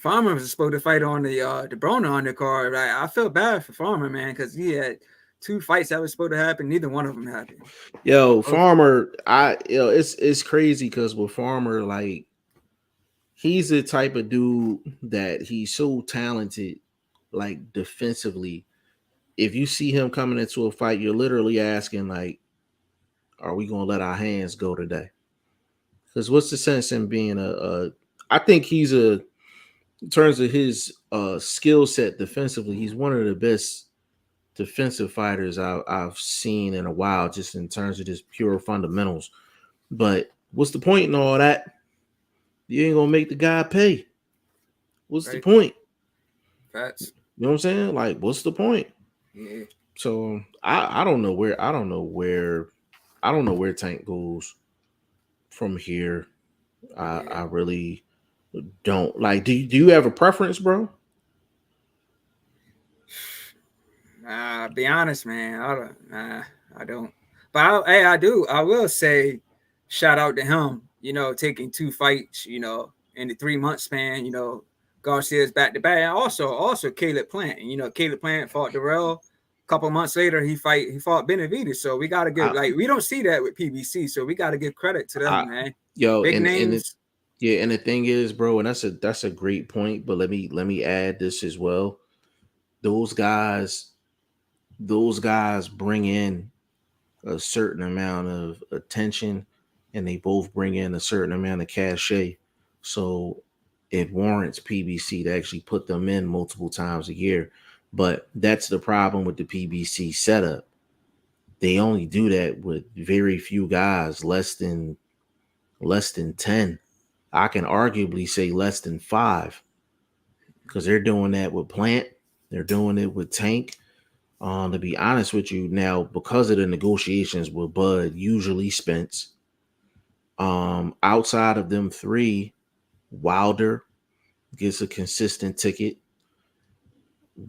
was supposed to fight on the Broner undercard. Right? I felt bad for Farmer, man, because he had 2 fights that was supposed to happen. Neither one of them happened. Farmer, it's crazy because with Farmer, like, he's the type of dude that he's so talented, like, defensively. If you see him coming into a fight, you're literally asking, like, are we going to let our hands go today? Because what's the sense in being I think he's in terms of his skill set defensively, he's one of the best defensive fighters I've seen in a while, just in terms of just pure fundamentals. But what's the point in all that? You ain't going to make the guy pay. What's the point? Facts. You know what I'm saying? Like, what's the point? Yeah. So I don't know where Tank goes from here. I really don't like. Do you have a preference, bro? Nah, be honest, man. I don't. Nah, I don't. But I do. I will say, shout out to him. Taking 2 fights. In the 3 month span. Garcia's back to back. And also Caleb Plant. Caleb Plant fought Darrell. A couple months later, he fought Benavidez. So we gotta give we don't see that with PBC. So we gotta give credit to them, man. Yo, Big and names. yeah, and the thing is, bro, and that's a great point. But let me add this as well. Those guys, those guys bring in a certain amount of attention, and they both bring in a certain amount of cachet. So it warrants PBC to actually put them in multiple times a year. But that's the problem with the PBC setup. They only do that with very few guys, less than 10. I can arguably say less than 5, because they're doing that with Plant. They're doing it with Tank. To be honest with you, now because of the negotiations with Bud, usually Spence. Outside of them three, Wilder gets a consistent ticket.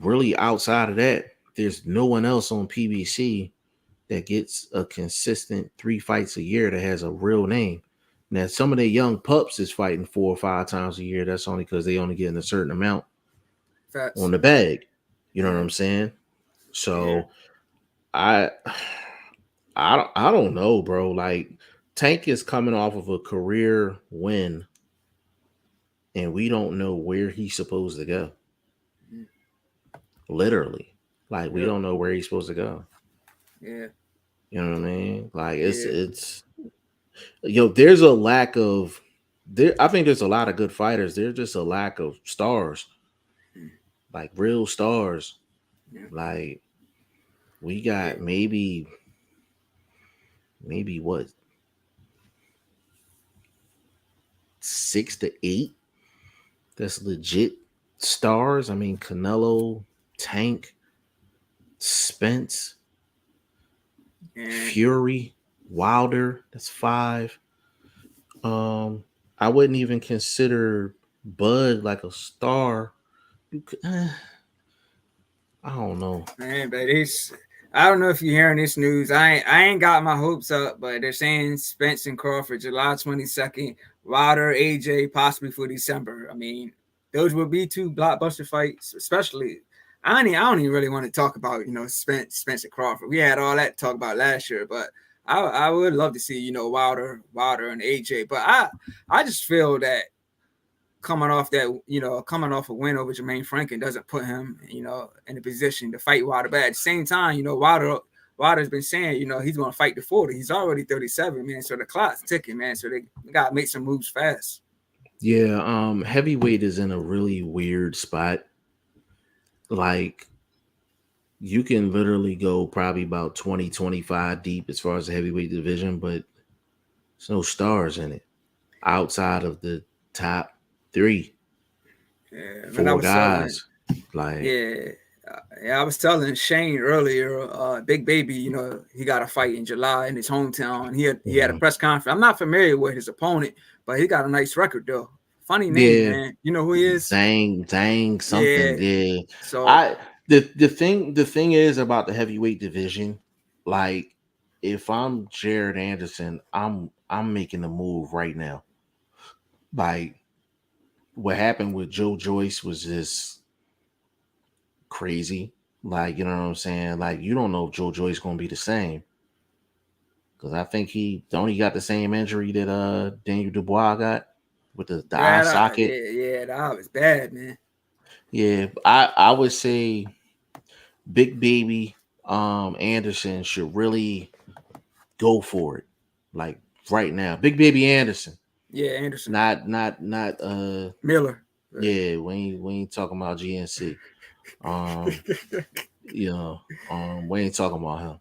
Really, outside of that, there's no one else on PBC that gets a consistent 3 fights a year that has a real name. Now, some of the young pups is fighting 4 or 5 times a year. That's only because they only getting a certain amount Facts. on the bag. You know what Yeah. I'm saying? Yeah. So I I don't know, bro. Like, Tank is coming off of a career win, and we don't know where he's supposed to go. Literally. Like, we Yep. don't know where he's supposed to go. Yeah. You know what I mean? Like, Yeah. it's there's a lack of there. I think there's a lot of good fighters. There's just a lack of stars, like real stars. Yeah. Like, we Yeah. got maybe what, 6 to 8 that's legit stars. I mean, Canelo, Tank, Spence, And Fury, Wilder. That's 5. I wouldn't even consider Bud like a star. I don't know. man, but I don't know if you're hearing this news. I ain't got my hopes up, but they're saying Spence and Crawford July 22nd, Ryder, AJ possibly for December. I mean, those would be 2 blockbuster fights, especially. I don't even really want to talk about Spence and Crawford. We had all that to talk about last year, but I would love to see Wilder and AJ. But I just feel that coming off a win over Jermaine Franklin doesn't put him, in a position to fight Wilder. But at the same time, Wilder's been saying, he's going to fight to 40. He's already 37, man. So the clock's ticking, man. So they got to make some moves fast. Yeah, heavyweight is in a really weird spot. Like, you can literally go probably about 20, 25 deep as far as the heavyweight division, but there's no stars in it outside of the top 3, Yeah, 4 guys. Yeah, I was telling Shane earlier, Big Baby, he got a fight in July in his hometown. He had a press conference. I'm not familiar with his opponent, but he got a nice record though. Funny name, Yeah, man. You know who he is? Zang something. Yeah. So The thing is about the heavyweight division, like, if I'm Jared Anderson, I'm making a move right now. Like, what happened with Joe Joyce was just crazy. Like, you know what I'm saying? Like, you don't know if Joe Joyce gonna be the same. Because I think he got the same injury that Daniel Dubois got with the eye socket. That was bad, man. Yeah, I would say Big Baby Anderson should really go for it. Like, right now. Big Baby Anderson. Yeah, Anderson. Not Miller. Yeah, we ain't talking about GNC. We ain't talking about him.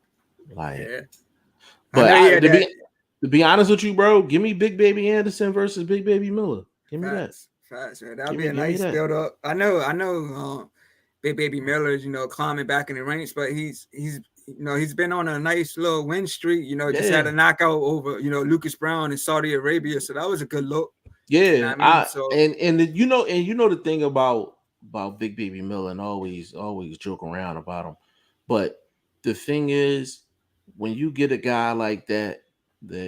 Like, yeah. But to be honest with you, bro, give me Big Baby Anderson versus Big Baby Miller. Give me Facts, man. That'll Give be a me nice that. build up. I know. Big Baby Miller's, climbing back in the ranks, but he's been on a nice little win streak. Just had Yeah, a knockout over Lucas Brown in Saudi Arabia, so that was a good look. You know yeah. what I mean? So The thing about Big Baby Miller, and always joke around about him, but the thing is, when you get a guy like that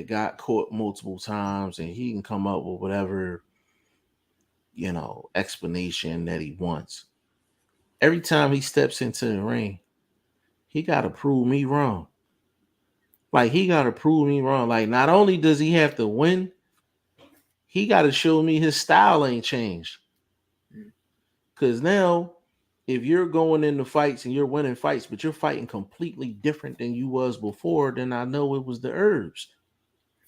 got caught multiple times, and he can come up with whatever explanation that he wants. Every time he steps into the ring, he got to prove me wrong. Like, he got to prove me wrong. Like, not only does he have to win, he got to show me his style ain't changed. Because now, if you're going into fights and you're winning fights, but you're fighting completely different than you was before, then I know it was the herbs.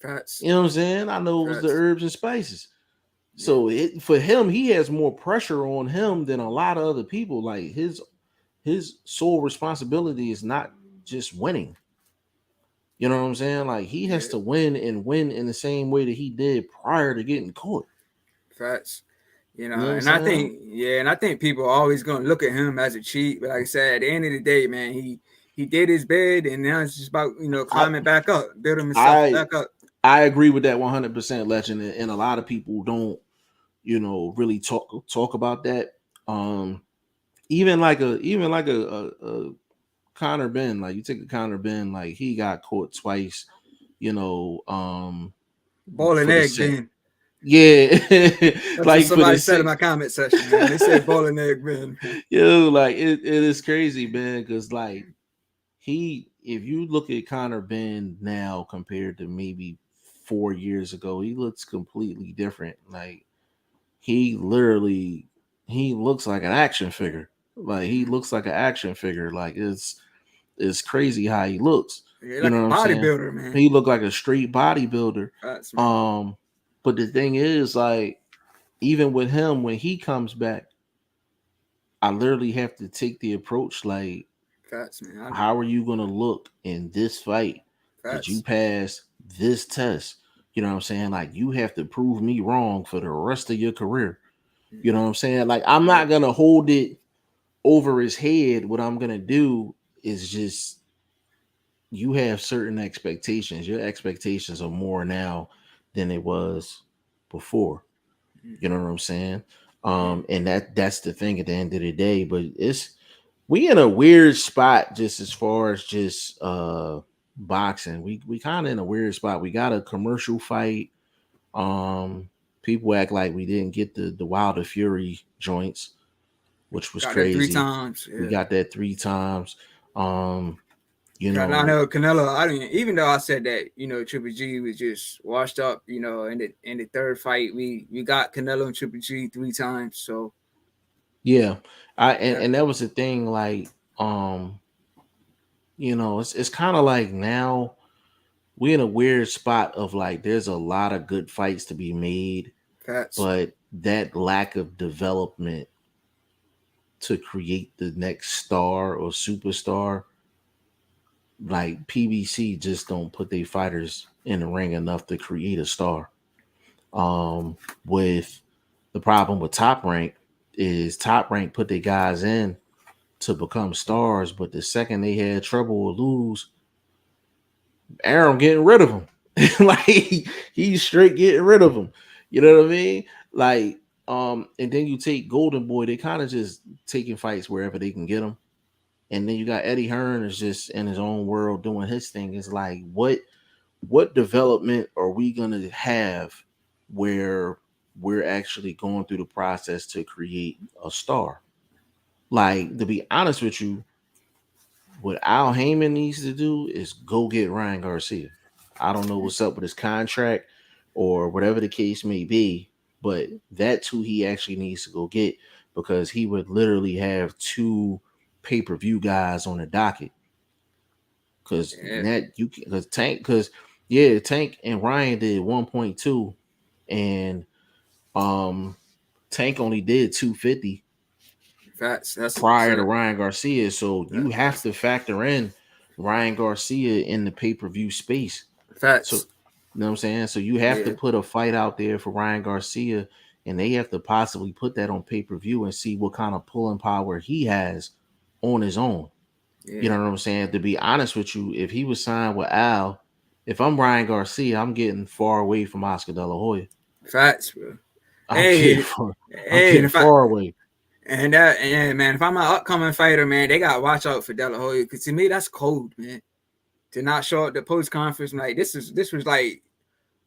facts, You know what I'm saying? I know it was the facts. herbs and spices. Yeah, So for him, he has more pressure on him than a lot of other people. Like, his sole responsibility is not just winning. You know what I'm saying? Like, he has yeah, to win and win in the same way that he did prior to getting caught. facts. You know what I'm saying? And I think people are always gonna look at him as a cheat. But like I said, at the end of the day, man, he did his bid, and now it's just about I climbing back up, building himself I back up. I agree with that 100%, Legend, and a lot of people don't, really talk about that. Um, even like a Connor Ben, like, you take a Connor Ben, like, he got caught twice, you know, um, Ball and for the egg, same. Ben. Yeah, That's what like, for the somebody said in same. my comment section, man. They said ball and egg, Ben. Like, it is crazy, man, because, like, if you look at Connor Ben now compared to maybe 4 years ago, he looks completely different. Like, he looks like an action figure. Like, he looks like an action figure. Like, it's crazy how he looks. Yeah, You like know a what I'm saying? bodybuilder, man. He looked like a straight bodybuilder. That's man. Um, but the thing is, like, even with him, when he comes back, I literally have to take the approach like, Facts, man. I agree. how are you gonna look in this fight? Did you Facts. pass this test? You know what I'm saying? Like, you have to prove me wrong for the rest of your career. You know what I'm saying? Like, I'm Yeah. not gonna hold it over his head. What I'm gonna do is just, you have certain expectations. Your expectations are more now than it was before. You know what I'm saying? Mm-hmm. And that's the thing at the end of the day. But we in a weird spot just as far as just boxing. We kind of in a weird spot. We got a commercial fight. Um, People act like we didn't get the Wilder Fury joints, which was Got that three crazy. times. We Yeah. got that 3 times. Um, you Yeah, I know, know Canelo. I didn't even though I said that Triple G was just washed up. In the third fight, we got Canelo and Triple G 3 times. So yeah. I yeah, and that was the thing. Like, um, it's kind of like now we're in a weird spot of, like, there's a lot of good fights to be made, facts. but that lack of development to create the next star or superstar, like, PBC just don't put their fighters in the ring enough to create a star. With the problem with Top Rank is Top Rank put their guys in to become stars, but the second they had trouble or lose, Aaron getting rid of him. Like, he's straight getting rid of him. You know what I mean? Like, and then you take Golden Boy, they kind of just taking fights wherever they can get them. And then you got Eddie Hearn is just in his own world doing his thing. It's like, what development are we gonna have where we're actually going through the process to create a star? Like, to be honest with you, what Al Heyman needs to do is go get Ryan Garcia. I don't know what's up with his contract or whatever the case may be, but that's who he actually needs to go get, because he would literally have two pay-per-view guys on the docket. Because Yeah, that you because Tank and Ryan did 1.2, and um Tank only did 250 facts. That's prior to so. Ryan Garcia. So you have That's to factor in Ryan Garcia in the pay-per-view space. So, facts. you know what I'm saying? So you have to Yeah, put a fight out there for Ryan Garcia and they have to possibly put that on pay-per-view and see what kind of pulling power he has on his own. You Yeah. know what I'm saying? To be honest with you, if he was signed with Al, if I'm Ryan Garcia, I'm getting far away from Oscar De La Hoya. Facts, bro. I'm getting Hey, far, I'm hey, and getting if I far away. and that and man, if I'm an upcoming fighter, man, they gotta watch out for De La Hoya because to me that's cold, man. To not show up the post conference, like this was like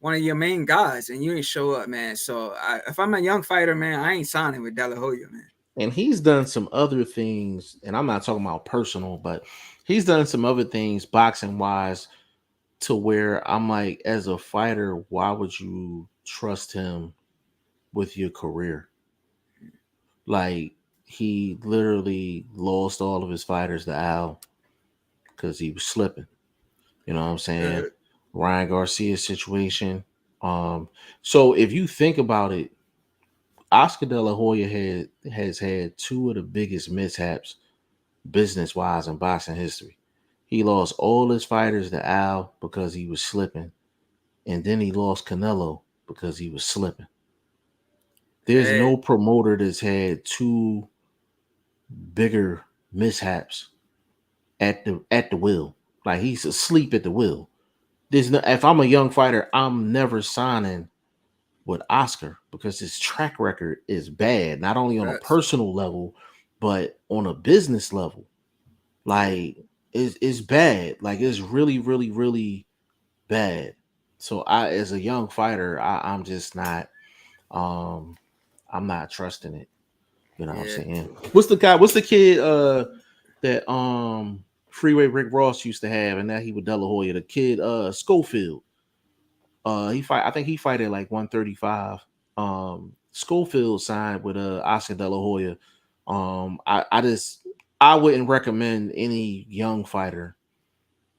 one of your main guys, and you ain't show up, man. So if I'm a young fighter, man, I ain't signing with De La Hoya, man. And he's done some other things, and I'm not talking about personal, but he's done some other things boxing wise to where I'm like, as a fighter, why would you trust him with your career? Like, he literally lost all of his fighters to Al because he was slipping. You know what I'm saying? Ryan Garcia's situation. So if you think about it, Oscar De La Hoya has had two of the biggest mishaps business wise in boxing history. He lost all his fighters to Al because he was slipping, and then he lost Canelo because he was slipping. There's Hey, no promoter that's had two bigger mishaps at the wheel. Like, he's asleep at the wheel. There's no, if I'm a young fighter, I'm never signing with Oscar because his track record is bad, not only on a facts. personal level, but on a business level. Yeah, Like, it's bad. Like, it's really, really, really bad. So I, as a young fighter, I'm just not um I'm not trusting it. You know what I'm yeah, saying? What's the guy? What's the kid that Freeway Rick Ross used to have, and now he with De La Hoya? The kid Schofield. He fight. I think he fight at like 135. Schofield signed with Oscar De La Hoya. I wouldn't recommend any young fighter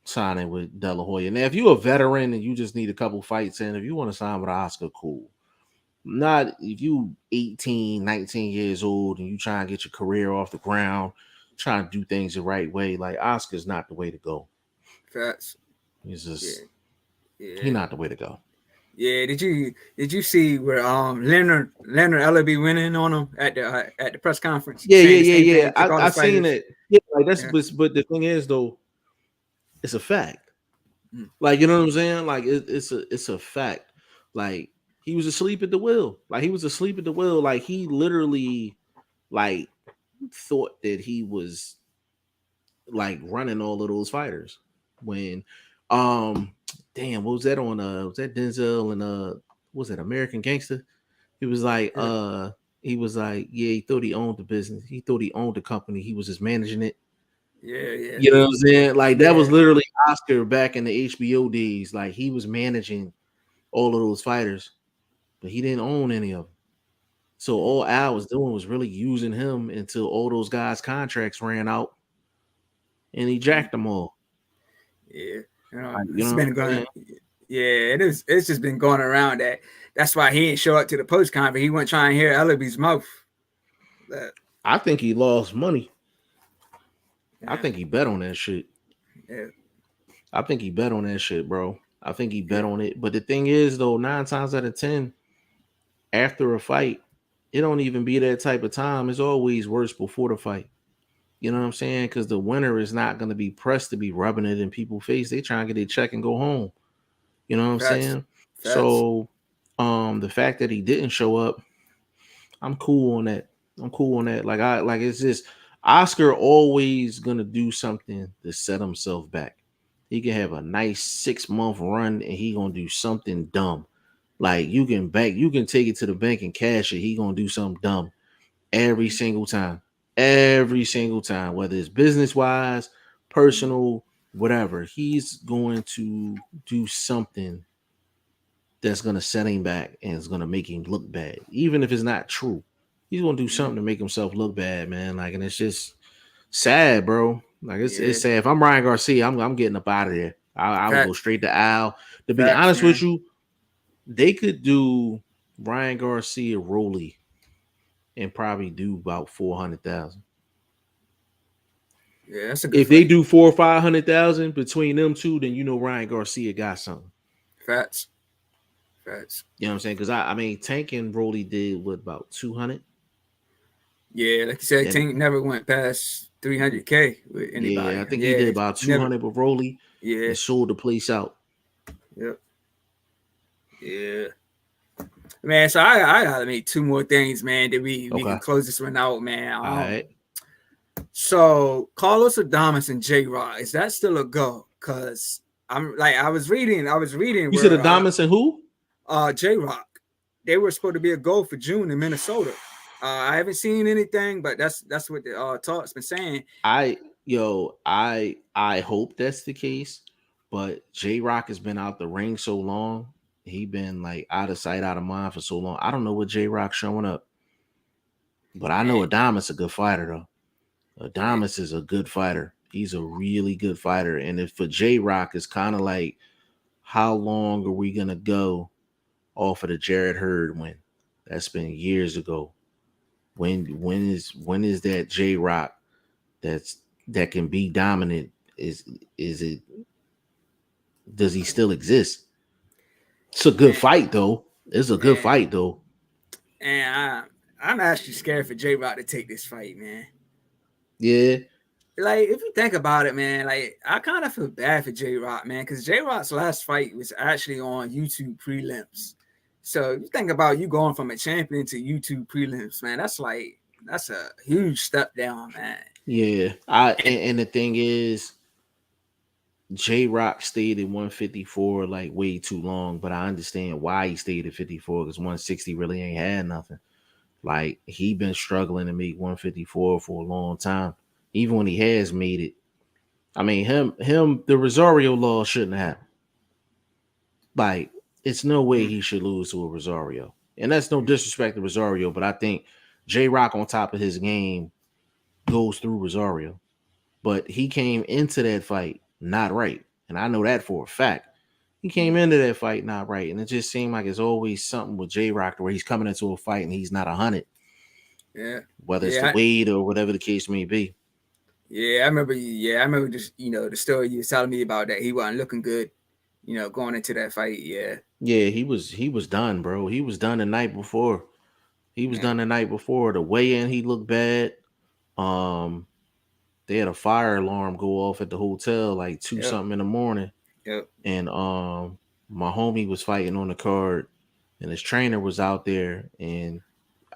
signing with De La Hoya. Now, if you're a veteran and you just need a couple fights in, if you want to sign with Oscar, cool. Not if you 18, 19 years old and you try and get your career off the ground, trying to do things the right way. Like, Oscar's not the way to go. facts. He's Yeah, just yeah, he's not the way to go. yeah. Did you see where Leonard Ellaby went in on him at the press conference, Yeah, saying yeah, the same yeah, thing yeah. he took all I his seen fighters. it. Yeah, like that's Yeah. but the thing is though, it's a fact. Mm. Like, you know what I'm saying? Like, it's a fact. Like, he was asleep at the wheel. Like, he was asleep at the wheel. Like, he literally like thought that he was like running all of those fighters when um damn, what was that on was that Denzel and was that American Gangster? He was like Yeah, yeah, he thought he owned the business. He thought he owned the company. He was just managing it. yeah, yeah, You know what I'm saying? Like, that was yeah. literally Oscar back in the HBO days. Like, he was managing all of those fighters, but he didn't own any of them. So all Al was doing was really using him until all those guys' contracts ran out, and he Mm. jacked them all. Yeah, Like, you it's know what been I'm going. saying? Yeah, it is. It's just been going around that. That's why he didn't show up to the post conference. He went trying to hear Ellaby's mouth. That, I think he lost money. I yeah, think he bet on that shit. yeah, I think he bet on that shit, bro. I think he yeah, bet on it. But the thing is, though, 9 times out of 10, after a fight, it don't even be that type of time. It's always worse before the fight. You know what I'm saying? Because the winner is not going to be pressed to be rubbing it in people's face. They try and get their check and go home. You know what I'm facts, saying? facts. So, the fact that he didn't show up, I'm cool on that. I'm cool on that. Like, it's just Oscar always gonna do something to set himself back. He can have a nice 6 month run and he gonna do something dumb. Like, you can take it to the bank and cash it. He gonna do something dumb every Mm, single time. Every single time, whether it's business wise, mm, personal, whatever. He's going to do something that's gonna set him back and it's gonna make him look bad, even if it's not true. He's gonna do mm, something to make himself look bad, man. Like, and it's just sad, bro. Like, it's yeah, sad. If I'm Ryan Garcia, I'm getting up out of there. I would go facts, straight to Al. To be facts, honest with man. you, they could do Ryan Garcia Rolly and probably do about 400,000. Yeah, that's a good If they fight. do 400,000 or 500,000 between them two, then you know Ryan Garcia got something. Facts, Facts. You know what I'm saying? Because I mean, Tank and Broly did what about 200? Yeah, like you said, And Tank never went past 300K with yeah, I anybody. think he did Yeah, about never. 200 with Broly Yeah, and sold the place out. yep, yeah. Man, so I gotta make two more things, man, that we Okay. can close this one out, man. All right. So Carlos Adames and J Rod, is that still a go? Cause I was reading You said where Adonis and who? J Rock, they were supposed to be a goal for June in Minnesota. I haven't seen anything, but that's what the talk's been saying. I hope that's the case, but J Rock has been out the ring so long. He been like out of sight, out of mind for so long. I don't know what J Rock showing up, but I know And, Adonis a good fighter though. and, Adonis is a good fighter. He's a really good fighter. And if for J Rock, it's kind of like, how long are we gonna go off of the Jared Hurd win? That's been years ago. When is that J Rock that can be dominant? Is it does he still exist? It's a good and, fight though. It's a good and, fight though. I'm actually scared for J Rock to take this fight, man. Yeah. Like if you think about it, man, like I kind of feel bad for J Rock, man, because J Rock's last fight was actually on YouTube prelims. So you think about you going from a champion to YouTube prelims, man. That's a huge step down, man. Yeah. And the thing is, J Rock stayed at 154 like way too long, but I understand why he stayed at 54 because 160 really ain't had nothing. Like he been struggling to make 154 for a long time. Even when he has made it. I mean, the Rosario law shouldn't happen. Like, it's no way he should lose to a Rosario. And that's no disrespect to Rosario, but I think J Rock on top of his game goes through Rosario. But he came into that fight not right. And I know that for a fact. He came into that fight not right. And it just seemed like it's always something with J Rock where he's coming into a fight and he's not 100, Yeah, whether it's the yeah, weight or whatever the case may be. yeah. I remember. Yeah, I remember just the story you was telling me about that he wasn't looking good, going into that fight. Yeah, Yeah, he was done, bro. He was done the night before. He was yeah, done the night before. The weigh-in, he looked bad. Um, they had a fire alarm go off at the hotel like two yep, something in the morning, yep, and my homie was fighting on the card, and his trainer was out there, and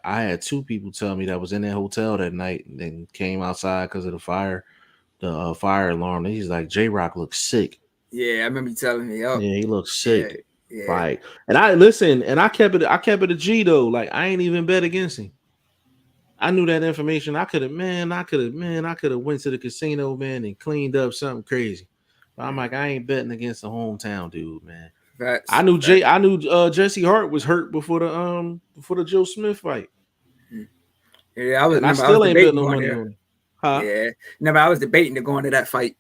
I had two people tell me that was in that hotel that night, and then came outside because of the fire alarm. And he's like, J Rock looks sick. yeah. I remember you telling me. Yep, Yeah, he looks yeah, sick. yeah, Like, and I listen, and I kept it a G though. Like, I ain't even bet against him. I knew that information. I could have went to the casino, man, and cleaned up something crazy. But I'm like, I ain't betting against the hometown dude, man. facts, I knew Jesse Hart was hurt before the Joe Smith fight. Yeah, And I I was still ain't betting debating no going money there. on him. Huh? Yeah, remember I was debating to go into that fight,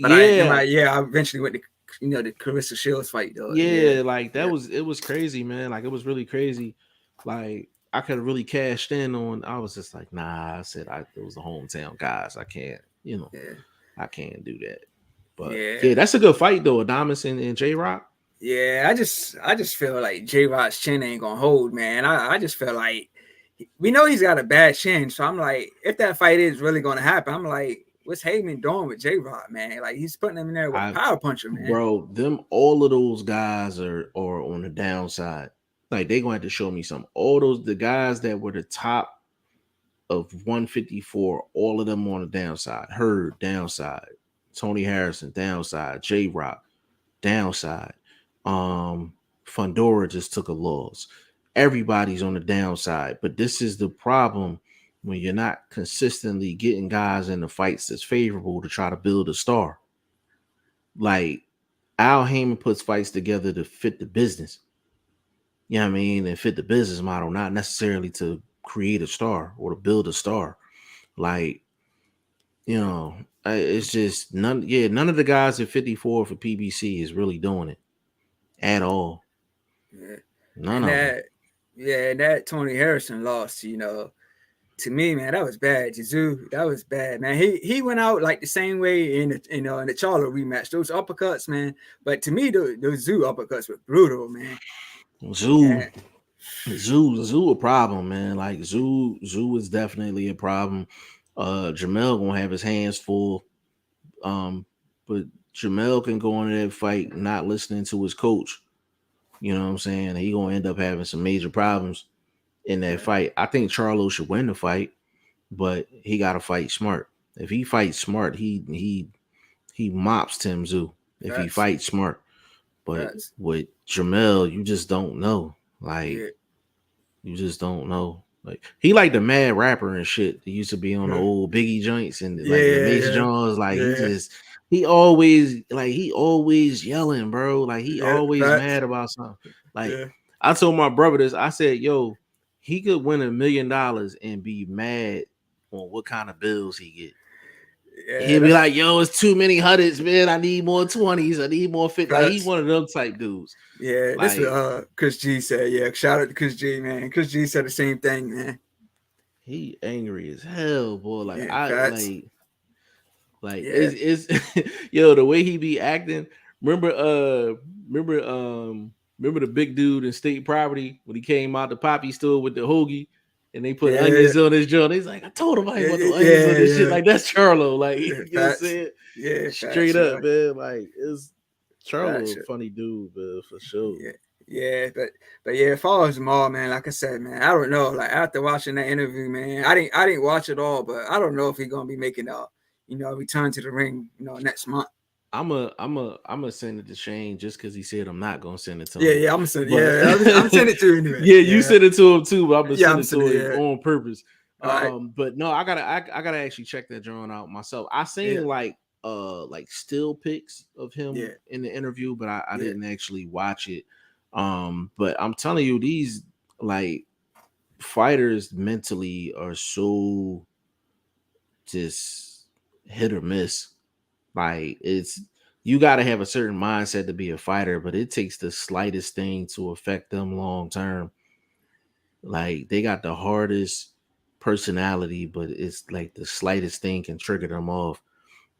but Yeah. yeah, I eventually went to the Carissa Shields fight though. Yeah, Yeah, like yeah, it was crazy, man. Like it was really crazy. Like I could have really cashed in on. I was just like, nah. I said it was the hometown guys. I can't, yeah, I can't do that. But yeah. yeah, that's a good fight though. Adamas and J Rock. Yeah, I just feel like J Rock's chin ain't gonna hold, man. I just feel like we know he's got a bad chin, so I'm like, if that fight is really gonna happen, I'm like, what's Heyman doing with J Rock, man? Like he's putting him in there with a I power puncher, man. Bro, all of those guys are on the downside. Like they gonna have to show me some. All the guys that were the top of 154, all of them on the downside. Hurd downside, Tony Harrison downside, J Rock downside. Fundora just took a loss. Everybody's on the downside, but this is the problem when you're not consistently getting guys in the fights that's favorable to try to build a star. Like Al Heyman puts fights together to fit the business. You know what I mean? And fit the business model, not necessarily to create a star or to build a star. Like, it's just none of the guys at 54 for PBC is really doing it at all. Yeah. None And of them. that Tony Harrison loss, to me, man, that was bad. Jizu, that was bad, man. He went out like the same way in the Charlo rematch. Those uppercuts, man. But to me, those Zoo uppercuts were brutal, man. Zoo, Yeah, Zoo, a problem, man. Like Zoo is definitely a problem. Jamel gonna have his hands full. But Jamel can go into that fight not listening to his coach. You know what I'm saying? He gonna end up having some major problems in that yeah, fight. I think Charlo should win the fight, but he got to fight smart. If he fights smart, he mops Tim Zoo. If he facts, fights smart, but facts. with Jamel, you just don't know. Like Yeah, you just don't know. Like he like the mad rapper and shit. He used to be on the yeah, old Biggie joints and like the Mason yeah, Johns. Like yeah, he always yelling, bro. Like he yeah, always facts. mad about something. Like Yeah, I told my brother this. I said, "Yo, he could win $1 million and be mad on what kind of bills he get. yeah, He'll be that's like, yo, it's too many hundreds, man. I need more 20s. I need more 50. Like he facts. one of them type dudes. Yeah, this is Like Chris G said. Yeah, shout out to Chris G, man. Chris G said the same thing, man. he angry as hell, boy. Like Yeah, I facts. like Yeah, it's yo, the way he be acting. Remember remember remember the big dude in State Property when he came out the poppy store with the hoagie and they put yeah, onions on his joint. He's like, I told him I ain't yeah, want yeah, no onions on yeah, this shit. yeah. Like that's Charlo. Like Yeah, you know what I'm facts. saying? Yeah, facts. Straight Yeah, up, man. Like it's facts. Charlo a funny dude, man, for sure. Yeah, yeah, but yeah, as far as Maul, man, like I said, man, I don't know. Like after watching that interview, man, I didn't watch it all, but I don't know if he's gonna be making return to the ring, next month. I'm a send it to Shane just because he said I'm not gonna send it to Yeah, him. yeah, I'm sending. But Yeah, I'm sending it to you anyway. yeah, you Yeah, sent it to him too, but I'm gonna yeah, send I'm it to sending. him Yeah, on purpose. all right. But no, I gotta actually check that drawing out myself. I Yeah, seen like still pics of him yeah, in the interview, but I yeah, didn't actually watch it. But I'm telling you, these like fighters mentally are so just hit or miss. Like it's you got to have a certain mindset to be a fighter, but it takes the slightest thing to affect them long term. Like they got the hardest personality, but it's like the slightest thing can trigger them off.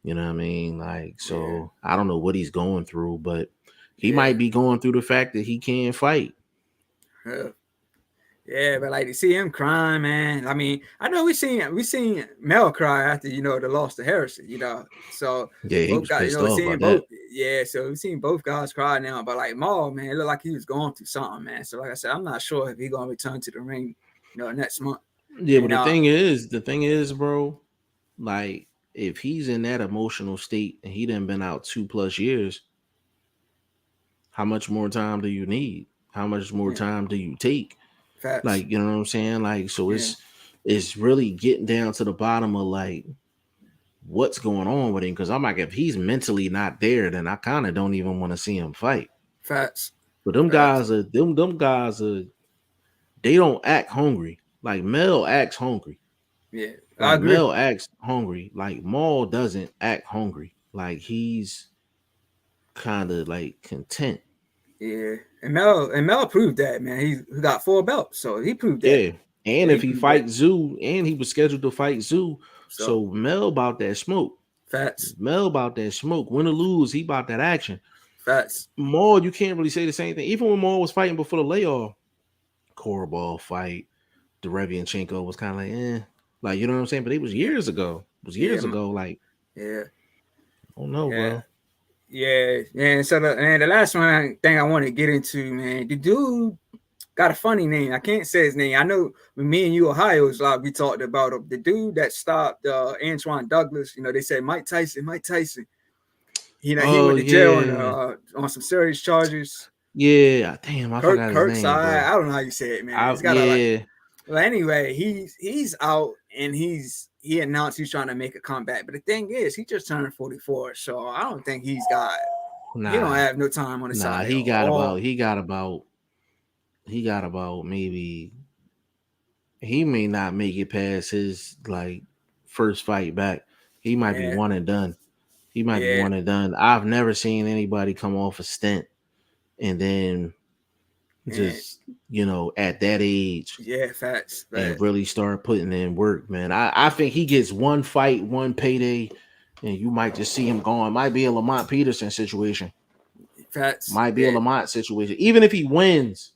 You know what I mean? Like yeah, so, I don't know what he's going through, but he yeah. might be going through the fact that he can't fight. Yeah. Yeah, but like to see him crying, man. I mean, I know we seen Mel cry after the loss to Harrison, So Yeah, he both was guys, pissed off seeing about both, that. yeah. So we've seen both guys cry now, but like Maul, man, it looked like he was going through something, man. So like I said, I'm not sure if he's gonna return to the ring, next month. Yeah, but And the thing is, bro, like if he's in that emotional state and he done been out 2+ years, how much more time do you need? How much more yeah, time do you take? facts, Like, you know what I'm saying? Like, so yeah, it's really getting down to the bottom of like what's going on with him. Cause I'm like, if he's mentally not there, then I kind of don't even want to see him fight. facts, But them facts. guys are them guys are they don't act hungry. Like Mel acts hungry. Yeah, I Like agree. Mel acts hungry. Like Maul doesn't act hungry. Like he's kind of like content. Yeah, and Mel proved that, man. He got 4 belts, so he proved that. Yeah. And Yeah, he if he proved that. fights Zoo, and he was scheduled to fight Zoo, So so Mel about that smoke. facts, Mel about that smoke. Win or lose, he about that action. facts. Maul, you can't really say the same thing. Even when Maul was fighting before the layoff, Korobov fight, Derevianchenko was kind of like, like you know what I'm saying. But it was Yeah, years ago. It was yeah, years ago. Like, yeah. I don't know, Yeah, bro. yeah, and so the last one thing I want to get into, man, the dude got a funny name. I can't say his name. I know when me and you Ohio's like we talked about him. The dude that stopped Antoine Douglas. They said Mike Tyson, Mike Tyson. He Oh went to jail yeah, on some serious charges. yeah. Damn, I Kirk forgot his Kirkside. name, bro. I don't know how you say it, man. It's got a like. Yeah. Well, anyway, he's out and he announced he's trying to make a comeback. But the thing is, he just turned 44, so I don't think he don't Nah, have no time on the nah. side at He got all. about. He got about maybe he may not make it past his like first fight back. He might be Yeah, one and done. He might be yeah, one and done. I've never seen anybody come off a stint and then and just at that age yeah, facts, and facts, really start putting in work, man. I think he gets one fight, one payday, and you might just see him going. Might be a Lamont Peterson situation. facts. Might be a Yeah, Lamont situation. Even if he wins.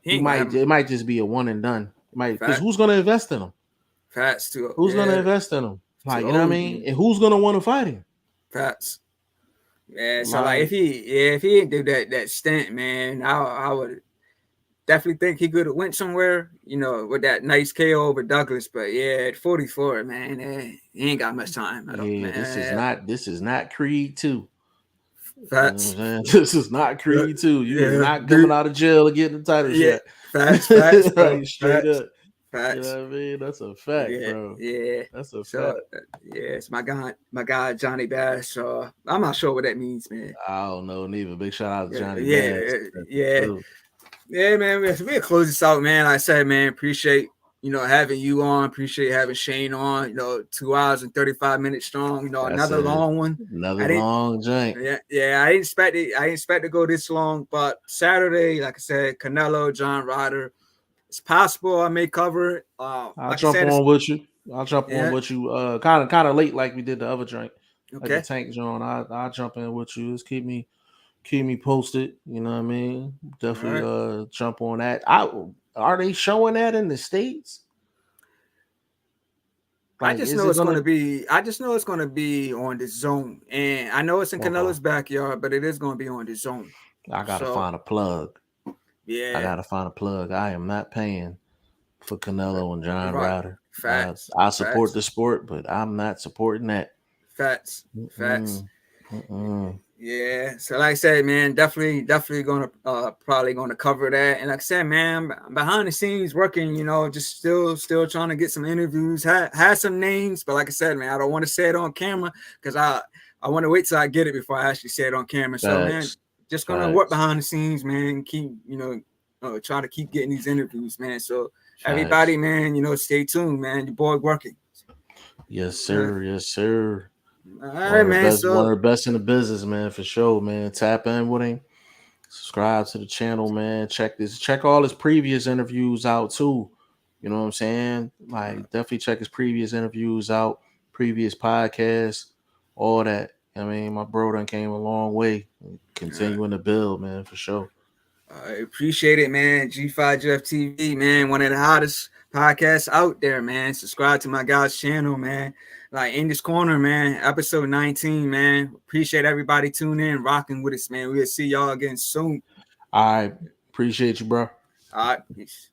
He ain't gonna have It might just be a one and done. Because fat, who's gonna invest in him? fats too. Who's gonna Yeah, invest in him? Like, too you know what I old. mean? And who's gonna want to fight him? Fats. Yeah, so like Like, if he didn't do that stint, man, I would definitely think he could have went somewhere, you know, with that nice KO over Douglas. But yeah, at 44, man, he ain't got much time. I don't, yeah, man. this is not Creed 2. You know what I'm Facts. saying? This is not Creed 2. You is Yeah, not coming dude. out of jail and getting the title Yeah, shot. facts, bro. Like, straight Facts, up. You facts. know what I mean? That's a fact, Yeah, bro. yeah. That's a So fact. yeah, it's my guy Johnny Bass. So I'm not sure what that means, man. I don't know, neither. Big shout out to Johnny Yeah, Bass. yeah. Yeah, man, we'll close this out, man. Like I said, man, appreciate, you know, having you on. Appreciate having Shane on. You know, 2 hours and 35 minutes strong. You know, That's another long one. Another long joint. Yeah. I didn't expect it. I didn't expect to go this long, but Saturday, like I said, Canelo, John Ryder. It's possible I may cover it. I'll Like jump I said, on with you. I'll jump yeah. on with you. Kind of late, like we did the other drink, like the Okay. tank joint. I'll jump in with you. Just keep me posted. You know what I mean? Definitely Right. jump on that. Are they showing that in the States? Like, I just know it's gonna be on the zone, and I know it's in Canelo's backyard, but it is gonna be on the zone. I gotta find a plug. Yeah, I gotta find a plug. I am not paying for Canelo and John right. Ryder. Facts. I support the sport, but I'm not supporting that. Facts. Facts. Mm-mm. Yeah. So like I said, man, definitely gonna probably gonna cover that. And like I said, man, behind the scenes working, you know, just still trying to get some interviews, had some names, but like I said, man, I don't want to say it on camera because I want to wait till I get it before I actually say it on camera. So man, just gonna work behind the scenes, man, keep, you know, try to keep getting these interviews, man. So everybody, man, you know, stay tuned, man. Your boy working. Yes, sir. Yes, sir. All right, man. One of the best in the business, man, for sure, man. Tap in with him. Subscribe to the channel, man. Check all his previous interviews out too. You know what I'm saying? Like, definitely check his previous interviews out, previous podcasts, all that. I mean, my bro done came a long way. Continuing to build, man, for sure. I appreciate it, man. G5GF TV, man. One of the hottest podcasts out there, man. Subscribe to my guy's channel, man. Like, in this corner, man. Episode 19, man. Appreciate everybody tuning in, rocking with us, man. We'll see y'all again soon. All right. Appreciate you, bro. All right. Peace.